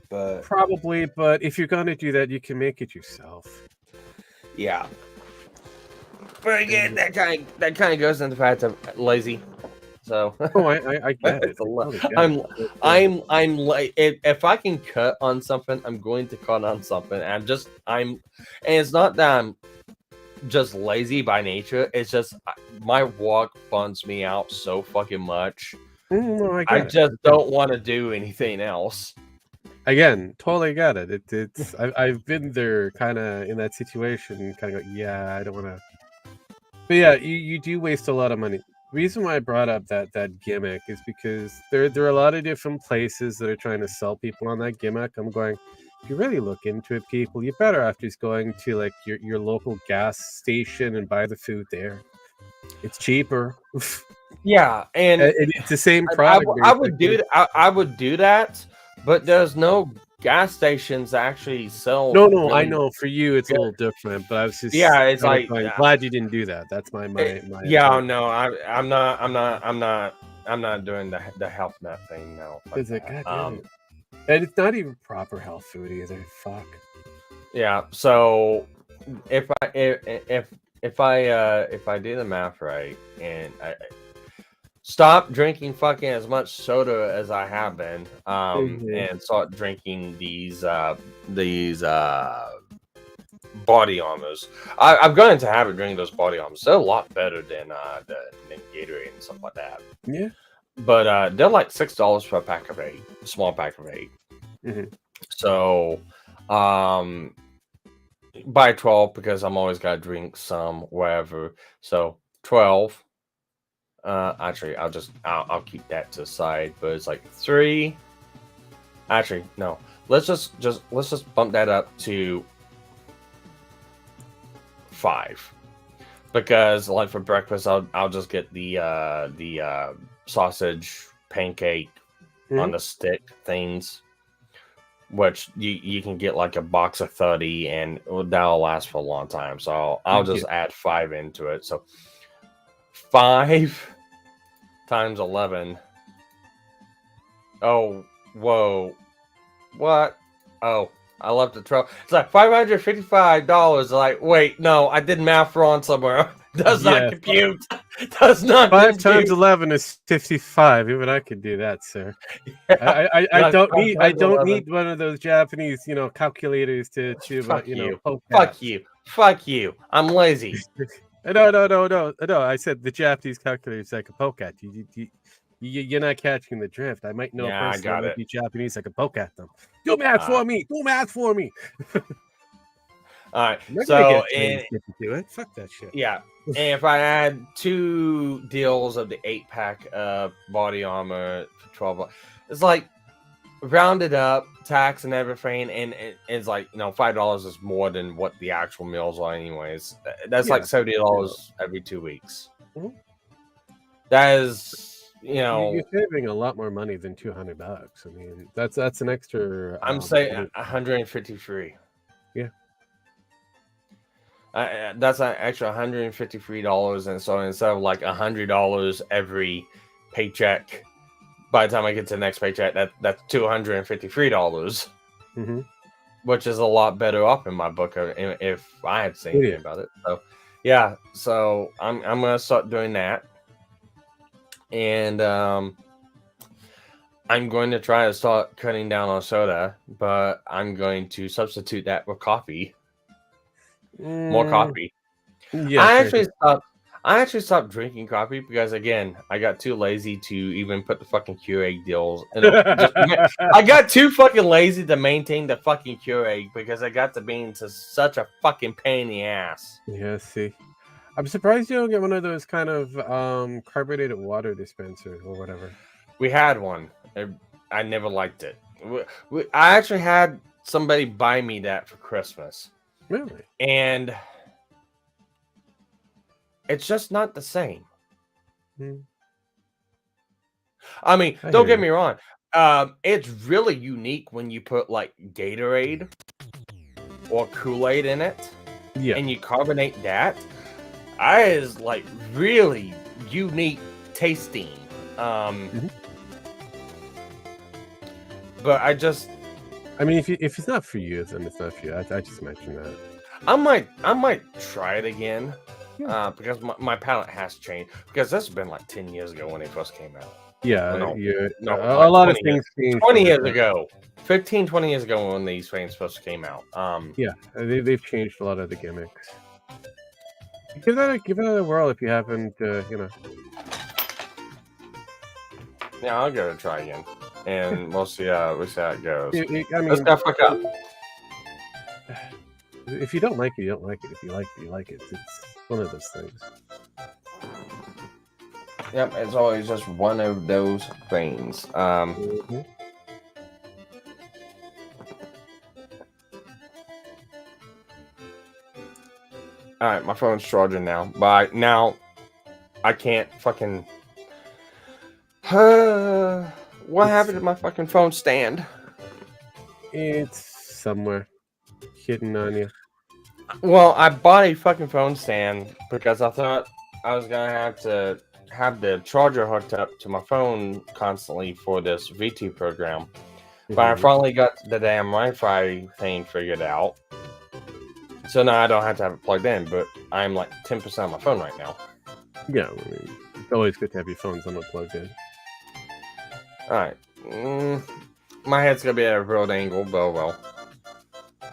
but probably, but if you're gonna do that, you can make it yourself. yeah. But again, And that kind of goes into the fact of lazy. So oh, I get it. it's a I lot. totally get I'm it. But, I'm like if I can cut on something, I'm going to cut on something. And it's not that I'm just lazy by nature. It's just my work burns me out so fucking much. no, I I get it. just don't want to do anything else. Again, totally get it. It's I've been there, kind of in that situation. Kind of go, yeah, I don't want to. But yeah, you do waste a lot of money. Reason why I brought up that gimmick is because there are a lot of different places that are trying to sell people on that gimmick. I'm going, if you really look into it, people, you're better off just going to like your local gas station and buy the food there. It's cheaper. Yeah, and And it's the same I, product I would basically. I would do that, but there's no gas stations that actually sell No, I really know for you it's a good. little different, but I was just Yeah, it's kind of like going, glad you didn't do that. That's my yeah, opinion. no, I'm not doing the health nut thing. No, fuck It's like, that. God damn it. And it's not even proper health food either. Fuck. Yeah. So if I do the math right and I stop drinking fucking as much soda as I have been, Mhm. and start drinking these body armors. I'm going to have it drink those body armors. They're a lot better than Gatorade and stuff like that. Yeah. But they're like $6 for a pack of 8, small pack of 8. Mhm. So um buy 12 because I'm always gotta drink some wherever. So 12. Actually, I'll keep that to the side, but it's like 3. Actually, no. Let's just bump that up to 5. Because like for breakfast, I'll just get the sausage pancake on Mhm. the stick things, which you can get like a box of 30, and that'll last for a long time. So I'll Yeah. just add 5 into it. So 5 times 11. Oh, whoa. What? Oh, I left the 12. It's like $555. Like, wait, no, I did math wrong somewhere. Does not Yeah. compute. Does not 5 times compute. 11 is 55. Even I could do that, sir. Yeah, I like don't 5 need times 11. one of those Japanese, calculators to Fuck you. poke Fuck at. you. Fuck you. I'm lazy. No. I said the Japanese calculators I could poke at. You're not catching the drift. I might know a Yeah, I person that got might it. be Japanese. I could poke at them. Do math Uh, for me. Do math for me. all right. I'm not gonna So, get a and Chinese kid to do it. Fuck that shit. yeah. And if I add 2 deals of the 8-pack body armor for 12, it's like rounded up, tax and everything, and it's like $5 is more than what the actual meals are, anyways. That's like Yeah. $70 every 2 weeks. Mhm. That is, You're saving a lot more money than $200. I mean, that's an extra. I'm saying Money. 153. Yeah. That's an extra $153, and so instead of like $100 every paycheck, by the time I get to the next paycheck, that's $253, Mm-hmm. which is a lot better up in my book if I had seen It anything is. about it. So yeah, so I'm gonna start doing that, and I'm going to try to start cutting down on soda, but I'm going to substitute that with coffee. More coffee. Yeah, I fair. actually stopped. I actually stopped drinking coffee because again, I got too lazy to even put the fucking Keurig deals. I got too fucking lazy to maintain the fucking Keurig because I got to being to such a fucking pain in the ass. Yeah, see. I'm surprised you don't get one of those kind of carbonated water dispensers or whatever. We had one. I never liked it. I actually had somebody buy me that for Christmas, Really? and it's just not the same. Mm, I mean, I don't hear get you. me wrong. It's really unique when you put like Gatorade or Kool-Aid in it, Yeah. and you carbonate that. I is like really unique tasting. Mhm. But I just I mean, if it's not for you, then it's not for you. I just mentioned that. I might try it again. Yeah. Because my palate has changed. Because this has been like 10 years ago when it first came out. Yeah, Well, no, yeah. no, A like lot of 20 years. things changed 20 over years time. ago. 15, 20 years ago when these things first came out. Yeah, they've changed a lot of the gimmicks. Give that a whirl if you haven't, Yeah, I'll give it a try again. And we'll see how it goes. I Let's mean, go fuck up. if you don't like it, you don't like it. If you like it, you like it. It's one of those things. Yep, it's always just one of those things. Mhm. All right, my phone's charging now. But now I can't fucking. What happened to my fucking phone stand? It's somewhere hidden on you. Well, I bought a fucking phone stand because I thought I was gonna have to have the charger hooked up to my phone constantly for this VT program. But I Mhm. finally got the damn Wi-Fi thing figured out. So now I don't have to have it plugged in, but I'm like 10% on my phone right now. Yeah, I mean, it's always good to have your phone somewhat plugged in. Alright. My head's gonna be at a real angle, but oh well.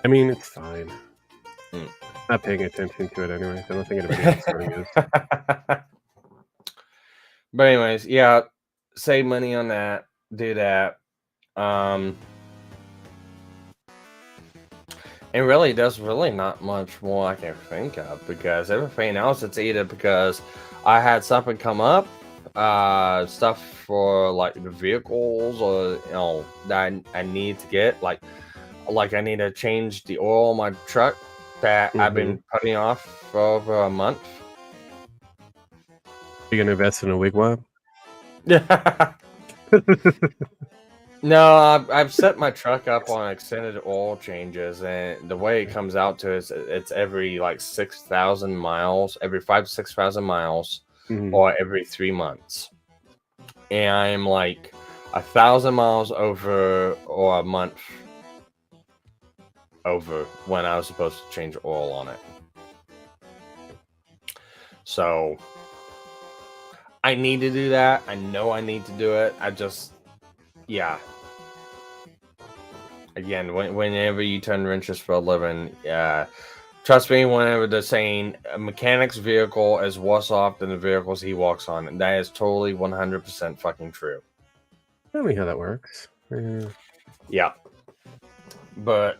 I mean, it's fine. Mm. Not paying attention to it anyways. I don't think anybody else really is. But anyways, yeah, save money on that. Do that. And really, there's really not much more I can think of because everything else, it's either because I had something come up, stuff for like the vehicles, or that I need to get, like I need to change the oil on my truck that I've been putting off for over a month. You gonna invest in a wigwam? No, I've set my truck up on extended oil changes, and the way it comes out to is it's every like 6,000 miles, every 5,000 to 6,000 miles, or every 3 months. And I'm like 1,000 miles over or a month over when I was supposed to change oil on it. So I need to do that. I know I need to do it. Yeah. Again, whenever you turn wrenches for a living, trust me, whenever they're saying a mechanic's vehicle is worse off than the vehicles he walks on, and that is totally 100% fucking true. Tell me how that works. Yeah. But,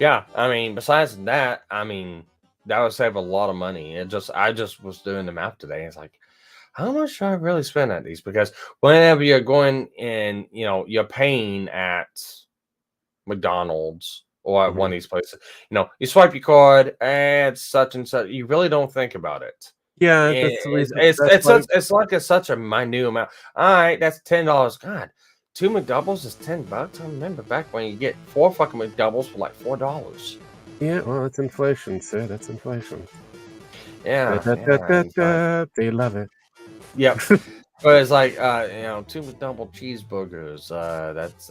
yeah, I mean, besides that, I mean, that would save a lot of money. I just was doing the math today. It's like, how much should I really spend at these? Because whenever you're going and you're paying at McDonald's or at one of these places, you swipe your card and such and such. You really don't think about it. Yeah, that's the reason. It's like it's such a minute amount. All right, that's $10. God, 2 McDoubles is $10. I remember back when you get 4 fucking McDoubles for like $4. Yeah, well, that's inflation, sir. That's inflation. Yeah, They love it. Yep. But it's like 2 McDouble cheeseburgers. That's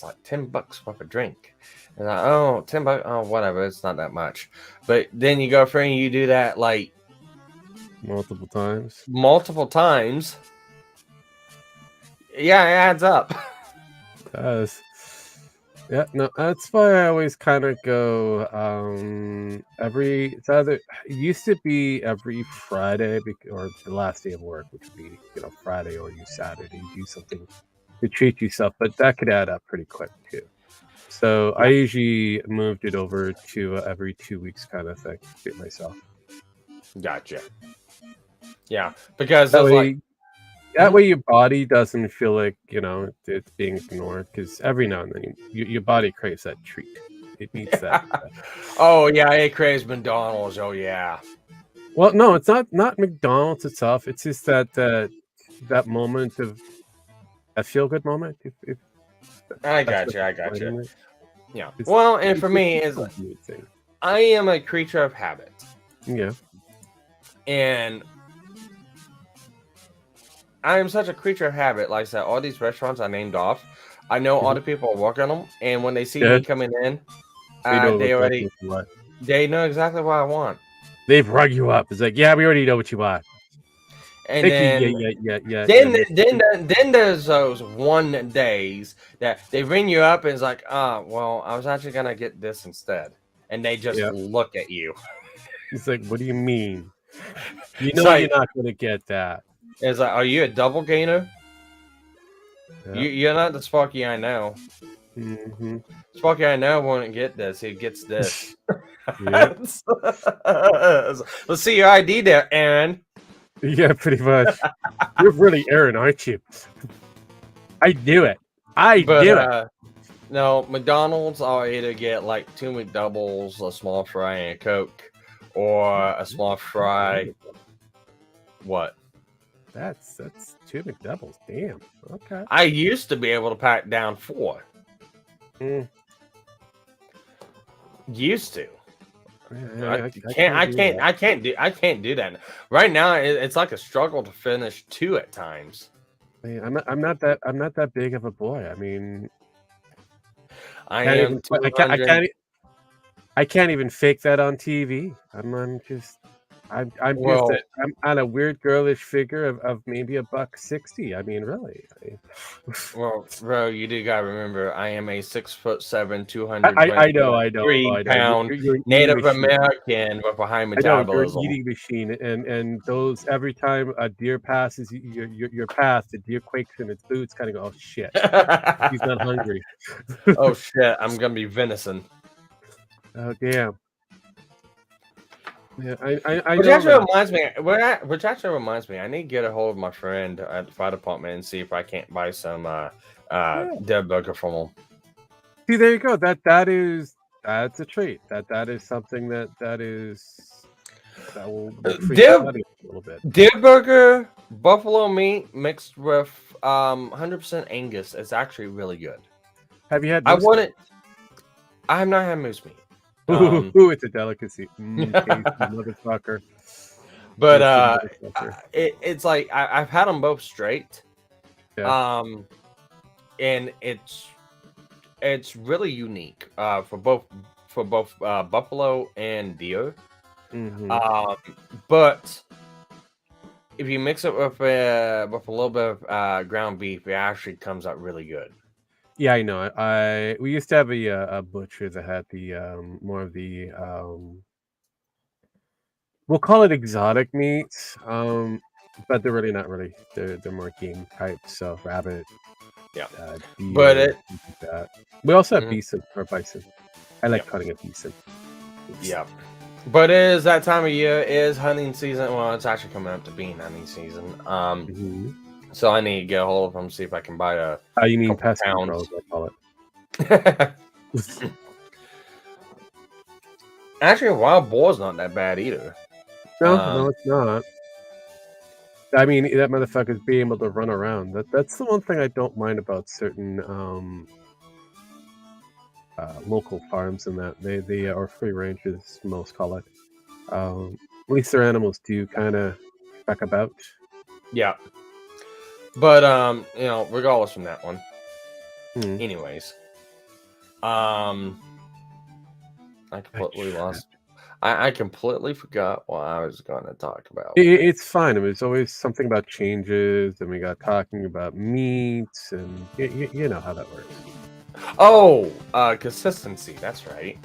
like $10 worth of drink. And $10. Oh, whatever. It's not that much. But then you go through and you do that like multiple times. Yeah, it adds up. It does. Yeah, no, that's why I always kind of go it used to be every Friday or the last day of work, which would be Friday, or you Saturday, you do something to treat yourself, but that could add up pretty quick too. So So I usually moved it over to every 2 weeks kind of thing. Treat myself. Gotcha. Yeah, because That it's like, way, that Mhm. way your body doesn't feel like it's being ignored. Because every now and then, your body craves that treat. It needs that. oh yeah, it craves McDonald's. Oh yeah. Well, no, it's not McDonald's itself. It's just that moment of a feel good moment. If I that's got what you. I I'm got you. explaining it. Yeah. It's, Well, and for it's me a is feel good thing. I am a creature of habit, Yeah. and I am such a creature of habit. Like I said, all these restaurants I named off, I know all Mhm. the people who work on them, and when they see Yeah. me coming in, They know they exactly already what you want. they know exactly what I want. They've rung you up. It's like, yeah, we already know what you want. And Thank you. Yeah, then yeah, yeah, yeah, yeah. then Miss. then there's those one days that they ring you up and it's like, well, I was actually gonna get this instead, and they just Yeah. look at you. It's like, what do you mean? You It's know you're like not gonna get that. are you a double gainer? Yeah. You're not the Sparky I know. Mm-hmm. Sparky I know won't get this. He gets this. Yeah. Let's see your ID there, Aaron. Yeah, pretty much. You're really Aaron, aren't you? I knew it. I But knew it. no, McDonald's, I'll either get like 2 McDoubles, a small fry, and a Coke, or a small fry. What? That's 2 McDoubles. Damn. Okay. I used to be able to pack down 4. Mm. Used to. I can't I can't do that. Right now, it's like a struggle to finish 2 at times. Man, I'm not that big of a boy. I mean, I can't am even, 200. I can't even fake that on TV. I'm just Well, I'm on a weird girlish figure of maybe $160. I mean, really. well, bro, you do gotta remember, I am a 6'7", I know, I know, 223-pound You're an eating Native machine. American with a high I know you're an metabolism. eating machine, and those every time a deer passes your path, the deer quakes in its boots, kind of go, oh shit, he's not hungry. Oh shit, I'm gonna be venison. Oh damn. Yeah, I Which know actually that. reminds me. Which actually reminds me. I need to get a hold of my friend at the fire department and see if I can't buy some Yeah. dead burger from him. See, there you go. That's a treat. That is something that will free your Deer body up a little bit. deer burger, buffalo meat mixed with 100% Angus. It's actually really good. Have you had? I Moose want meat? it. I have not had moose meat. Ooh, it's a delicacy. Tasty motherfucker. But Tasty motherfucker. it's like I've had them both straight. Yeah. And it's really unique for both buffalo and deer. Mhm. But if you mix it with a little bit of ground beef, it actually comes out really good. Yeah, I know. We used to have a butcher that had the more of the we'll call it exotic meats, but they're really not really. They're more game type, so rabbit, Yeah, but deer, things like that. We also have Mhm. bison or bison. I like Yep. cutting a bison. Oops. Yeah. But it is that time of year, it is hunting season. Well, it's actually coming up to being hunting season. Mhm. So I need to get a hold of him, see if I can buy a You mean couple pest pounds. control, as I call it. Actually, a wild boar's not that bad either. No, it's not. I mean, that motherfucker's being able to run around. That's the one thing I don't mind about certain local farms, and that they are free ranges, most call it. At least their animals do kind of back about. Yeah. But regardless from that one. Hmm. Anyways. I completely lost. I completely forgot what I was gonna talk about. It's fine. I mean, it's always something about changes, and we got talking about meats, and you know how that works. Oh, consistency. That's right.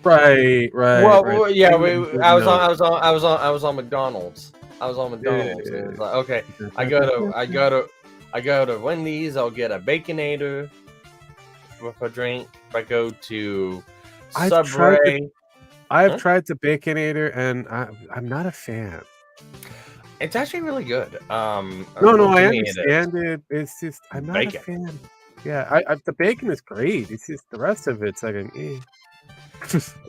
Right. Well, yeah. I was No. on McDonald's. I was on McDonald's. And it's like, okay, I go to Wendy's. I'll get a Baconator. with a drink. If I go to I've tried the Subway, I've huh? tried the Baconator, and I'm not a fan. It's actually really good. No, no, Well, to I me, it is understand it. It's just I'm not a bacon. fan. Yeah, I the bacon is great. It's just the rest of it's like an eh.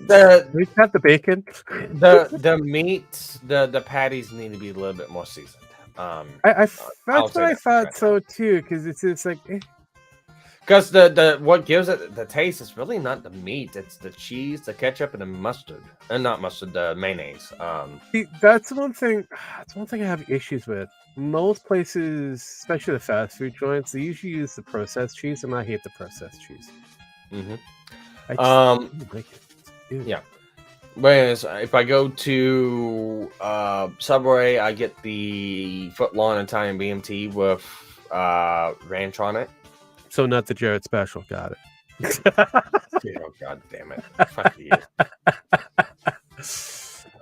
The We have the bacon. the meats, the patties need to be a little bit more seasoned. I'll That's what say I that much thought right now. so too, because it's like eh. Because the what gives it the taste is really not the meat; it's the cheese, the ketchup, and the mustard, and not mustard, the mayonnaise. See, that's one thing. That's one thing I have issues with. Most places, especially the fast food joints, they usually use the processed cheese, and I hate the processed cheese. hmm I just Um, don't like it. Ew. yeah. Whereas if I go to Subway, I get the foot-long Italian BMT with ranch on it. So not the Jared special. Got it. Oh God damn it! Fuck you.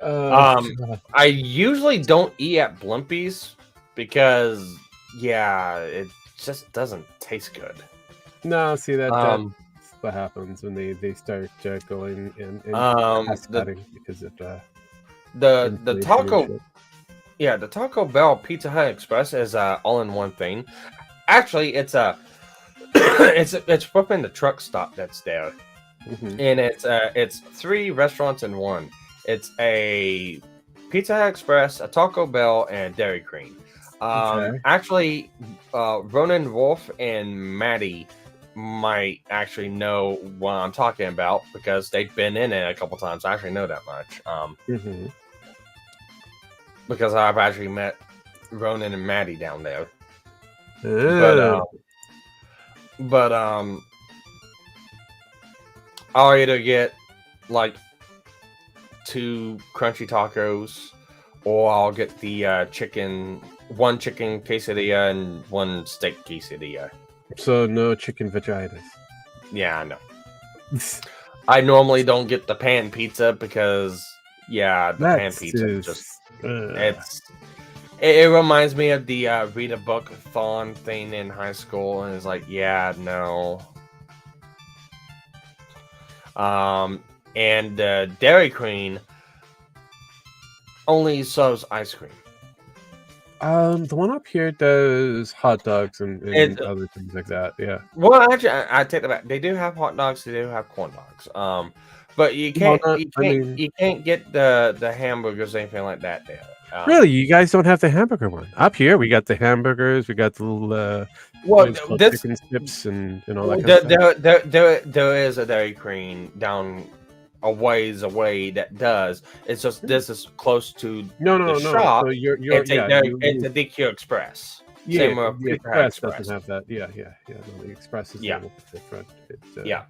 Oh, God. I usually don't eat at Blumpy's because yeah, it just doesn't taste good. No, see that's Um, what happens when they start going and the cutting because of the inflation and taco shit. yeah the Taco Bell Pizza Hut Express is all in one thing. Actually, it's a it's flipping the truck stop that's there, Hmm. and it's three restaurants in one. It's a Pizza Hut Express, a Taco Bell, and Dairy Queen. Okay. Actually, Ronan Wolf and Maddie might actually know what I'm talking about because they've been in it a couple times. I actually know that much. Hmm. Because I've actually met Ronan and Maddie down there. But Uh, but I'll either get like two crunchy tacos, or I'll get the one chicken quesadilla and one steak quesadilla. so no chicken vaginas. Yeah, I know. I normally don't get the pan pizza because yeah, the pan That's pizza just just. it reminds me of the read a book thon thing in high school, and it's like yeah, no. And Dairy Queen only serves ice cream. The one up here does hot dogs It and other things like that. Yeah. well, actually, I take that back. They do have hot dogs. They do have corn dogs. But Well, not. I mean, you can't get the hamburgers or anything like that there. really, you guys don't have the hamburger one up here. We got the hamburgers. We got the little what Well, is it called this chicken strips and all that kind of stuff. there is a Dairy Queen down a ways away that does. It's just Hmm. this is close to No, the no, no. So shop. you're yeah It's a DQ Express. yeah, Same with the Pizza Hut Express doesn't Express. have that. Yeah, yeah, yeah. No, the Express is a Yeah, little bit different. yeah.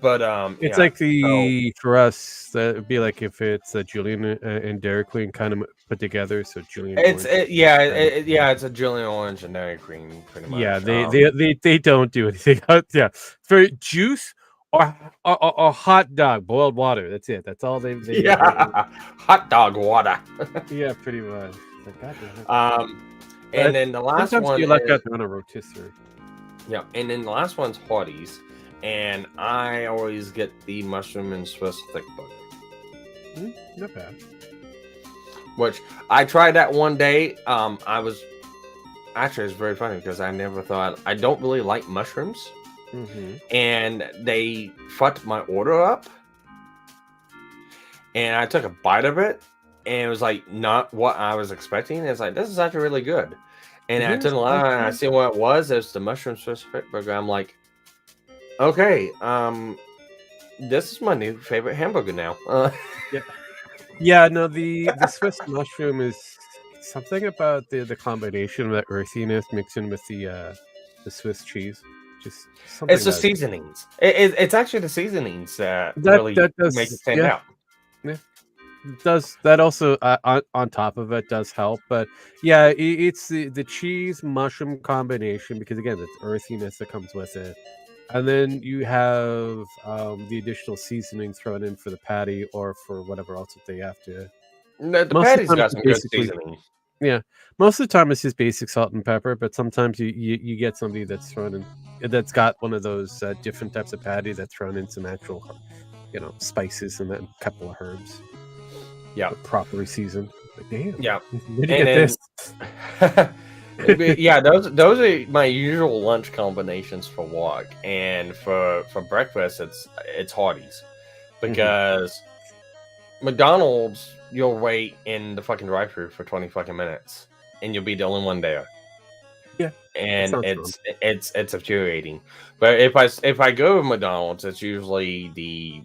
But It's yeah. like So the for us that would be like if it's a Julian and Dairy Queen kind of put together. So Julian Orange. yeah, it's a Julian Orange and Dairy Queen pretty Yeah, much. they don't do anything else. Yeah, it's very juice or hot dog, boiled water. That's it. That's all Yeah, hot dog water. yeah, pretty much. It's like, God damn it. um, and But then the last sometimes one you luck is out on a rotisserie. yeah, and then the last one's Hardee's, and I always get the mushroom and Swiss thick butter, Not bad. which I tried that one day. I was actually it's very funny because I never thought I don't really like mushrooms, Hmm. and they fucked my order up. And I took a bite of it, and it was like not what I was expecting. It's like this is actually really good. And It I took is. a lot, and I see what it was. It's the mushroom Swiss fit burger. I'm like, okay, this is my new favorite hamburger now. Yeah. Yeah, no, the Swiss mushroom is something about the combination of that earthiness mixed in with the Swiss cheese. Just something It's the about it. seasonings. It's actually the seasonings that That really that make it does stand yeah, out. yeah. Does that also on top of it does help, but yeah, it's the cheese mushroom combination because again, it's earthiness that comes with it. And then you have the additional seasoning thrown in for the patty or for whatever else that they have to. The Most of patty's the time, got it's some good basically seasoning. yeah. Most of the time, it's just basic salt and pepper, but sometimes you get somebody that's thrown in. that's got one of those different types of patty that's thrown in some actual, spices and then a couple of herbs. Yeah, properly seasoned. Like, damn. yeah, Where do you and get then this? yeah, those are my usual lunch combinations for work, and for breakfast it's Hardee's, because McDonald's you'll wait in the fucking drive-thru for 20 fucking minutes, and you'll be the only one there. Yeah, and sounds it's infuriating. But if I go to McDonald's, it's usually the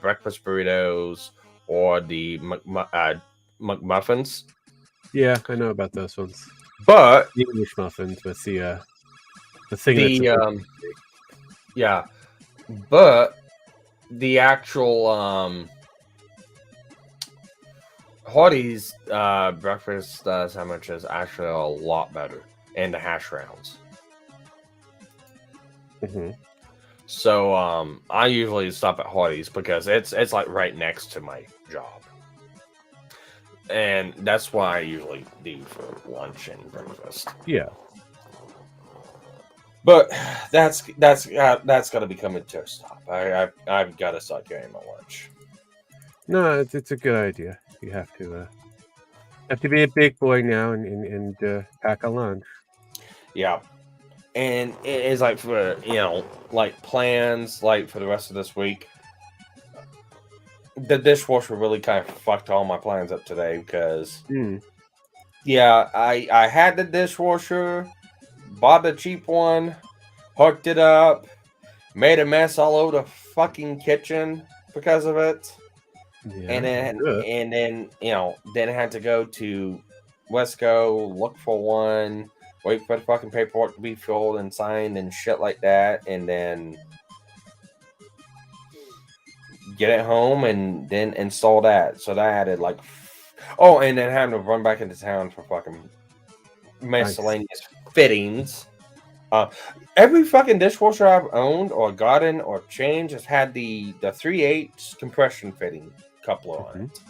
breakfast burritos or the McMuffins. Yeah, I know about those ones. But The English muffins with the thing that's the yeah, but the actual Hardee's breakfast sandwich is actually a lot better, and the hash browns. So I usually stop at Hardee's because it's like right next to my job, and that's what I usually do for lunch and breakfast. Yeah, but that's got to be coming to a stop. I've got to start carrying my lunch. No, it's a good idea. You have to be a big boy now and pack a lunch. Yeah. And it's like for, like plans, like for the rest of this week, the dishwasher really kind of fucked all my plans up today because, yeah, I had the dishwasher, bought the cheap one, hooked it up, made a mess all over the fucking kitchen because of it. Yeah, and then then I had to go to Wesco, look for one, wait for the fucking paperwork to be filled and signed and shit like that, and then get it home and then install that. So that added like, and then having to run back into town for fucking miscellaneous fittings. Every fucking dishwasher I've owned or gotten or changed has had the 3/8 compression fitting coupler on it.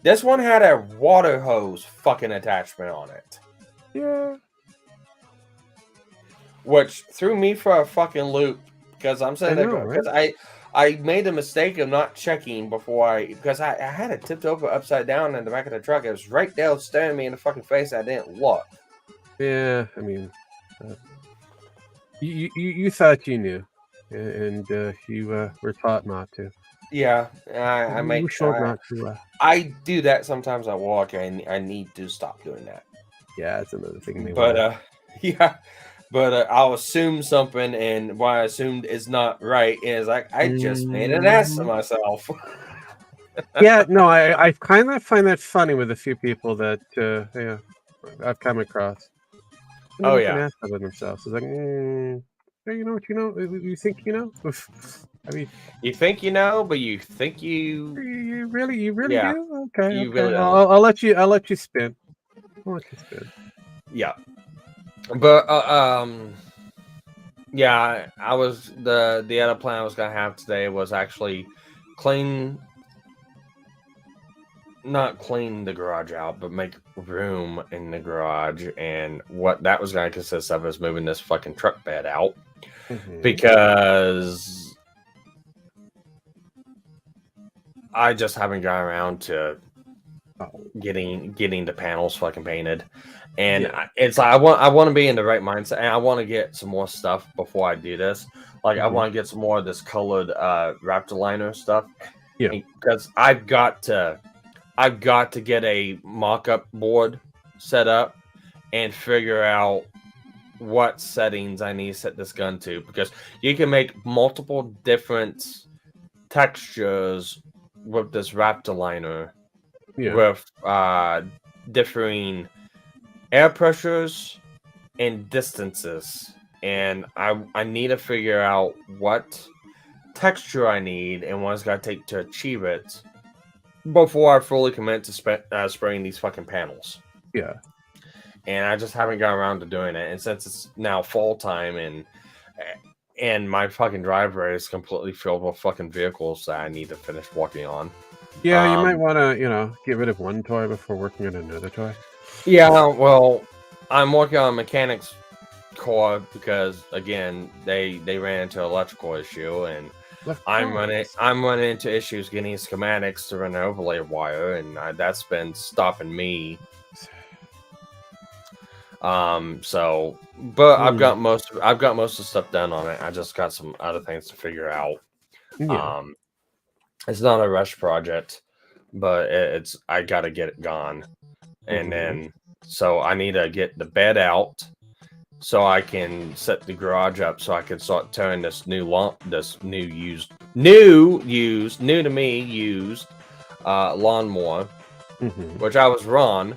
This one had a water hose fucking attachment on it. Yeah. Which threw me for a fucking loop because I'm saying that because I made the mistake of not checking because I had it tipped over upside down in the back of the truck. It was right there staring me in the fucking face. I didn't look. Yeah, I mean, you thought you knew, and you were taught not to. Yeah, I make sure not to. I do that sometimes at work, and I need to stop doing that. Yeah, that's another thing. Yeah, but I'll assume something, and what I assumed is not right is like I just made an ass of myself. Yeah, no, I kind of find that funny with a few people that I've come across. Oh yeah, an ass of themselves. It's like, hey, you know what you know? You think you know? I mean, you think you know, but you think you really do? Okay, you okay. really I'll let you spin. I'll let you spin. Yeah, but yeah, I was the other plan I was gonna have today was actually not clean the garage out, but make room in the garage. And what that was going to consist of is moving this fucking truck bed out because I just haven't gotten around to getting the panels fucking painted. And it's like I want to be in the right mindset, and I want to get some more stuff before I do this. Like I want to get some more of this colored Raptor liner stuff. Yeah, because I've got to get a mock-up board set up and figure out what settings I need to set this gun to, because you can make multiple different textures with this Raptor liner with differing air pressures and distances, and I need to figure out what texture I need and what it's got to take to achieve it before I fully commit to spraying these fucking panels. Yeah. And I just haven't got around to doing it. And since it's now fall time and my fucking driveway is completely filled with fucking vehicles that I need to finish working on. Yeah, you might want to, get rid of one toy before working on another toy. Yeah, well, I'm working on mechanics core because again they ran into an electrical issue, and Of I'm course. running into issues getting schematics to run an overlay wire, and that's been stopping me. So, but I've got most of the stuff done on it. I just got some other things to figure out. Yeah. It's not a rush project, but it's I gotta get it gone, and then so I need to get the bed out so I can set the garage up so I can start tearing this new to me used lawnmower, which I was wrong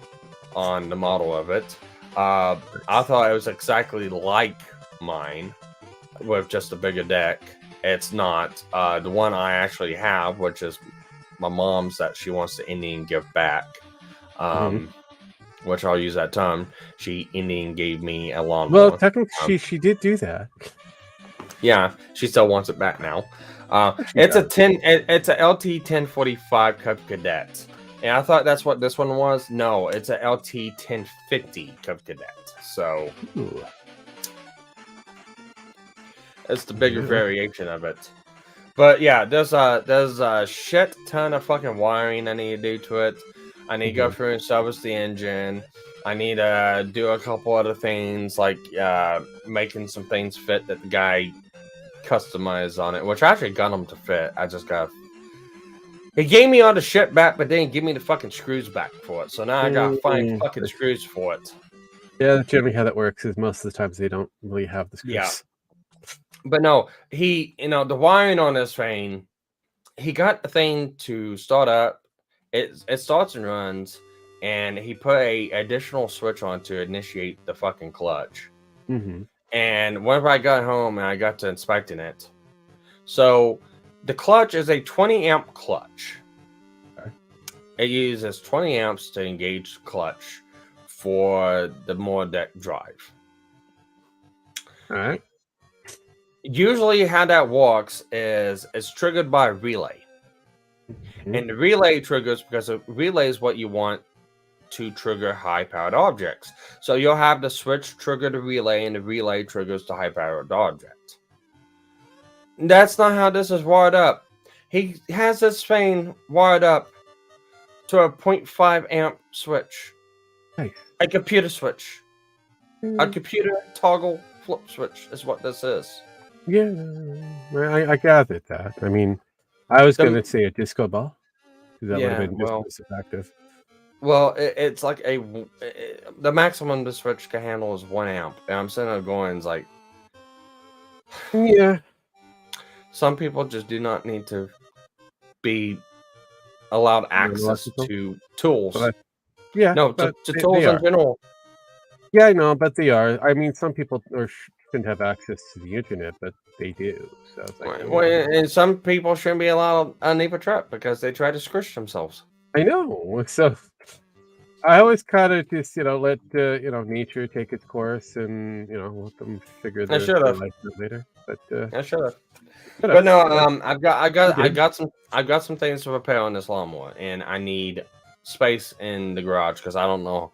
on the model of it. I thought it was exactly like mine with just a bigger deck. It's not. The one I actually have, which is my mom's that she wants to Indian give back, which I'll use that term. She Indian gave me a lawnmower. Well, technically, she did do that. Yeah, she still wants it back now. She It's does. it's a LT 1045 Cub Cadet, and I thought that's what this one was. No, it's a LT 1050 Cub Cadet. So Ooh. it's the bigger variation of it. But yeah, there's a shit ton of fucking wiring I need to do to it. I need to go through and service the engine. I need to do a couple other things like making some things fit that the guy customized on it, which I actually got them to fit. I just got. He gave me all the shit back, but didn't give me the fucking screws back for it. So now I gotta find fucking screws for it. Yeah, that's generally how that works. Is most of the times they don't really have the screws. Yeah. But no, the wiring on this thing, he got the thing to start up. It starts and runs, and he put a additional switch on to initiate the fucking clutch. And whenever I got home and I got to inspecting it, so the clutch is a 20 amp clutch. Okay. It uses 20 amps to engage the clutch for the more deck drive. All right. Usually how that works is it's triggered by a relay. And the relay triggers because a relay is what you want to trigger high-powered objects. So you'll have the switch trigger the relay, and the relay triggers the high-powered object. That's not how this is wired up. He has this thing wired up to a 0.5 amp switch. Nice. A computer switch. A computer toggle flip switch is what this is. Yeah, I gathered that. I mean, I was going to say a disco ball. That would have been just as effective. Well, it's like the maximum the switch can handle is 1 amp. And I'm sitting there going, it's like, yeah. Some people just do not need to be allowed access to tools. Yeah. No, to tools in general. Yeah, I know, but they are. I mean, some people shouldn't have access to the internet, but they do. So it's like, and some people shouldn't be allowed a NEPA truck because they try to squish themselves. I know. So I always kind of just let nature take its course and let them figure their life out later. But I should have. But no, I've got some things to repair on this lawnmower, and I need space in the garage because I don't know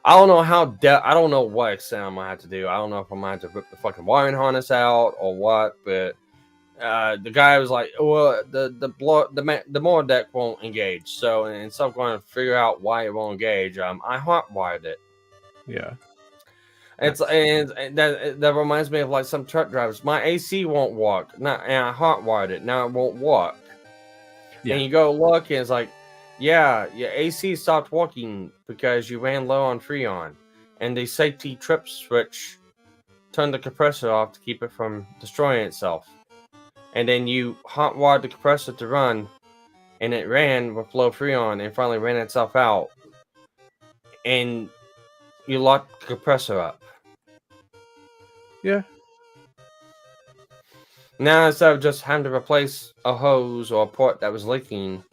how I don't know what extent I'm gonna have to do. I don't know if I'm gonna have to rip the fucking wiring harness out or what. But the guy was like, "Well, the mower deck won't engage." So instead of going to figure out why it won't engage, I hotwired it. Yeah. And that reminds me of like some truck drivers. My AC won't work. And I hotwired it. Now it won't work. Yeah. And you go look, and it's like, yeah, your AC stopped working because you ran low on Freon, and the safety trip switch turned the compressor off to keep it from destroying itself. And then you hotwired the compressor to run, and it ran with low Freon and finally ran itself out. And you locked the compressor up. Yeah. Now instead of just having to replace a hose or a port that was leaking,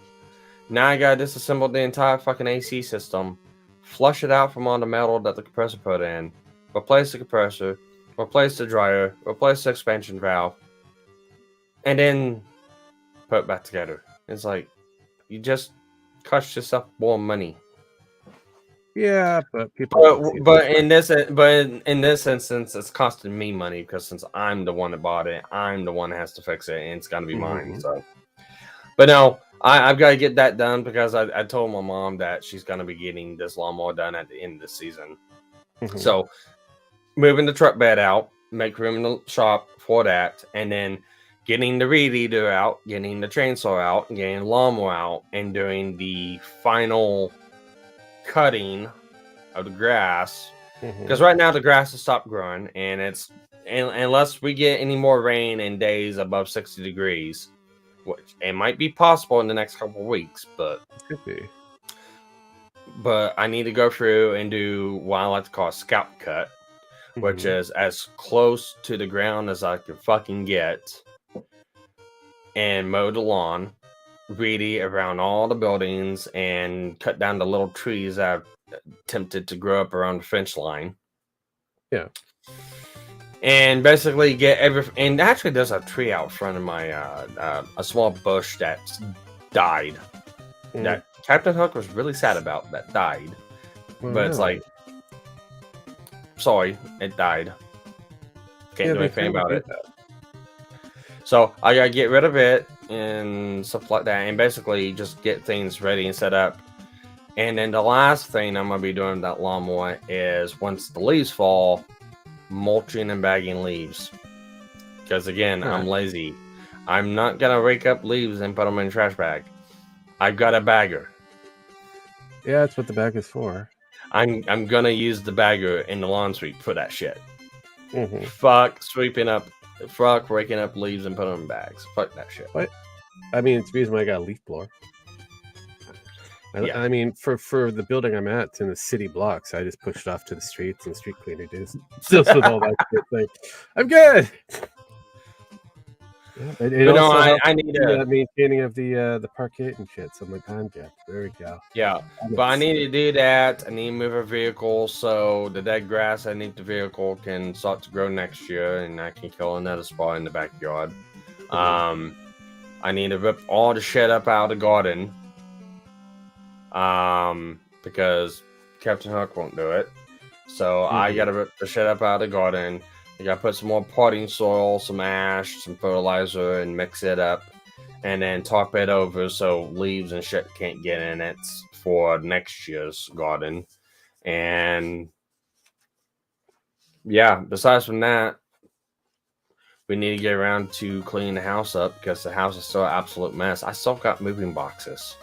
now I gotta disassemble the entire fucking AC system, flush it out from all the metal that the compressor put in, replace the compressor, replace the dryer, replace the expansion valve, and then put it back together. It's like, you just cost yourself more money. Yeah, but people don't see But it. in this instance, it's costing me money because since I'm the one that bought it, I'm the one that has to fix it, and it's gonna be mine. So, but no, I've got to get that done because I told my mom that she's gonna be getting this lawnmower done at the end of the season. So, moving the truck bed out, make room in the shop for that, and then getting the reed eater out, getting the chainsaw out, getting the lawnmower out, and doing the final cutting of the grass. Because right now the grass has stopped growing, and unless we get any more rain and days above 60 degrees, which it might be possible in the next couple of weeks, but Could be. But I need to go through and do what I like to call a scalp cut, which is as close to the ground as I can fucking get, and mow the lawn, really around all the buildings, and cut down the little trees I've attempted to grow up around the fence line. Yeah. And basically get and actually there's a tree out front of my a small bush that's died that Captain Hook was really sad about that died. But it's like, sorry, it died. Can't do anything about it. So I gotta get rid of it and stuff like that, and basically just get things ready and set up. And then the last thing I'm gonna be doing with that lawnmower is once the leaves fall, mulching and bagging leaves. Because again, I'm lazy. I'm not gonna rake up leaves and put them in a trash bag. I've got a bagger. Yeah, that's what the bag is for. I'm gonna use the bagger in the lawn sweep for that shit. Fuck raking up leaves and putting them in bags. Fuck that shit. What? I mean, it's the reason why I got a leaf blower. I mean, for the building I'm at, it's in the city blocks. I just pushed off to the streets, and street cleaner just with all that shit. Like, I'm good. Yeah, it also I need to maintaining of the parquet and shit. So I'm like, I'm good. There we go. Yeah, but I need to do that. I need to move a vehicle so the dead grass I need the vehicle can start to grow next year, and I can kill another spot in the backyard. I need to rip all the shit up out of the garden. Because Captain Hook won't do it. So I gotta rip the shit up out of the garden. I gotta put some more potting soil, some ash, some fertilizer, and mix it up. And then top it over so leaves and shit can't get in it for next year's garden. And yeah, besides from that, we need to get around to cleaning the house up because the house is still an absolute mess. I still got moving boxes.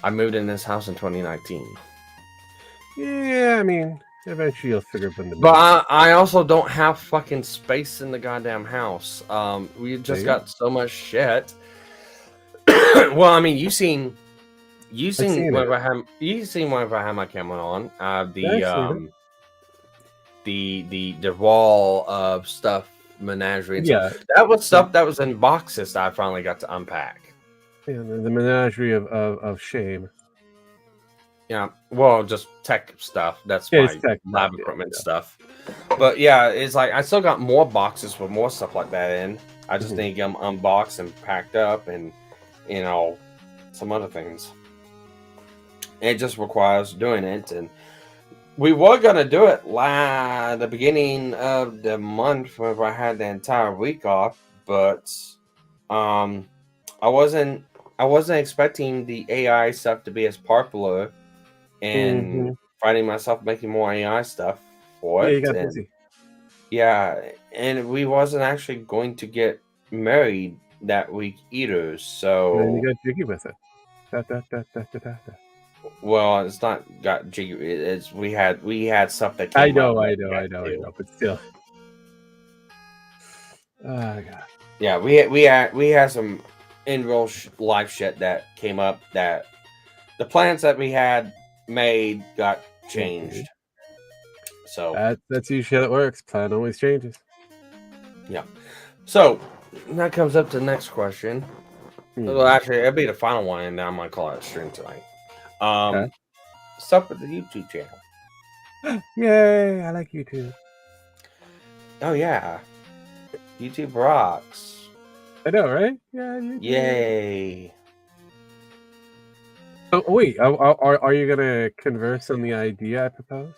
I moved in this house in 2019. Yeah, I mean, eventually you'll figure out. But I also don't have fucking space in the goddamn house. We just got so much shit. Well, I mean, you seen whenever I had my camera on. The wall of stuff menagerie. Yeah, that was stuff that was in boxes that I finally got to unpack. Yeah, the menagerie of shame. Yeah, well, just tech stuff. That's my lab equipment stuff. But yeah, it's like I still got more boxes with more stuff like that in. I just need to get them unboxed and packed up, and some other things. It just requires doing it, and we were gonna do it the beginning of the month whenever I had the entire week off, but I wasn't expecting the AI stuff to be as popular, and finding myself making more AI stuff for it. Yeah, you got busy. Yeah, and we wasn't actually going to get married that week either, so and you got jiggy with it. Well, it's not got jiggy. It's we had stuff that came I know, but still. Oh god. Yeah, we had some in real life shit that came up that the plans that we had made got changed. So that's usually how it works. Plan always changes. Yeah. So that comes up to the next question. Well, actually, it'll be the final one, and then I'm gonna call it a stream tonight. Stuff with the YouTube channel. Yay! I like YouTube. Oh yeah, YouTube rocks. I know, right? Yeah. Yay. Oh, wait, are you gonna converse on the idea I proposed?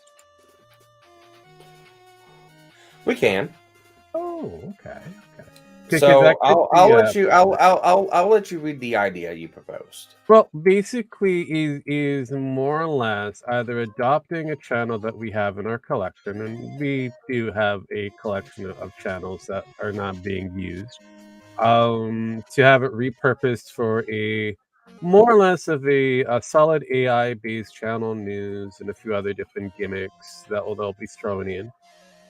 We can. Oh, okay, okay. Because So that could be, I'll let you read the idea you proposed. well, basically is more or less either adopting a channel that we have in our collection, and we do have a collection of channels that are not being used, to have it repurposed for a more or less of a solid AI-based channel, news, and a few other different gimmicks that they'll be throwing in.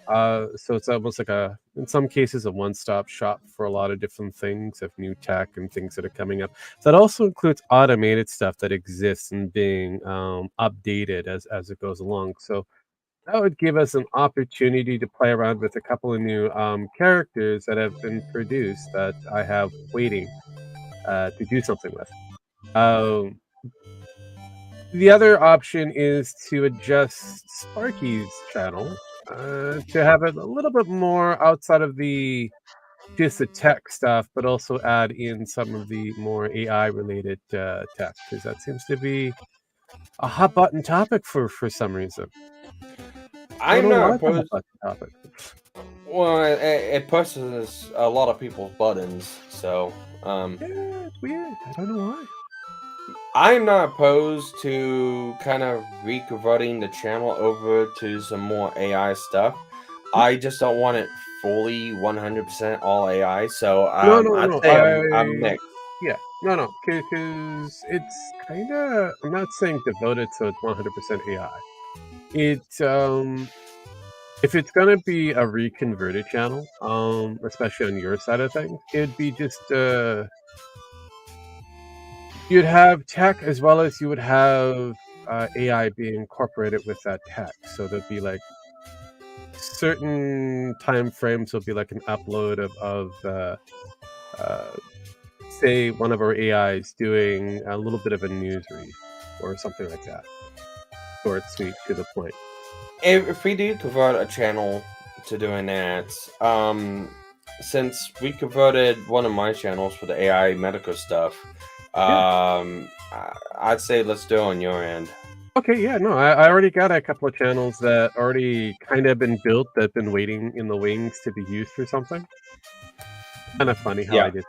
So it's almost like in some cases, a one-stop shop for a lot of different things of new tech and things that are coming up. That also includes automated stuff that exists and being updated as it goes along. So that would give us an opportunity to play around with a couple of new characters that have been produced that I have waiting to do something with. Um, the other option is to adjust Sparky's channel to have it a little bit more outside of the just the tech stuff, but also add in some of the more AI related tech because that seems to be a hot button topic for some reason. I don't I'm know not why it's a hot opposed. button topic. Well, it pushes a lot of people's buttons. So Yeah, it's weird. I don't know why. I'm not opposed to kind of reconverting the channel over to some more AI stuff. Hmm? I just don't want it fully 100% all AI. So No, no, I'd no. say I'm mixed. Yeah, no, because it's kind of. I'm not saying devoted to it's 100% AI. It's if it's gonna be a reconverted channel, especially on your side of things, it'd be just you'd have tech as well as you would have AI being incorporated with that tech. So there'd be like certain time frames will be like an upload of uh, say one of our AIs doing a little bit of a news read or something like that. Short, sweet, to the point. If we do convert a channel to doing that, since we converted one of my channels for the AI medical stuff, Yeah. I'd say let's do it on your end. Okay, yeah, no, I already got a couple of channels that already kind of been built that been waiting in the wings to be used for something. Kind of funny how I Yeah, did.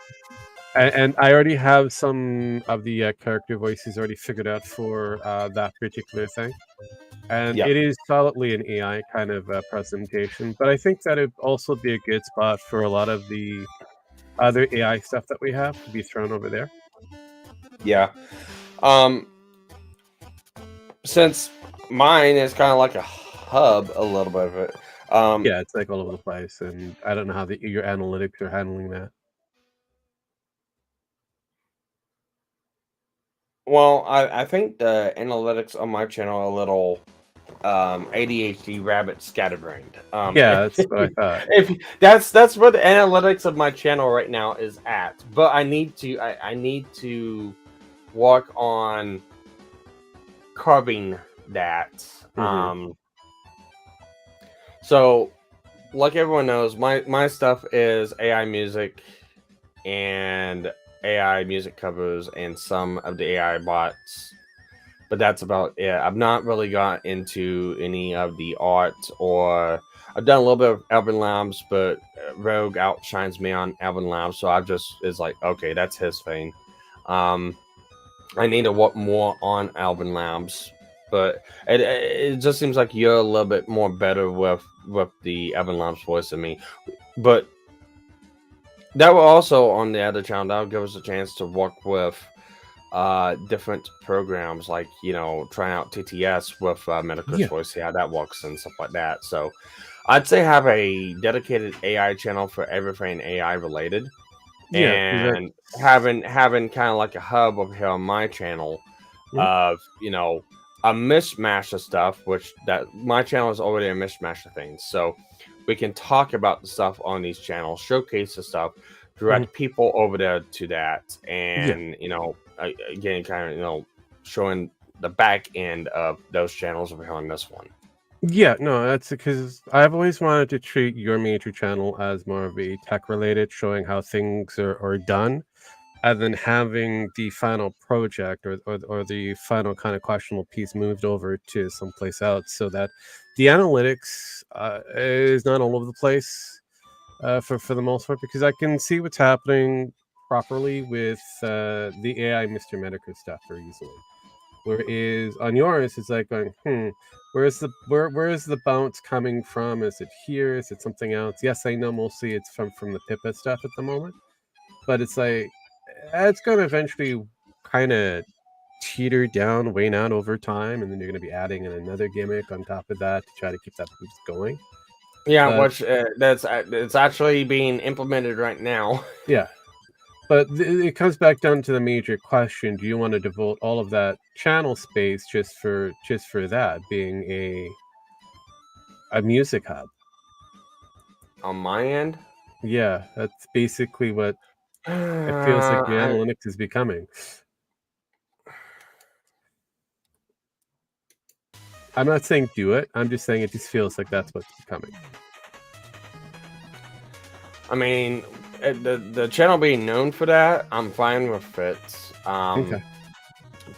And I already have some of the character voices already figured out for that particular thing. And yeah, it is solidly an AI kind of presentation, but I think that it'd also be a good spot for a lot of the other AI stuff that we have to be thrown over there. yeah. Um, since mine is kind of like a hub, a little bit of it. Yeah, it's like all over the place, and I don't know how your analytics are handling that. Well, I think the analytics on my channel are a little ADHD rabbit scatterbrained. Yeah, that's what I thought. if that's where the analytics of my channel right now is at. But I need to work on carving that. Mhm. So like everyone knows, my stuff is AI music and AI music covers and some of the AI bots, but that's about it. I've not really got into any of the art, or I've done a little bit of Alvin Labs, but Rogue outshines me on Alvin Labs, so I just is like, okay, that's his thing. Um, I need to work more on Alvin Labs, but it just seems like you're a little bit more better with the Alvin Labs voice than me. But that will also on the other channel that will give us a chance to work with different programs, like trying out TTS with Metokur's Yeah, voice, see how that works and stuff like that. So I'd say have a dedicated AI channel for everything AI related, yeah, 'cause that and having kind of like a hub over here on my channel mhm, of a mishmash of stuff, which that my channel is already a mishmash of things. So we can talk about the stuff on these channels, showcase the stuff, mhm, direct people over there to that, yeah. and again, kind of showing the back end of those channels over here on this one. Yeah, no, that's because I've always wanted to treat your major channel as more of a tech related, showing how things are done. and then having the final project or the final kind of questionable piece moved over to someplace else so that the analytics is not all over the place for the most part, because I can see what's happening properly with the AI MisterMetokur stuff very easily. Whereas on yours, it's like going, where is the bounce coming from? Is it here? Is it something else? Yes, I know mostly it's from the Pippa stuff at the moment, but it's like it's gonna eventually kind of teeter down, wane out over time, and then you're gonna be adding in another gimmick on top of that to try to keep that boost going. Yeah, But which it's actually being implemented right now. yeah, but it comes back down to the major question: do you want to devote all of that channel space just for that being a music hub? On my end. Yeah, that's basically what it feels like the I analytics is becoming. I'm not saying do it. I'm just saying it just feels like that's what's becoming. I mean, the channel being known for that, I'm fine with it. Okay.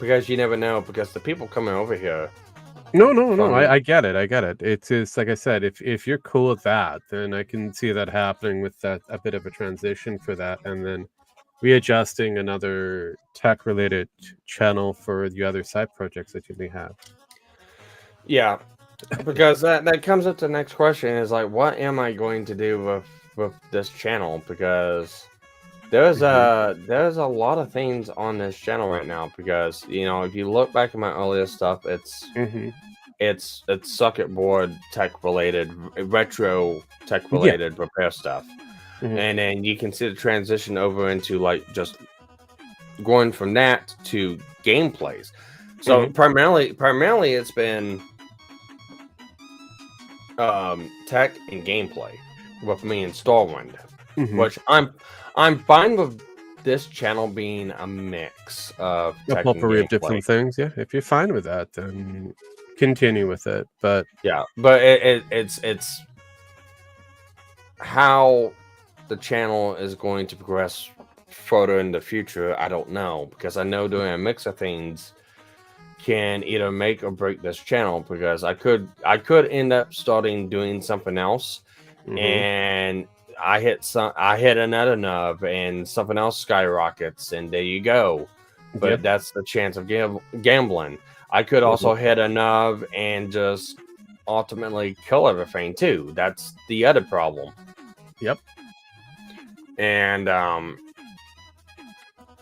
Because you never know. Because the people coming over here No, no, no. from I get it. I get it. It's just like I said. If you're cool with that, then I can see that happening with that a bit of a transition for that, and then readjusting another tech related channel for the other side projects that you may have. yeah, because that comes up to the next question is like, what am I going to do with this channel? Because Hmm. there's a lot of things on this channel right now. Because if you look back at my earlier stuff, Hmm. it's circuit board tech related, retro tech Yeah. related repair stuff. Hmm. And then you can see the transition over into like just going from that to gameplays. So Hmm. primarily it's been tech and gameplay with me and Starwind, Hmm. which I'm fine with this channel being a mix of A tech and potpourri of gameplay. different things. Yeah. If you're fine with that, then continue with it. But Yeah, but it's how the channel is going to progress further in the future. I don't know, because I know doing a mix of things can either make or break this channel, because I could end up starting doing something else, mhm. and I hit another nub and something else skyrockets, and there you go. But Yep. that's the chance of gambling. I could Mhm. also hit a nub and just ultimately kill everything too. That's the other problem. Yep. And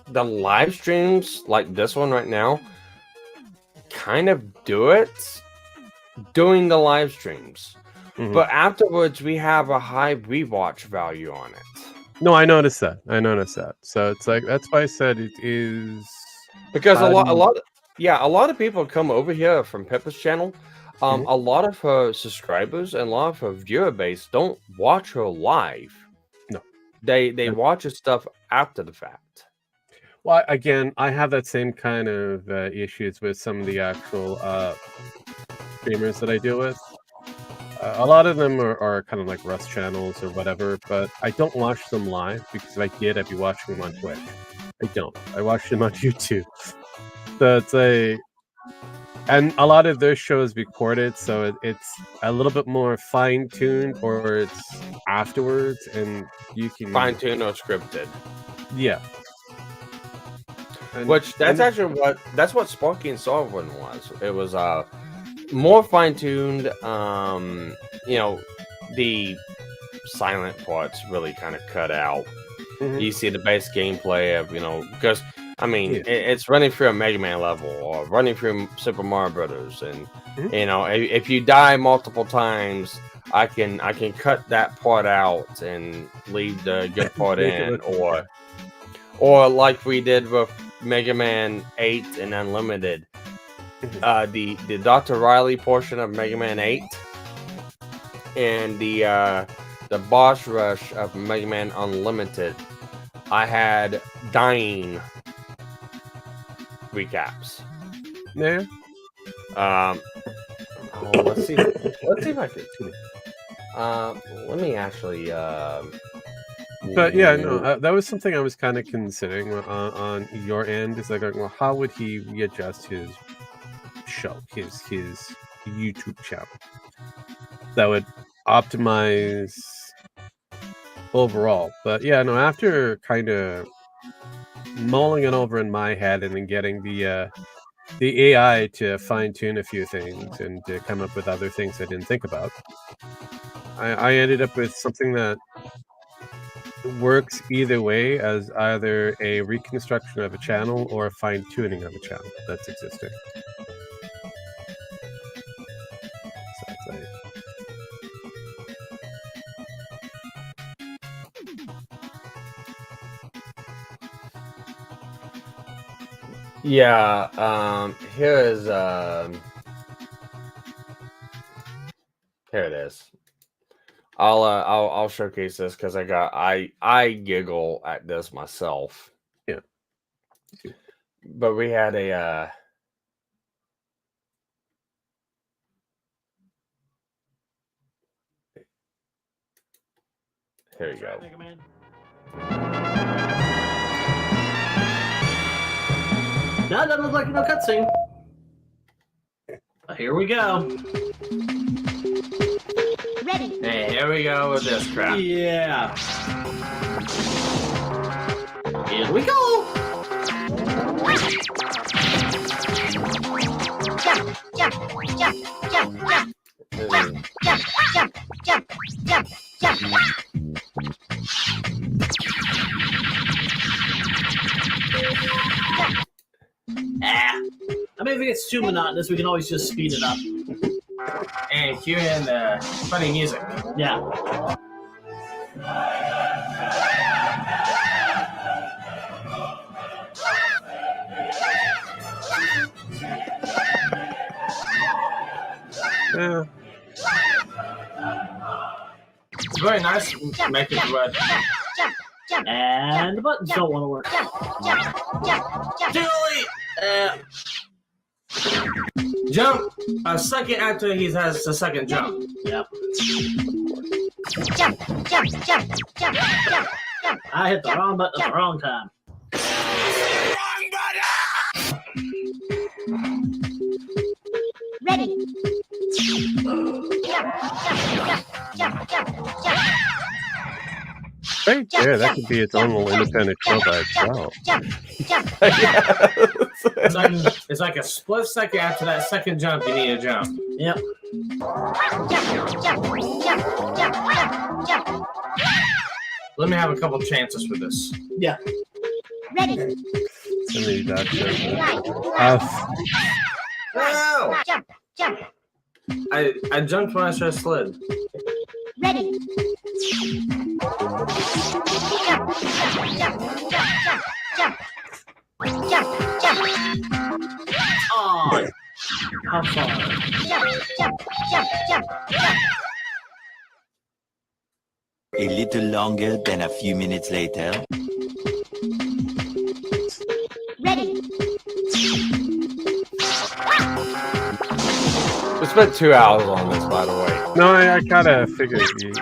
the live streams like this one right now kind of do it doing the live streams. Mhm. But afterwards, we have a high rewatch value on it. No, I noticed that. I noticed that. So it's like that's why I said it is. Because How do you? a lot of people come over here from Pippa's channel. Mhm. A lot of her subscribers and a lot of her viewer base don't watch her live. No. They Uh, watch her stuff after the fact. Well, again, I have that same kind of issues with some of the actual streamers that I deal with. A lot of them are kind of like Rust channels or whatever, but I don't watch them live because if I did, I'd be watching them on Twitch. I don't. I watch them on YouTube. So it's and a lot of their shows recorded, so it's a little bit more fine tuned, or it's afterwards, and you Fine can, tune or scripted. yeah, and Which that's what Sparky and Sovereign was. It was more fine tuned. The silent parts really kind of cut out. mhm, You see the base gameplay of because I mean yeah, it's running through a Mega Man level or running through Super Mario Brothers, and mhm. if you die multiple times, I can cut that part out and leave the good part Make it in, look okay. or like we did with Mega Man 8 and Unlimited, Mhm. the Dr. Riley portion of Mega Man 8 and the boss rush of Mega Man Unlimited. I had dying recaps. Yeah, Um, oh, let's see. Let's see if I can. excuse me. Let me actually But yeah, no, that was something I was kind of considering on your end. Is like, well, how would he readjust his show, his YouTube channel that would optimize overall? But yeah, no, after kind of mulling it over in my head and then getting the AI to fine tune a few things and to come up with other things I didn't think about, I ended up with something that works either way, as either a reconstruction of a channel or a fine tuning of a channel that's existing. So it's like, Yeah, here it is. I'll showcase this because I giggle at this myself. Yeah. But we had a here you go. No, it doesn't look like no cutscene. Here we go. Ready. Hey, here we go with this crap. Yeah. Here we go. Jump, jump, jump, jump, jump, jump, jump, jump, jump, jump, jump. I mean, if it gets too monotonous, we can always just speed it up. And cue in the funny music. Yeah. yeah. It's very nice making it red. And the buttons don't want to work. Julie! Jump a second after he has the second jump. Yep. Jump, jump, jump, jump, jump, jump. I hit the wrong button at the wrong time. Ready. Jump, jump, jump, jump, jump, jump. Right there, that could be its own little independent show by itself. Jump, jump, It's like a split second after that second jump, you need a jump. Yep. jump, jump, jump, jump, jump. Let me have a couple chances for this. Yeah. Ready. And then that's No! Jump, jump. I jumped when I should have slid. Ready. Jump, jump, jump, jump, jump, jump, jump. Oh, how far? Jump, jump, jump, jump, jump. A little longer than a few minutes later. Ready. We spent 2 hours on this, by the way. No, I kind of figured you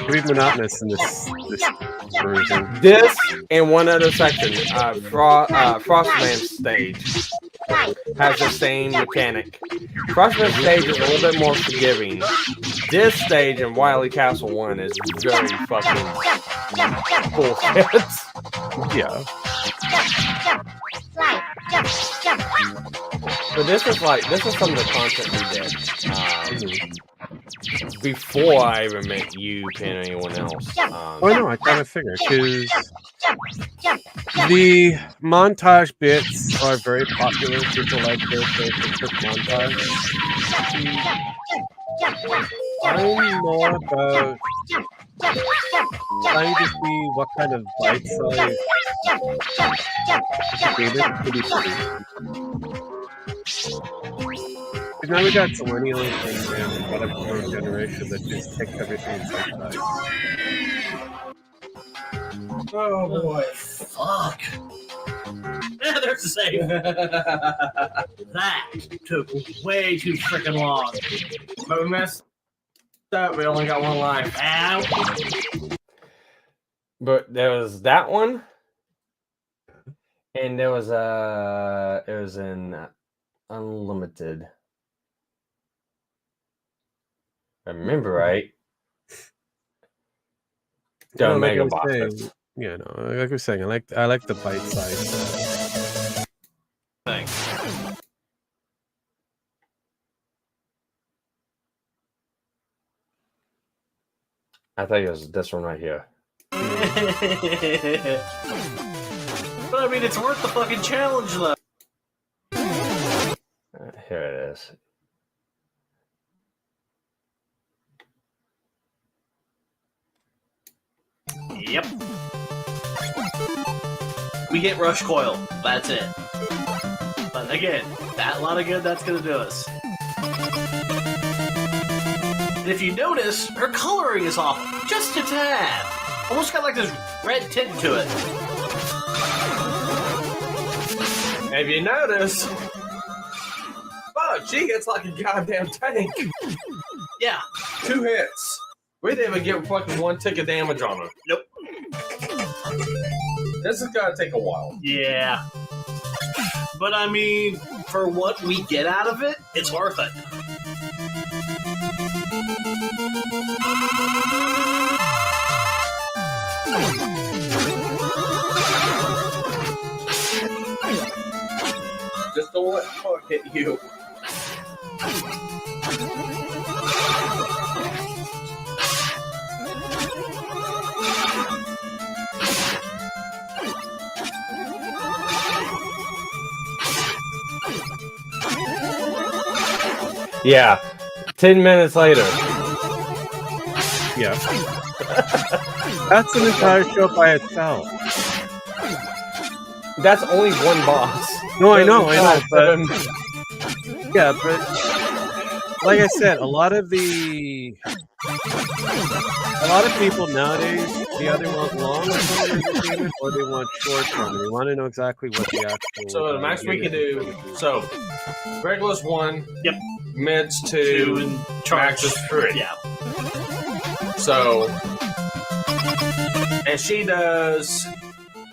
be monotonous in this version. This and one other section, Frostman's stage, has the same mechanic. Frostman's stage is a little bit more forgiving. This stage in Wily Castle 1 is very fucking bullshit. Yeah. Slide, jump, jump. But this is some of the content we did before I even met you and anyone else. Oh no, I kind of figured because Jump, jump, jump. the montage bits are very popular. People like the quick montage. I'm more about trying to see what kind of bite size game it could be produced. Because now we got millennials and whatever generation that just take everything in bite size. Oh boy. Fuck. Yeah, they're the same. That took way too freaking long. But we messed up. We only got one life. Ow. But there was that one, and there was it was in unlimited. If I remember right. No, The like I mega was boxes. saying, yeah, no, like I was saying, I like the bite size. Thing. I think it was this one right here. But I mean, it's worth the fucking challenge, though. Here it is. Yep. We get rush coil. That's it. But again, that lot of good that's gonna do us. And if you notice, her coloring is off just a tad. Almost got like this red tint to it. If you notice, fuck, she gets like a goddamn tank. Yeah. 2 hits. We didn't even get fucking 1 tick of damage on her. Nope. This is gonna take a while. Yeah. But I mean, for what we get out of it, it's worth it. Just don't let fuck hit you. Yeah, 10 minutes later. Yeah, that's an entire show by itself. That's only one boss. No, I know, but yeah, but like I said, a lot of people nowadays they either want long form entertainment or they want short form. They want to know exactly what the actual. So the max we can do. So regular's 1. Yep. Mids 2 2. and Max is 3. Yeah. So, and she does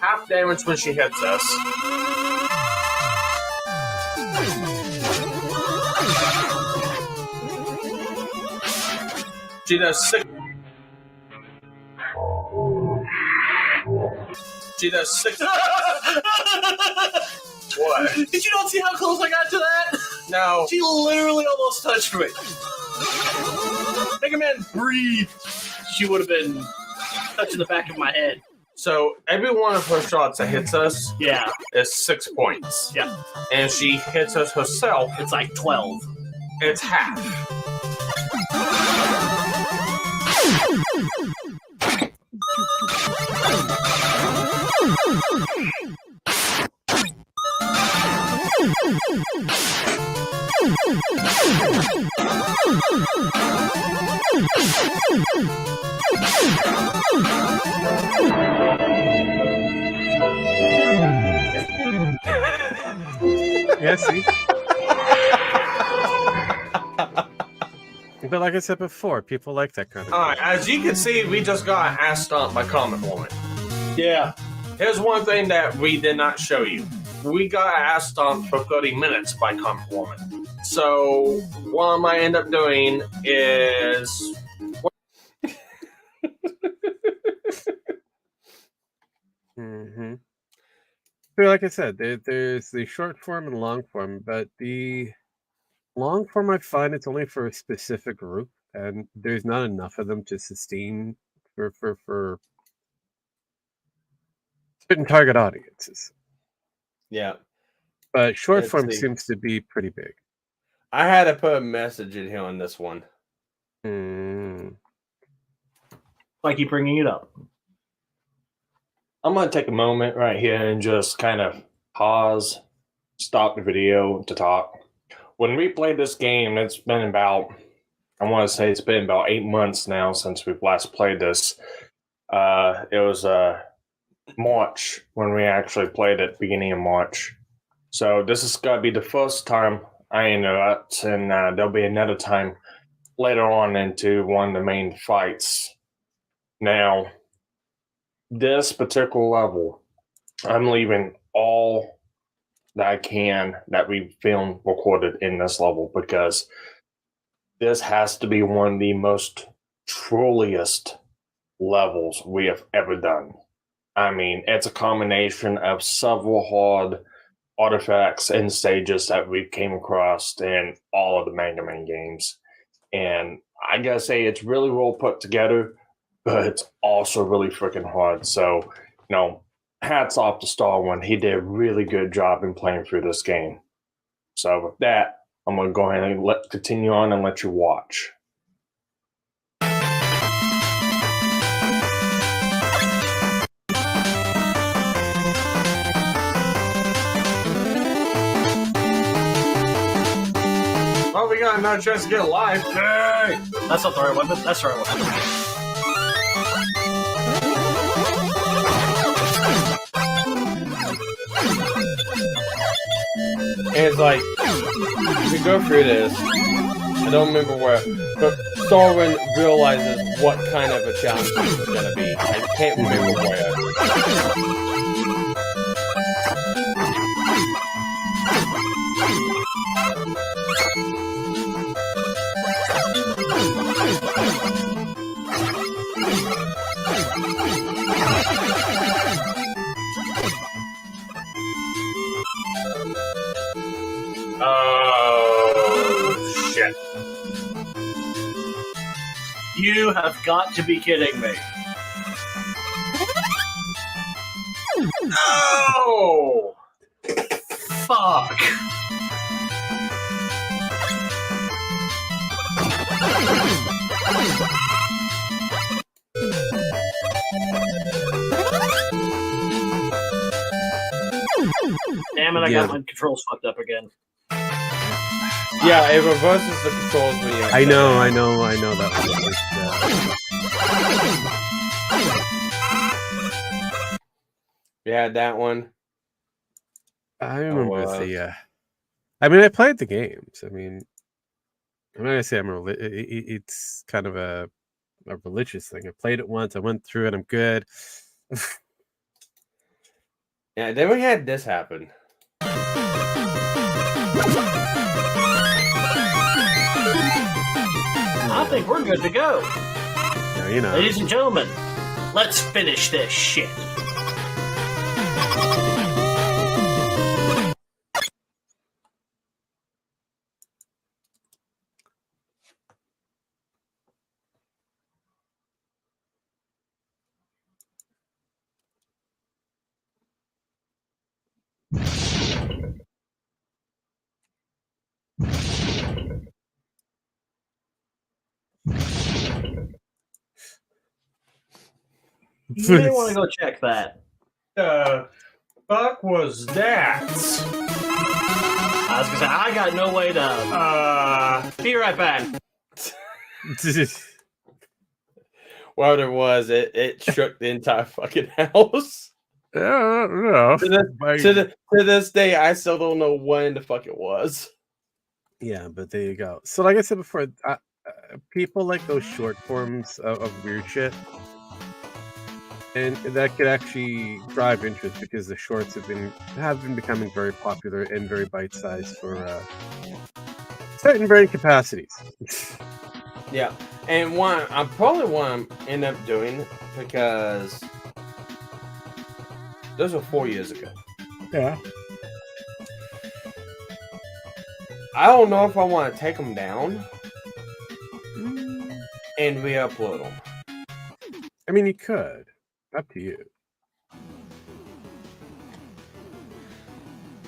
half damage when she hits us. She does 6. She does 6. What? Did you not see how close I got to that? No. She literally almost touched me. Make a man breathe. She would have been touching the back of my head. So every one of her shots that hits us Yeah. is 6 points. Yeah. And she hits us herself, It's like 12. it's half. Yeah, see. But like I said before, people like that kind of. Alright, as you can see, we just got ass stomped by Comet Woman. Yeah. Here's one thing that we did not show you. We got ass stomped for 30 minutes by Comet Woman. So, what I might end up doing is... Mm-hmm. So like I said, there's the short form and long form, but the long form I find it's only for a specific group, and there's not enough of them to sustain for certain target audiences. Yeah. But short Let's form see. seems to be pretty big. I had to put a message in here on this one. I keep bringing it up. I'm going to take a moment right here and just kind of pause, stop the video to talk. When we played this game, it's been about, I want to say it's been about 8 months now since we've last played this. It was March when we actually played it, beginning of March. So this is going to be the first time I know it, and there'll be another time later on into one of the main fights. Now, this particular level, I'm leaving all that I can that we filmed recorded in this level because this has to be one of the most trolliest levels we have ever done. I mean, it's a combination of several hard artifacts and stages that we came across in all of the Mega Man games. And I gotta say, it's really well put together, but it's also really freaking hard. So, hats off to Star One. He did a really good job in playing through this game. So, with that, I'm gonna go ahead and continue on and let you watch. Oh, we got another chance to get alive. Yay! That's not the right weapon. That's the right weapon. And it's like, we go through this, I don't remember where, but Starwin realizes what kind of a challenge this is going to be. I can't remember where. Oh, shit. You have got to be kidding me. No! Fuck. Damn it, I got my controls fucked up again. Yeah, it reverses the controls when you... I know that one. Yeah, that one. I remember I mean, I played the games. I mean, I'm not gonna say it's kind of a religious thing. I played it once. I went through it. I'm good. Yeah, then we had this happen. I think we're good to go. Now, you know. Ladies and gentlemen, let's finish this shit. You may want to go check that. Fuck was that? I was gonna say, I got no way to. Be right back. Well, there was. It shook the entire fucking house. No. To this day, I still don't know what in the fuck it was. Yeah, but there you go. So, like I said before, people like those short forms of weird shit, and that could actually drive interest because the shorts have been becoming very popular and very bite-sized for certain brain capacities. Yeah, and I probably want to end up doing because those were 4 years ago. Yeah. I don't know if I want to take them down and re-upload them. I mean, you could. Up to you.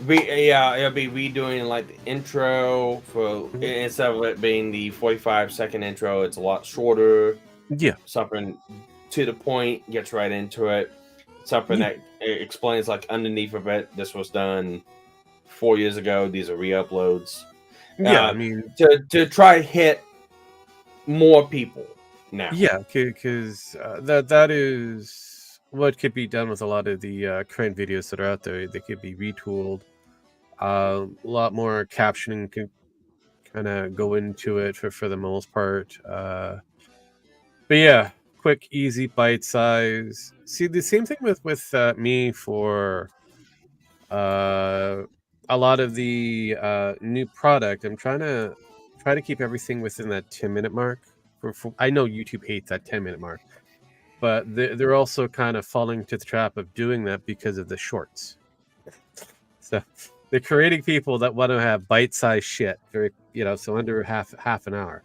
It'll be redoing like the intro for instead of it being the 45-second intro, it's a lot shorter. Yeah. Something to the point, gets right into it. Something that explains like underneath of it. This was done 4 years ago. These are re-uploads. Yeah, I mean, to try hit more people now. Yeah, because that is what could be done with a lot of the current videos that are out there. They could be retooled. A lot more captioning could kind of go into it for the most part. But yeah, quick, easy, bite size. See, the same thing with me for a lot of the new product. I'm try to keep everything within that 10-minute mark. For I know YouTube hates that 10-minute mark, but they're also kind of falling to the trap of doing that because of the shorts. So they're creating people that want to have bite-sized shit, very so under half an hour.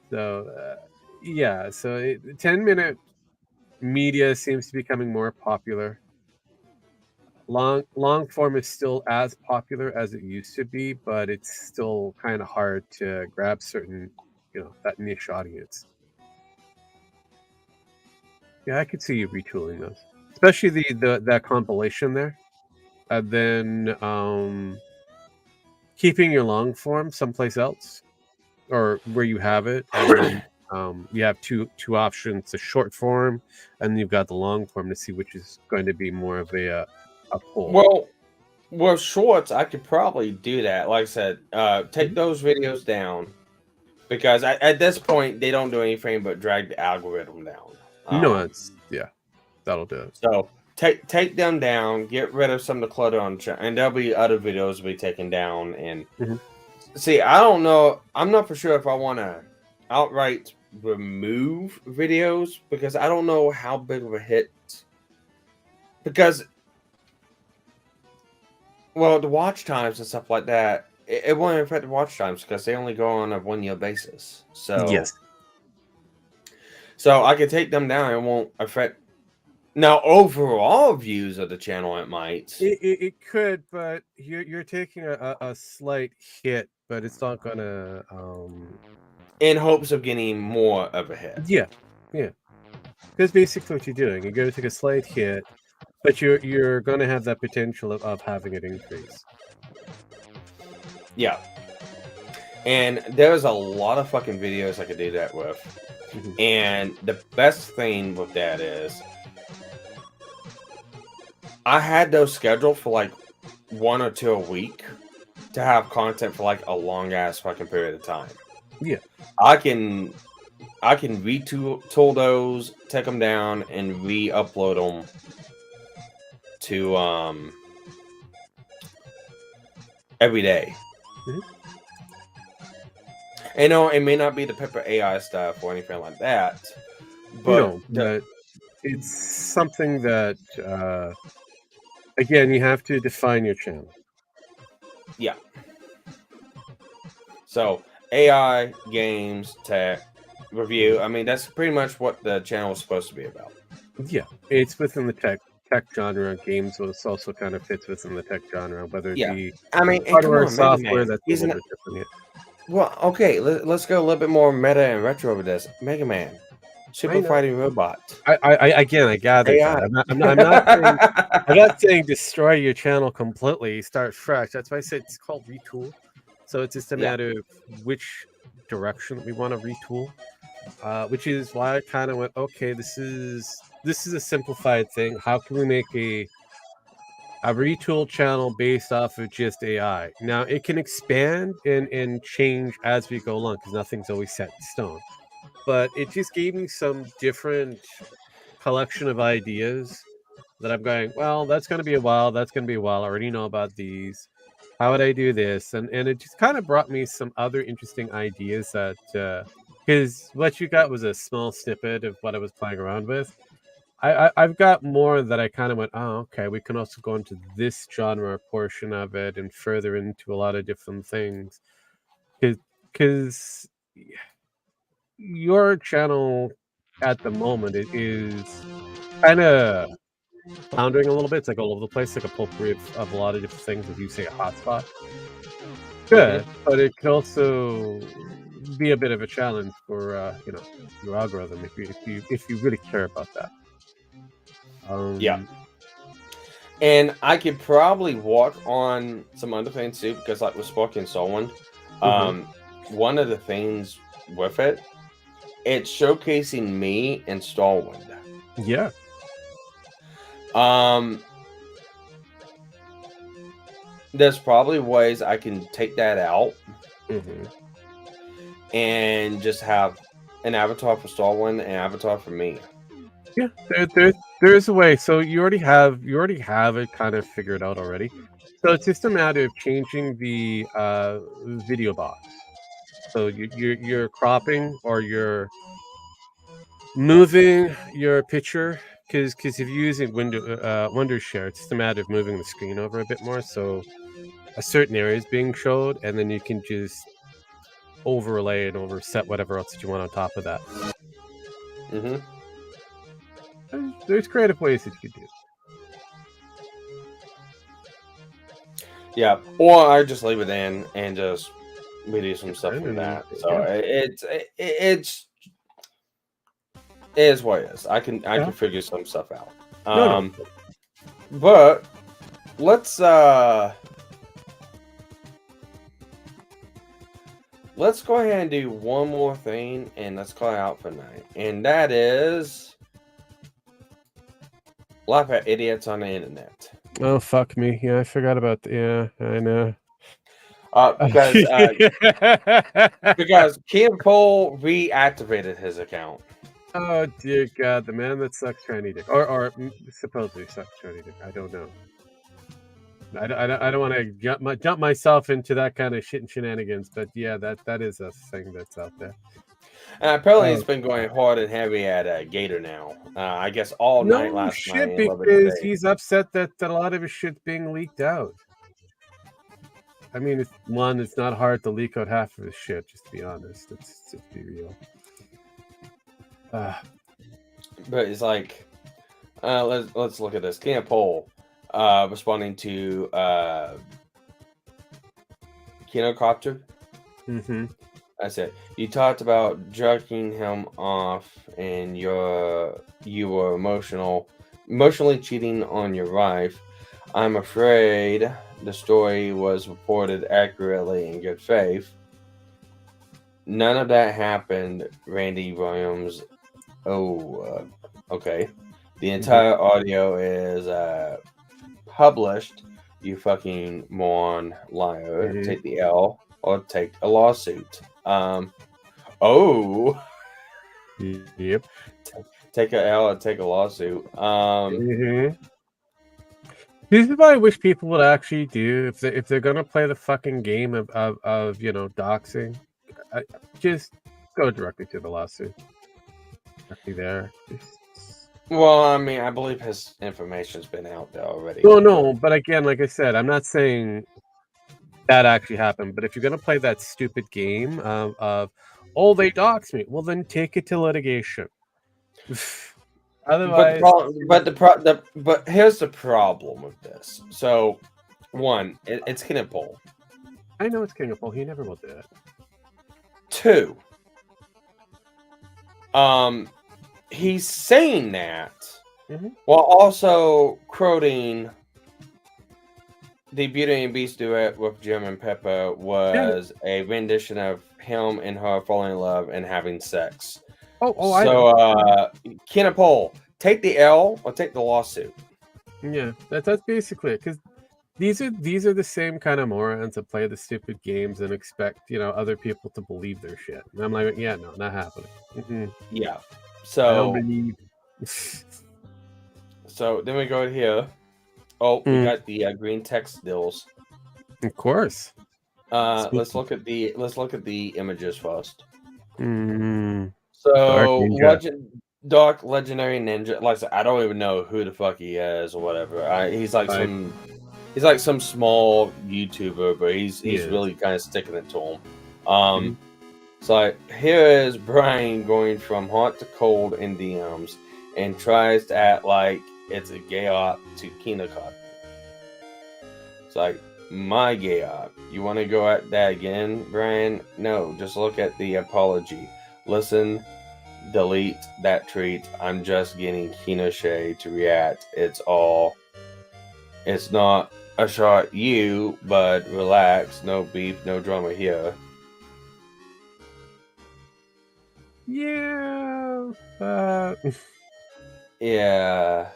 So yeah, so 10-minute media seems to be becoming more popular. Long form is still as popular as it used to be, but it's still kind of hard to grab certain, that niche audience. Yeah, I could see you retooling those, especially that compilation there, and then keeping your long form someplace else or where you have it, and then you have two options: the short form, and you've got the long form to see which is going to be more of a pull. Well, shorts, I could probably do that. Like I said, take those videos down because at this point they don't do anything but drag the algorithm down. That'll do it. So take them down, get rid of some of the clutter on the channel, and there'll be other videos to be taken down. And see, I don't know. I'm not for sure if I want to outright remove videos because I don't know how big of a hit. Because, well, the watch times and stuff like that, it won't affect the watch times because they only go on a 1 year basis. So Yes. So I could take them down. It won't affect. Now, overall views of the channel, it might. It could, but you're taking a slight hit, but it's not gonna. In hopes of getting more of a hit. Yeah. That's basically what you're doing. You're going to take a slight hit, but you're going to have that potential of having it increase. Yeah. And there's a lot of fucking videos I could do that with. And the best thing with that is I had those scheduled for like 1 or 2 a week to have content for like a long ass fucking period of time. Yeah. I can retool those, take them down, and re-upload them to every day. And no, it may not be the Pippa AI stuff or anything like that, but but it's something that again, you have to define your channel. Yeah. So AI, games, tech, review. I mean, that's pretty much what the channel is supposed to be about. Yeah, it's within the tech genre. Games also kind of fits within the tech genre, whether it be I mean, hardware, software. That's a little bit different. Well, okay, let's go a little bit more meta and retro over this. Mega Man, Super Fighting Robot. I gather that. I'm not saying destroy your channel completely, start fresh. That's why I said it's called retool. So it's just a matter of which direction we want to retool. Which is why I kind of went, okay, this is a simplified thing. How can we make a retool channel based off of just AI? Now it can expand and change as we go along because nothing's always set in stone. But it just gave me some different collection of ideas that I'm going, well, that's going to be a while. That's going to be a while. I already know about these. How would I do this? And it just kind of brought me some other interesting ideas that, because what you got was a small snippet of what I was playing around with. I've got more that I kind of went, oh, okay, we can also go into this genre portion of it and further into a lot of different things. Because your channel at the moment it is kind of floundering a little bit. It's like all over the place, like a potpourri of a lot of different things, as you say, a hotspot. Good, but it could also be a bit of a challenge for your algorithm if you really care about that. And I could probably walk on some other things too, because like with Sparky and Solon, one of the things with it, it's showcasing me in Starwind. Yeah. There's probably ways I can take that out and just have an avatar for Starwind and an avatar for me. Yeah, there is a way. So you already have it kind of figured out already. So it's just a matter of changing the video box. So you're cropping or you're moving your picture because if you're using Wondershare, it's just a matter of moving the screen over a bit more. So a certain area is being showed, and then you can just overlay and overset whatever else that you want on top of that. Mm-hmm. There's creative ways that you could do. Yeah, or I just leave it in and just video some stuff And from then, that. So yeah. it is what it is. I can Yeah. figure some stuff out. No. But let's go ahead and do one more thing, and let's call it out for tonight, and that is laugh at idiots on the internet. Oh, fuck me. Yeah, I forgot about yeah, I know. Because Kim Cole reactivated his account. Oh dear God, the man that sucks shiny dick, or supposedly sucks shiny dick. I don't know. I don't want to jump myself into that kind of shit and shenanigans, but yeah, that is a thing that's out there. And apparently, it's been going hard and heavy at Gator now. I guess all night last night. No shit, because he's upset that a lot of his shit's being leaked out. I mean, it's not hard to leak out half of his shit. Just to be honest, let's be real. But it's like, let's look at this. Camp Poll responding to Kinocopter. Mm-hmm. I said, you talked about jerking him off and you were emotionally cheating on your wife. I'm afraid the story was reported accurately in good faith. None of that happened, Randy Williams. Oh, okay. The entire audio is published. You fucking moron liar. Mm-hmm. Take the L or take a lawsuit. Yep. Take a L or take a lawsuit. This is what I wish people would actually do if they're gonna play the fucking game of doxing. Just go directly to the lawsuit. Directly there. Well, I mean, I believe his information's been out there already. Well, no, but again, like I said, I'm not saying that actually happened. But if you're gonna play that stupid game of they doxed me, well then take it to litigation. Otherwise, but here's the problem with this. So, one, it's King of Pole. I know it's King of Pole. He never will do it. 2, he's saying that while also quoting the Beauty and Beast duet with Jim and Pippa was a rendition of him and her falling in love and having sex. Ken of Pole, take the L or take the lawsuit. Yeah, that's basically it. Because these are the same kind of morons that play the stupid games and expect other people to believe their shit. And I'm like, yeah, no, not happening. Mm-hmm. Yeah. I don't believe. So then we go here. Oh, we got the green text deals. Of course. Let's look at the images first. So Dark Legendary Ninja. Like I said, I don't even know who the fuck he is or whatever. He's like some small YouTuber, but he's really kind of sticking it to him. So here is Brian going from hot to cold in DMs and tries to act like it's a gay op to Kinocopter. It's like, my gay op. You want to go at that again, Brian? No, just look at the apology. Listen, delete that tweet. I'm just getting Kinochet to react. It's not a shot at you, but relax. No beef, no drama here. Yeah. Yeah.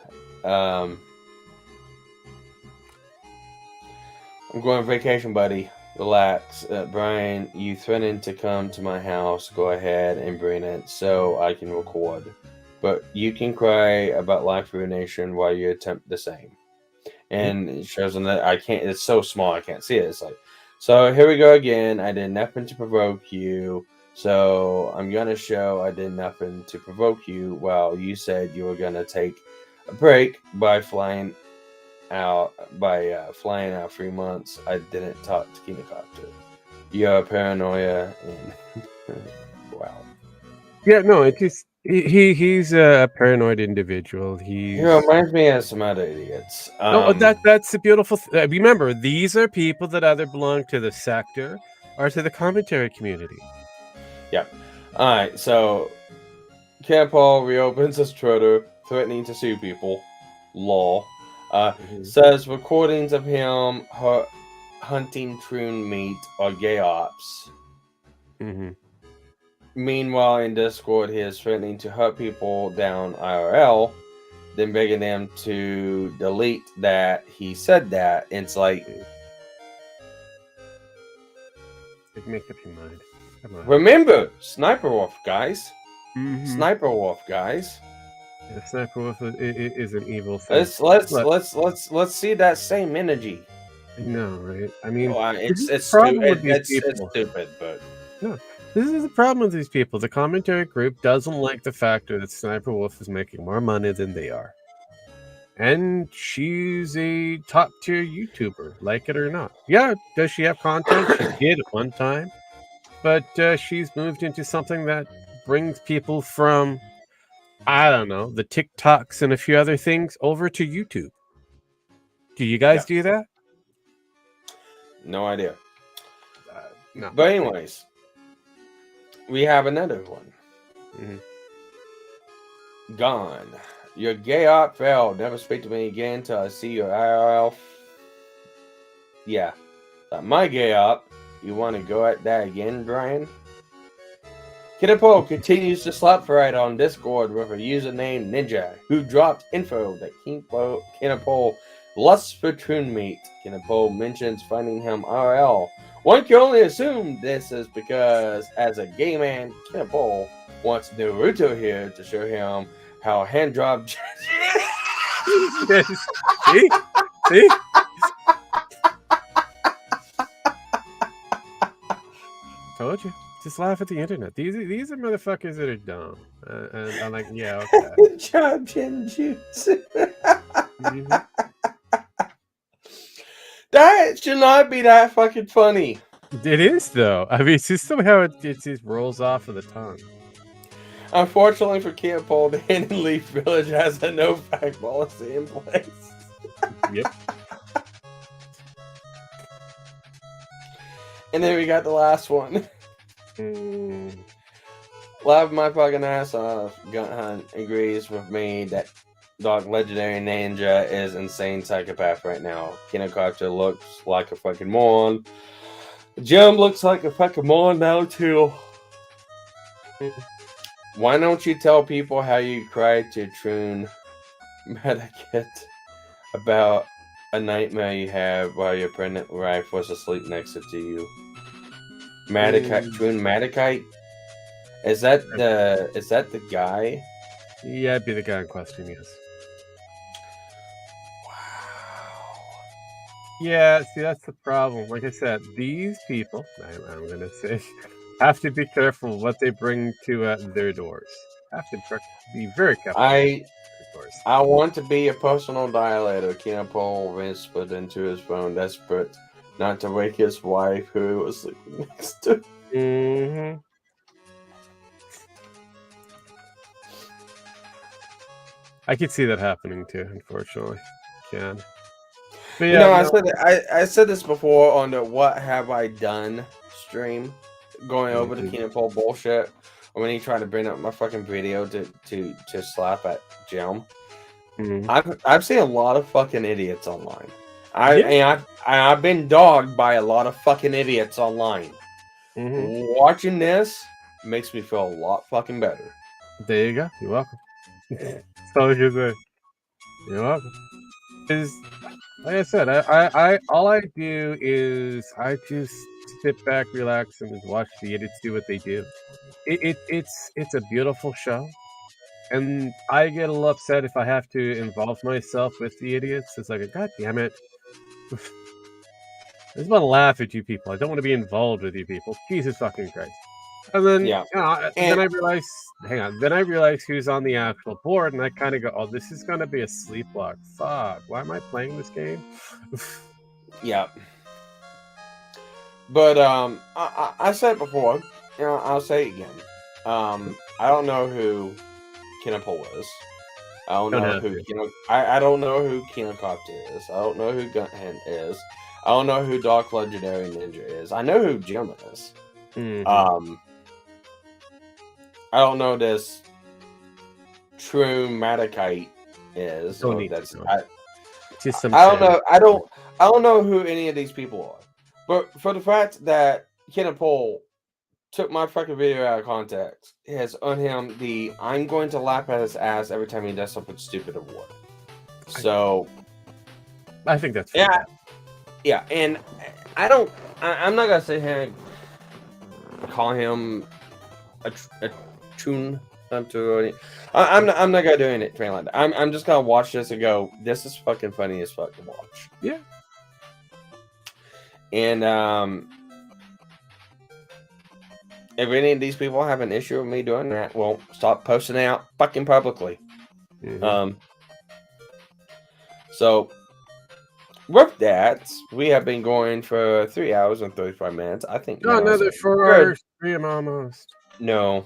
I'm going on vacation, buddy. Relax, Brian. You threatened to come to my house. Go ahead and bring it so I can record. But you can cry about life ruination while you attempt the same. And it shows them that I can't. It's so small I can't see it. It's like, so here we go again. I did nothing to provoke you. So I'm gonna show I did nothing to provoke you. While you said you were gonna take a break by flying out 3 months. I didn't talk to Kinecopter. You're paranoia and wow. Yeah, no, it just he's a paranoid individual. He reminds me of some other idiots. No, that's the beautiful. Remember, these are people that either belong to the sector or to the commentary community. Yeah. All right. So, Paul reopens his Twitter, threatening to sue people. Lol. Says recordings of him hunting troon meat are gay ops. Meanwhile, in Discord, he is threatening to hunt people down IRL, then begging them to delete that he said that. It's like, make up your mind. Come on. Remember, Sniper Wolf, guys. Sniper Wolf, guys. Yeah, Sniper Wolf is an evil thing. Let's see that same energy. No, right? I mean, it's stupid. It's stupid, but no. This is the problem with these people. The commentary group doesn't like the fact that Sniper Wolf is making more money than they are. And she's a top tier YouTuber, like it or not. Yeah, does she have content? She did at one time. But she's moved into something that brings people from, I don't know, the TikToks and a few other things over to YouTube. Do you guys do that? No idea. No. But anyways, we have another one. Gone. Your gay op failed. Never speak to me again till I see your IRL. Yeah. My gay op. You want to go at that again, Brian? Kiddapo continues to slap fight on Discord with a username Ninja, who dropped info that Kiddapo lusts for troon meat. Kiddapo mentions finding him IRL. One can only assume this is because, as a gay man, Kiddapo wants Naruto here to show him how hand job. See? Told you. Just laugh at the internet. These are motherfuckers that are dumb. And I'm like, yeah, okay. Job juice. That should not be that fucking funny. It is, though. I mean, it's just somehow it just rolls off of the tongue. Unfortunately for Kiddapo, the Hidden Leaf Village has a no-fact policy in place. Yep. And then we got the last one. Laugh my fucking ass off. Gun Hunt agrees with me that Dog Legendary Ninja is insane psychopath right now. Kinecopter looks like a fucking moron. Jim looks like a fucking moron now too. Why don't you tell people how you cried to Troon Medikit about a nightmare you had while your pregnant wife was asleep next to you? Troon Medikite? Is that the guy? Yeah, it'd be the guy in question, yes. Wow. Yeah, see, that's the problem. Like I said, these people, I'm going to say, have to be careful what they bring to their doors. Have to be very careful. I want to be a personal dilator. Kinapo whispered into his phone, desperate not to wake his wife, who was sleeping next to him. I could see that happening too, unfortunately. Can. But yeah, I said this before on the What Have I Done stream, going over the Kinapo bullshit. When he tried to bring up my fucking video to slap at Jim. I've seen a lot of fucking idiots online. I've been dogged by a lot of fucking idiots online. Watching this makes me feel a lot fucking better. There you go. You're welcome. That's all I can say. You're welcome. Like I said, I all I do is I just sit back, relax, and just watch the idiots do what they do. It's a beautiful show, and I get a little upset if I have to involve myself with the idiots. It's like, God damn it! I just want to laugh at you people. I don't want to be involved with you people. Jesus fucking Christ! And then, Yeah. then And I realize, hang on. Then I realize who's on the actual board, and I kind of go, "Oh, this is gonna be a sleepwalk. Fuck! Why am I playing this game?" yeah. But I said before, I'll say it again. I don't know who Kinapol is. I don't Don't know have who to. I don't know who Kinocopter is. I don't know who Gunhand is. I don't know who Dark Legendary Ninja is. I know who Jim is. Mhm. I don't know this True Matakite is. Don't Or need to that's know. I Just some. don't know. I don't know who any of these people are. But for the fact that Kinapol took my fucking video out of context, has on him the "I'm going to lap at his ass every time he does something stupid" award. So I think that's yeah, yeah, and I'm not gonna sit here and call him a tune to. I'm not gonna do anything like that. I'm just gonna watch this and go, this is fucking funny as fuck to watch. Yeah. And if any of these people have an issue with me doing that, well, stop posting it out fucking publicly. Mhm. So with that, we have been going for 3 hours and 35 minutes. I think Oh, now is another a 4 good- hours, 3 and almost. No,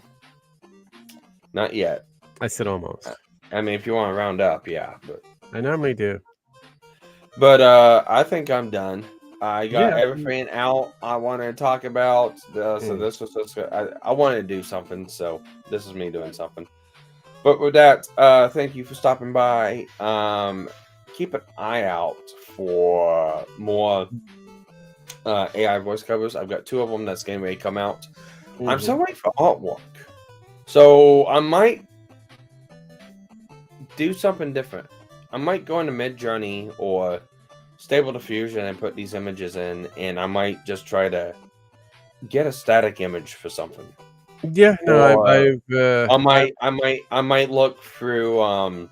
not yet. I said almost. I mean, if you want to round up, yeah. I normally do. But I think I'm done. I got Yeah. everything out I wanted to talk about. So Mm. this was just I wanted to do something. So this is me doing something. But with that, thank you for stopping by. Keep an eye out for more AI voice covers. I've got 2 of them that's getting ready to come out. I'm still waiting for artwork. So I might do something different. I might go into Midjourney or Stable Diffusion and put these images in, and I might just try to get a static image for something. Yeah, no, Or I might look through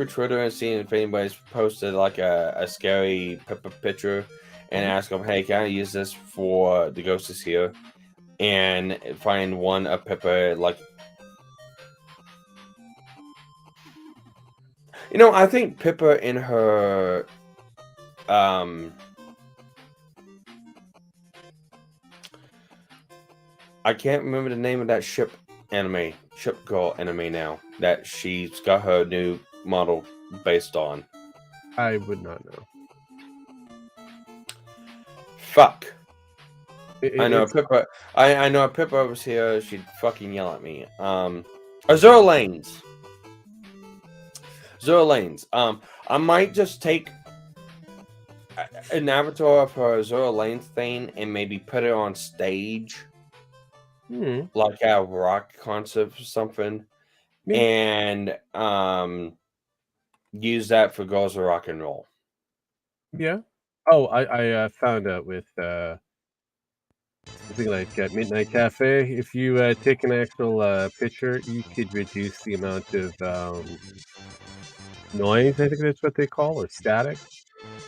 Twitter and see if anybody's posted like a scary Pippa picture and ask them, hey, can I use this for the Ghost is Here? And find one of Pippa, like, I think Pippa in her I can't remember the name of that ship girl anime now that she's got her new model based on. I would not know. Fuck. I know Pippa. I know if Pippa was here, she'd fucking yell at me. Azura Lanes. I might just take an avatar of her Azura Lanes thing and maybe put it on stage. Like a rock concert or something. Yeah. And use that for Girls of Rock and Roll. Yeah. Oh, I found out with something like Midnight Cafe. If you take an actual picture, you could reduce the amount of noise. I think that's what they call, or static.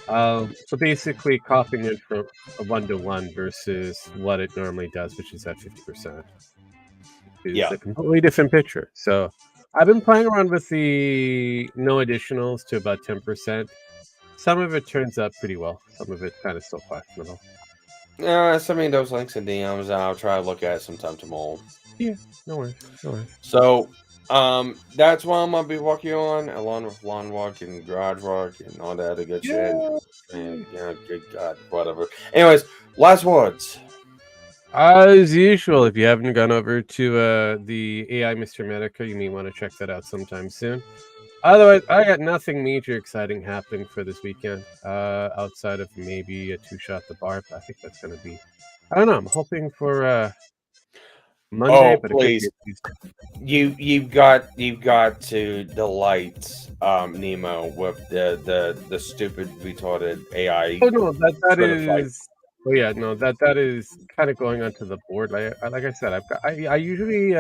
So basically, copying it from a 1-to-1 versus what it normally does, which is at 50%. It's a completely different picture. So I've been playing around with the no additionals to about 10%. Some of it turns out pretty well. Some of it kind of still questionable. Send me those links in DMs and I'll try to look at it sometime tomorrow. Yeah, no worries. So, that's what I'm gonna be working on, along with lawn work and garage work and all that other good shit. And good God, whatever. Anyways, last words. As usual, if you haven't gone over to the AI MisterMetokur, you may want to check that out sometime soon. Otherwise, I got nothing major exciting happening for this weekend, outside of maybe a 2-shot the bar. I think that's going to be, I don't know, I'm hoping for Monday, Oh, but it could be please. a Tuesday. You've got to delight Nemo with the stupid retarded AI Oh no, that certified. is. Oh yeah, no, that is kind of going onto the board. Like I said, I usually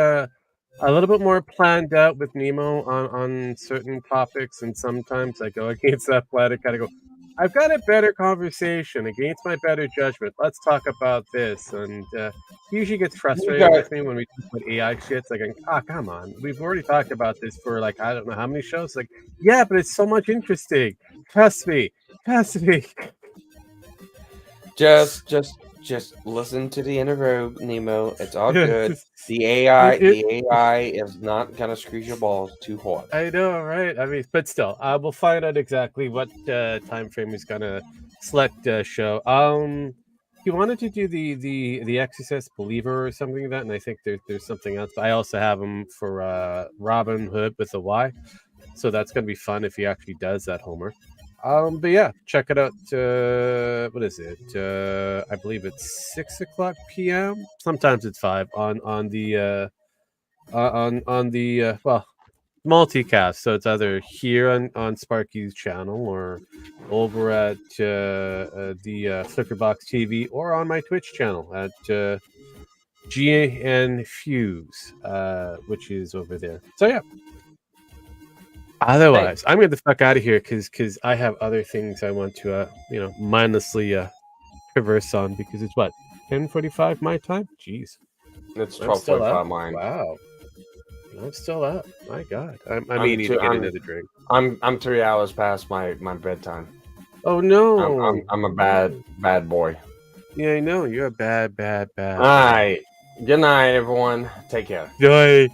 a little bit more planned out with Nemo on certain topics, and sometimes I go against that plan and kind of go, I've got a better conversation against my better judgment. Let's talk about this, and he usually gets You frustrated got with me when we talk about AI shit. It's like, ah, come on, we've already talked about this for like I don't know how many shows. Like, yeah, but it's so much interesting. Trust me, trust me. just listen to the interview, Nemo. It's all Yeah, good. just- The AI it- the AI is not gonna squeeze your balls too hard. I know, right? I mean, but still, we'll find out exactly what time frame he's gonna select show. He wanted to do the Exorcist Believer or something like that, and I think there's something else. But I also have him for Robin Hood with a Y, so that's gonna be fun if he actually does that Homer. But yeah, check it out. What is it? I believe it's 6 o'clock p.m. Sometimes it's 5 on the well, multicast. So it's either here on Sparky's channel or over at the Flickerbox TV or on my Twitch channel at GN Fuse, which is over there. So yeah. Otherwise, I'm getting the fuck out of here because I have other things I want to mindlessly traverse on because it's what 10:45 my time. Jeez, It's I'm still 12:45 up. mine. Wow, I'm still up. My God, I I'm may need too- to get I'm- another drink. I'm 3 hours past my bedtime. Oh no, I'm a bad boy. Yeah, I know you're a bad. All right. Good night, everyone. Take care. Joy.